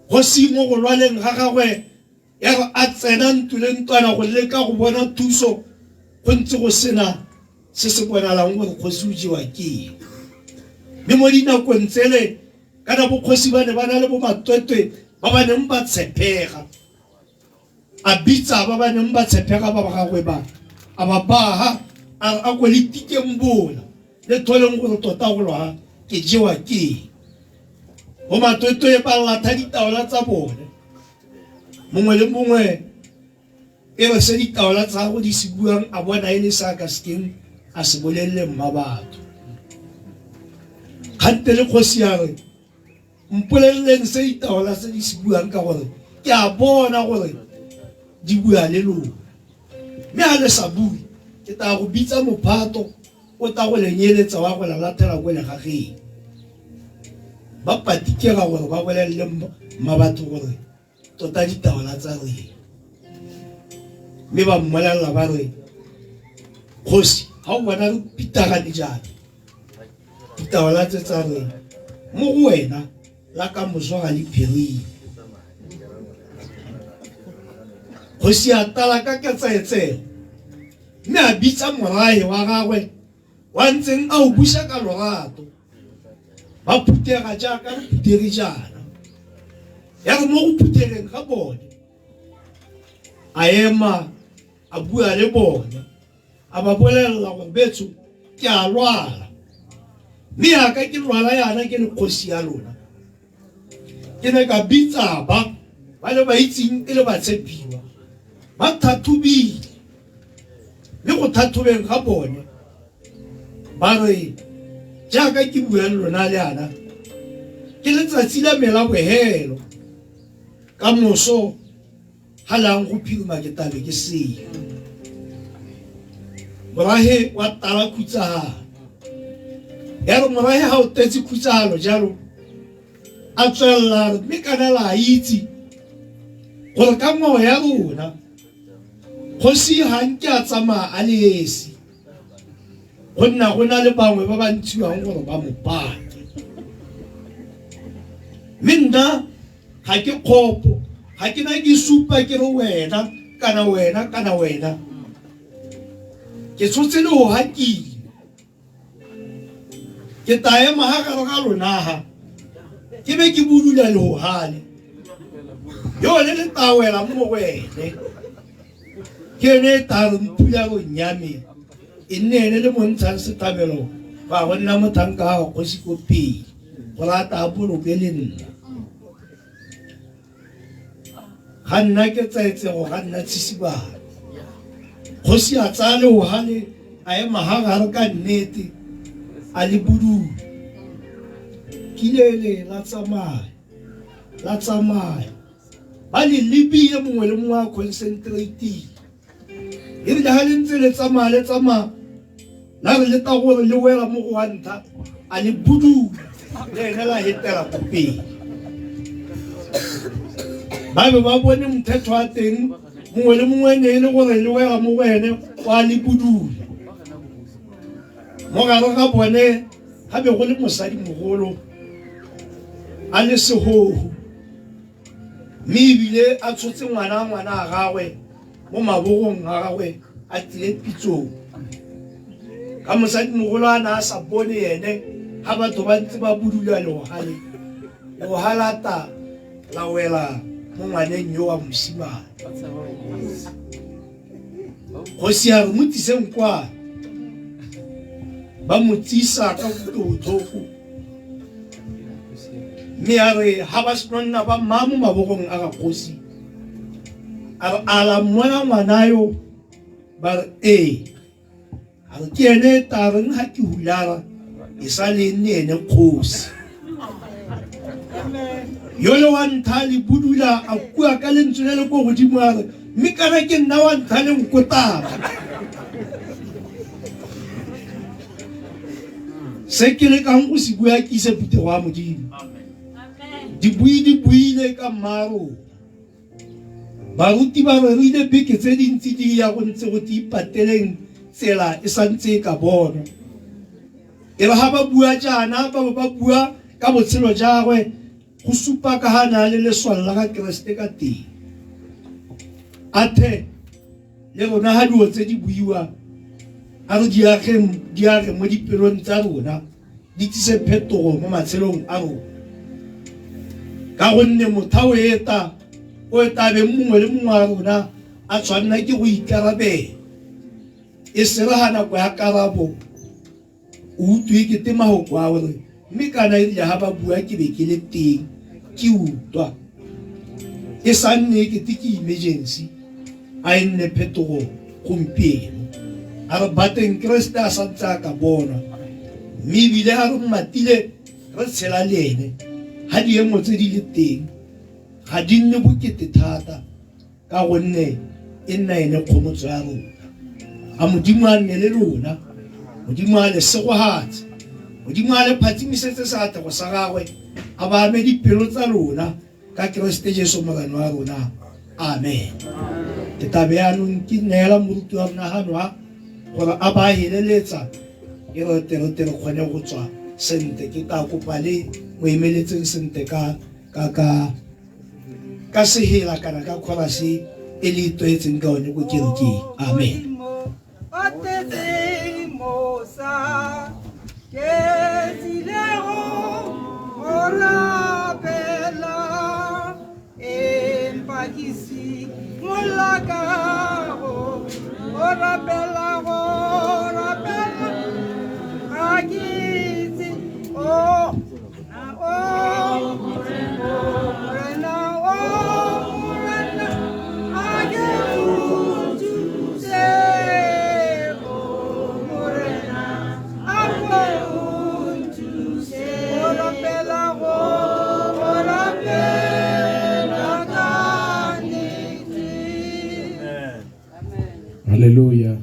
kgosi mo go lwaleng ga gagwe ya re a tsena ntule ntswana go leka go bona thuso, go ntse go sena se se bonalang gore kgosi o jewa ke mme mo dinakong tsele kana bokgosi ba ne ba na le bo matwetwe ba ba neng ba tshepega a bitsa ba ba neng ba tshepega ba ba gagwe ba a ba baha a go le tikeng bola le tholeng gore tota go lwa ke jewa ke o matwetwe ba latha ditaola tsa bone mongwe le mongwe e re se ditaola tsa go di se buang a bona e le sa ka skeng a se bolelle mma batho kante le kgosi ya re mpolelleng se ditaola se di se buang ka gore ke a bona gore di bua le lona mme a le sa bue ke ta go bitsa mophato o ta go lenyeletsa wa go lalatela go le gageng ba patikega gore ba bolelle mma batho gore tota ditaola tsa re mme ba mmolelela ba re kgosi ha o bona re pitagane jana ditaola tse tsa re mo go wena la ka moso ga le phiri kgosi a tala ka ketsaetsego mme a bitsa morae wa gagwe wa ntseng a o busa ka lorato ba phutega jaaka re phutegi jana ya re mo go phutegeng ga bone a ema a bua le bone a ba bolelela gore betso ke a lwala mme yaka ke lwala yana ke le kgosi ya lona ke ne ka bitsa ba le ba itseng e le ba tshepiwa ba thathubile le go thathubeng ga bone ba re jaaka ke bua le lona le yana ke letsatsi la mela bohelo ka moso ha lang go phirima ke tabe ke se morahe wa tala khutsana ya re morahe ha o tetse khutsalo jalo a tswella mme kana la itse gore ka mo ya rona kgosi ha nke a tsama a le esi gonna gona le bangwe ba ba ntshiwang gore ba mo pate minna ga ke khopo ga ke na ke supa ke re wena kana wena ke tshotse le ho hakile ke tae mahagaro ga lona ke be ke budula le ho hale yo le tawela mo wene ke ne ta mpula go nyame inene le montshang setabelo ba gonna mothanka go se kopi go rata bolo ke le nna ganna ke tsaetse go ganna tsisiba kgosi a tsale ho hale a e mahagaro ka nnete a le budu kilele la tsamaya ba le libile mongwe le mongwe a concentrate e re ha le ntse le tsamaya la re le ta gore le wela mo go wanta a le budu le ene la hetela go pele ba be ba bone mthetho wa teng mongwe le mongwe ne le gore le wela mo wene wa le budu mo ga re ga bone ha be go le mosadi mogolo a le sehoho mme ebile a tshotse ngwana a gagwe mo mabogong a gagwe a tile pitsong ka mosadi mogolo a na a sa bone ene ga batho ba ntse ba budula le go halata la wela mo ngwaneng yo wa mosimane kgosi ya re mo tiseng kwa ba mo tsisa ka botlhoko mme a re ha ba senonna ba mamo mabogong a ga kgosi a la mmona ngwanayo ba re a re ke ene tareng ha ke hulara e sa le nne ene kgosi yole wa nthali budula a kua ka lentswe le go godimo a re mme kana ke nna wa nthale nkotaba se ke le kang go se bua ke se pute wa modimo di buile ka maro baruti ba re rile beke tse dintsi di ya go ntse go ti pateleng tsela e santse ka bona e ba ha ba bua jana ba bua ka botshelo jagwe go supa ka hana le leswalla ga Kriste ka teng athe le rona ha diwo tse di buiwa a re diage mo dipelong tsa rona di tlise phetogo mo matshelong a rona ka gonne mothao o etabe mongwe le mongwe wa rona a tshwanna ke go ikarabela e se re ha nako ya karabo o utlwe ke tema ho kwa gore mme kana e ya ha ba bua ke be ke le teng ke utlwa e sa nne ke tiki emergency a nne phetogo gompieno a re bateng Kriste a sa ntse ka bona mme ebile a re matile re tshela le ene ha diemo tse di le teng ga di nne bokete thata ka gonne e nna ene kgomotso ya rona a modimo a nne le lona modimo a le segohatse modimo a le phathimisetse seatlego sa gagwe a ba ame dipelo tsa lona ka Kriste Jesu morena wa rona amen ke tabe yanong ke neela moruti wa rona hanwa gore a ba heleletsa e re tere kgone go tswa sente ke ka kopa le mo emeletseng sente ka sehela kana ka chorus e le itoetseng ka one go kerekeng amen Hallelujah.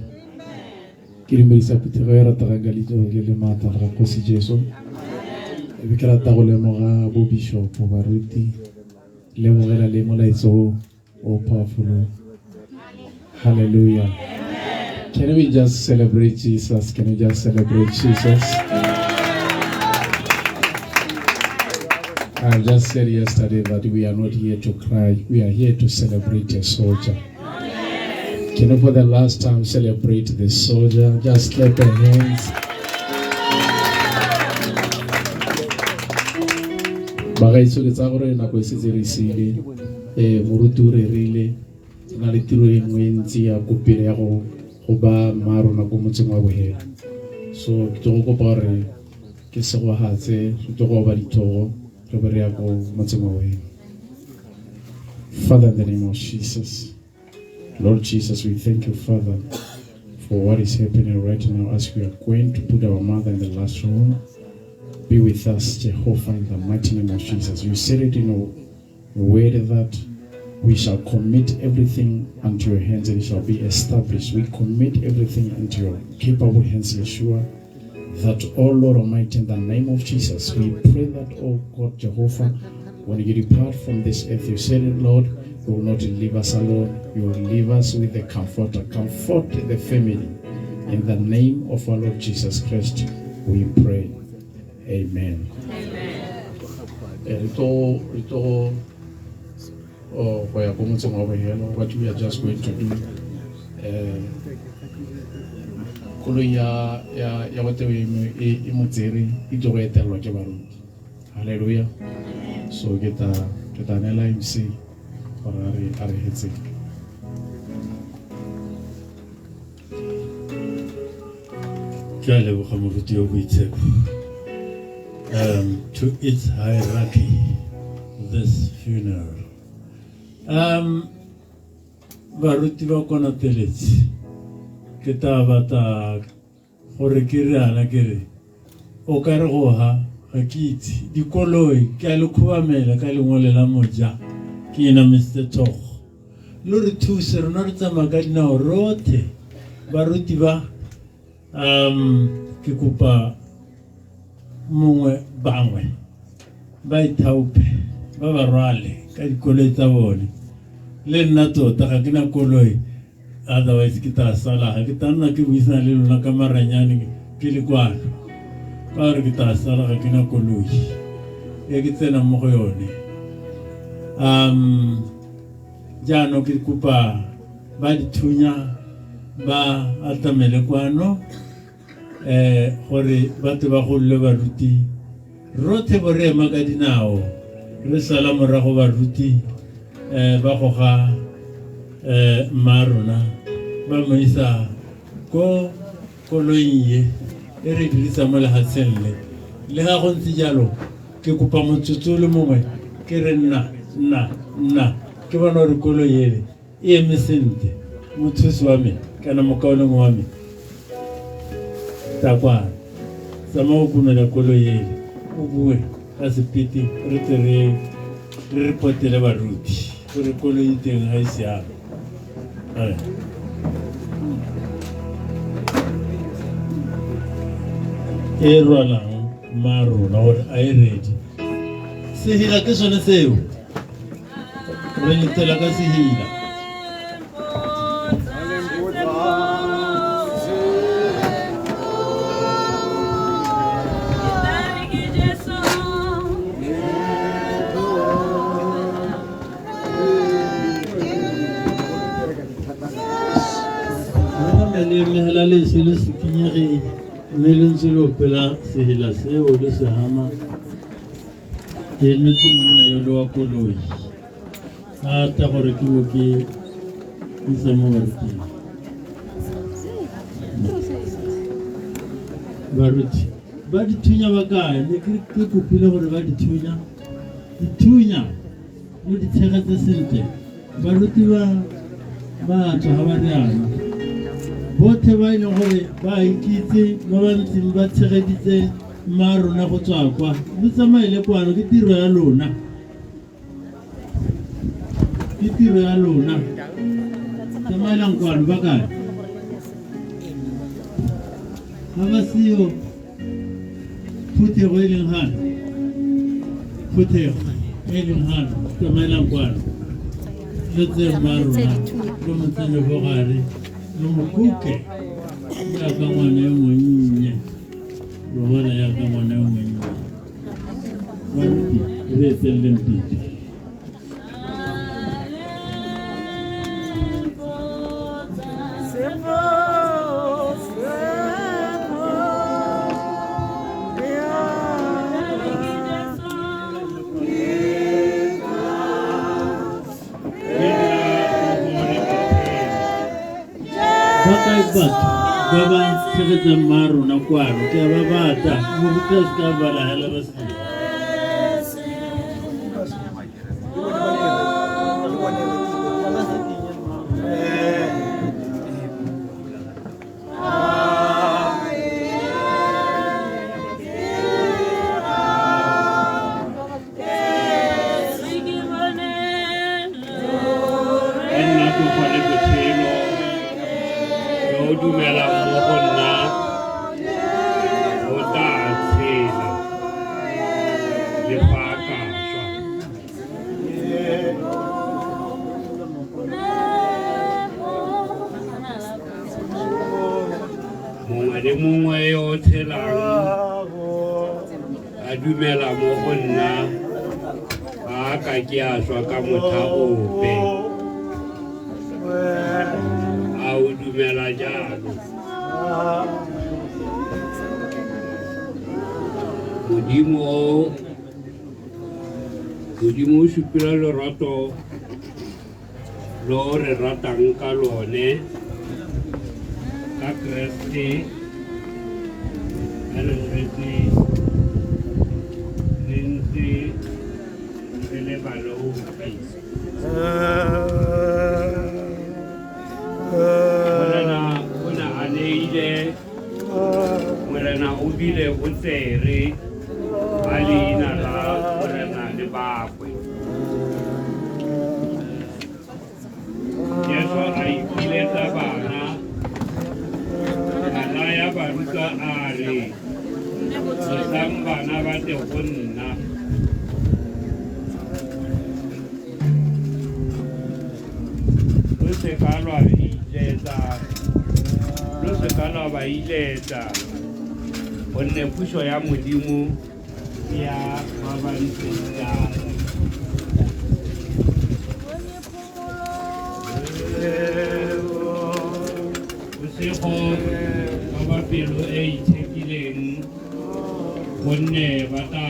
Kirimberisa putirera tarangalito le mata ra kosi Jesu. Bikira tagole moga bo bishop baruti le mogela le molaitso o powerful. Hallelujah. Can we just celebrate Jesus? Can we just celebrate Jesus? I just said yesterday that we are not here to cry. We are here to celebrate a soldier. Can you for the last time celebrate the soldier? Just clap your hands. Bagaitso ke tsa gore nako e setse re sile moruti o re rile na le tiro e nngwe ntsi ya kopile ya go ba marona go motseng wa bohela. So ke go kopa gore ke se go hatse ke go ba dithogo re be re ya go motseng wa bohela. Father, in the name of Jesus, Lord Jesus, we thank you, Father, for what is happening right now as we are going to put our mother in the last room. Be with us, Jehovah, in the mighty name of Jesus. You said it in a word that we shall commit everything unto your hands and it shall be established. We commit everything into your capable hands, Yeshua. That, oh Lord Almighty, in the name of Jesus, we pray that, oh God, Jehovah, when you depart from this earth, you said it, Lord, you will not leave us alone. You will leave us with the Comforter. Comfort the family. In the name of our Lord Jesus Christ, we pray. Amen. What we are just going to do. Hallelujah. So get an LIMC or are hitting. To its hierarchy, this funeral. Baruti ba kona teletsi ke ta bata gore ke re ana ke re o ka re go ha ga kitse dikoloi ke a le khubamela ka lengole la moja ke ena Mr. Togo lo re thuse rona re tsamaya ka dinao rothe baruti ba ke kopa mongwe bangwe ba ithaupe ba ba rwale ka dikoloi tsa bone le nna tota ga ke na koloi otherwise ke tla sala ga ke tana ke buisana le lona ka maranyane ke le kwano ka re ke tla sala ga ke na koloi e ke tsena mo go yone jaanong ke kopa ba dithunya ba atamele kwano gore batho ba go le baruti rothe bore ka dinao re sala morago baruti ba go ga marona ba mo isa ko koloiye e re dirisa mo lehatsheng le ga go ntse jalo ke kopa motsotso le mongwe ke re nna ke bona gore koloi ele e eme sente mothusi wa me kana mokaolong wa me takwana sama o kumela koloi ele o bue ka sepiti re tle re repotele baruti gore koloi teng ga e siame e rwalang marona gore a e ready sehila ke sone seo re letela ka sehila mehela le se le sekinyege mme le ntse le opela sehela seo le sehama ke emetse monna yo le wa koloi a ta gore ke mo ke isa mo baruteng baruti ba dithunya ba kae ne ke kopile gore ba dithunya mo ditshegetse sentle baruti ba tswa ga ba riana botlhe ba e leng gore ba ikitse ba bantseng ba tshegeditse marona go tswa kwa le tsamaele kwano ke tiro ya lona tsamaelang kwano ba kae ga ba seyo phuthego e leng gana tsamaelang kwano le tse marona le motsenye bogare le mokuke yaka ngwana yo monnye rogola yaka ngwana yo monnye baruti re etseleleng pele batho ba ba tshegetsang marona kwano ke ba bata moruta se ka bala hela ba se ke a swa ka motha ope a o dumela jalo Modimo o supila lerato lo re ratang ka lone ka Kriste a re retse Ona aneile morena o bile o tsere a leina la morena le bakwe Yeso a ipiletsa bana ya baruta a re sesang bana ba te go nna lo se ka ba iletsa gonne puso ya Modimo ya mabantsa gonne ba tla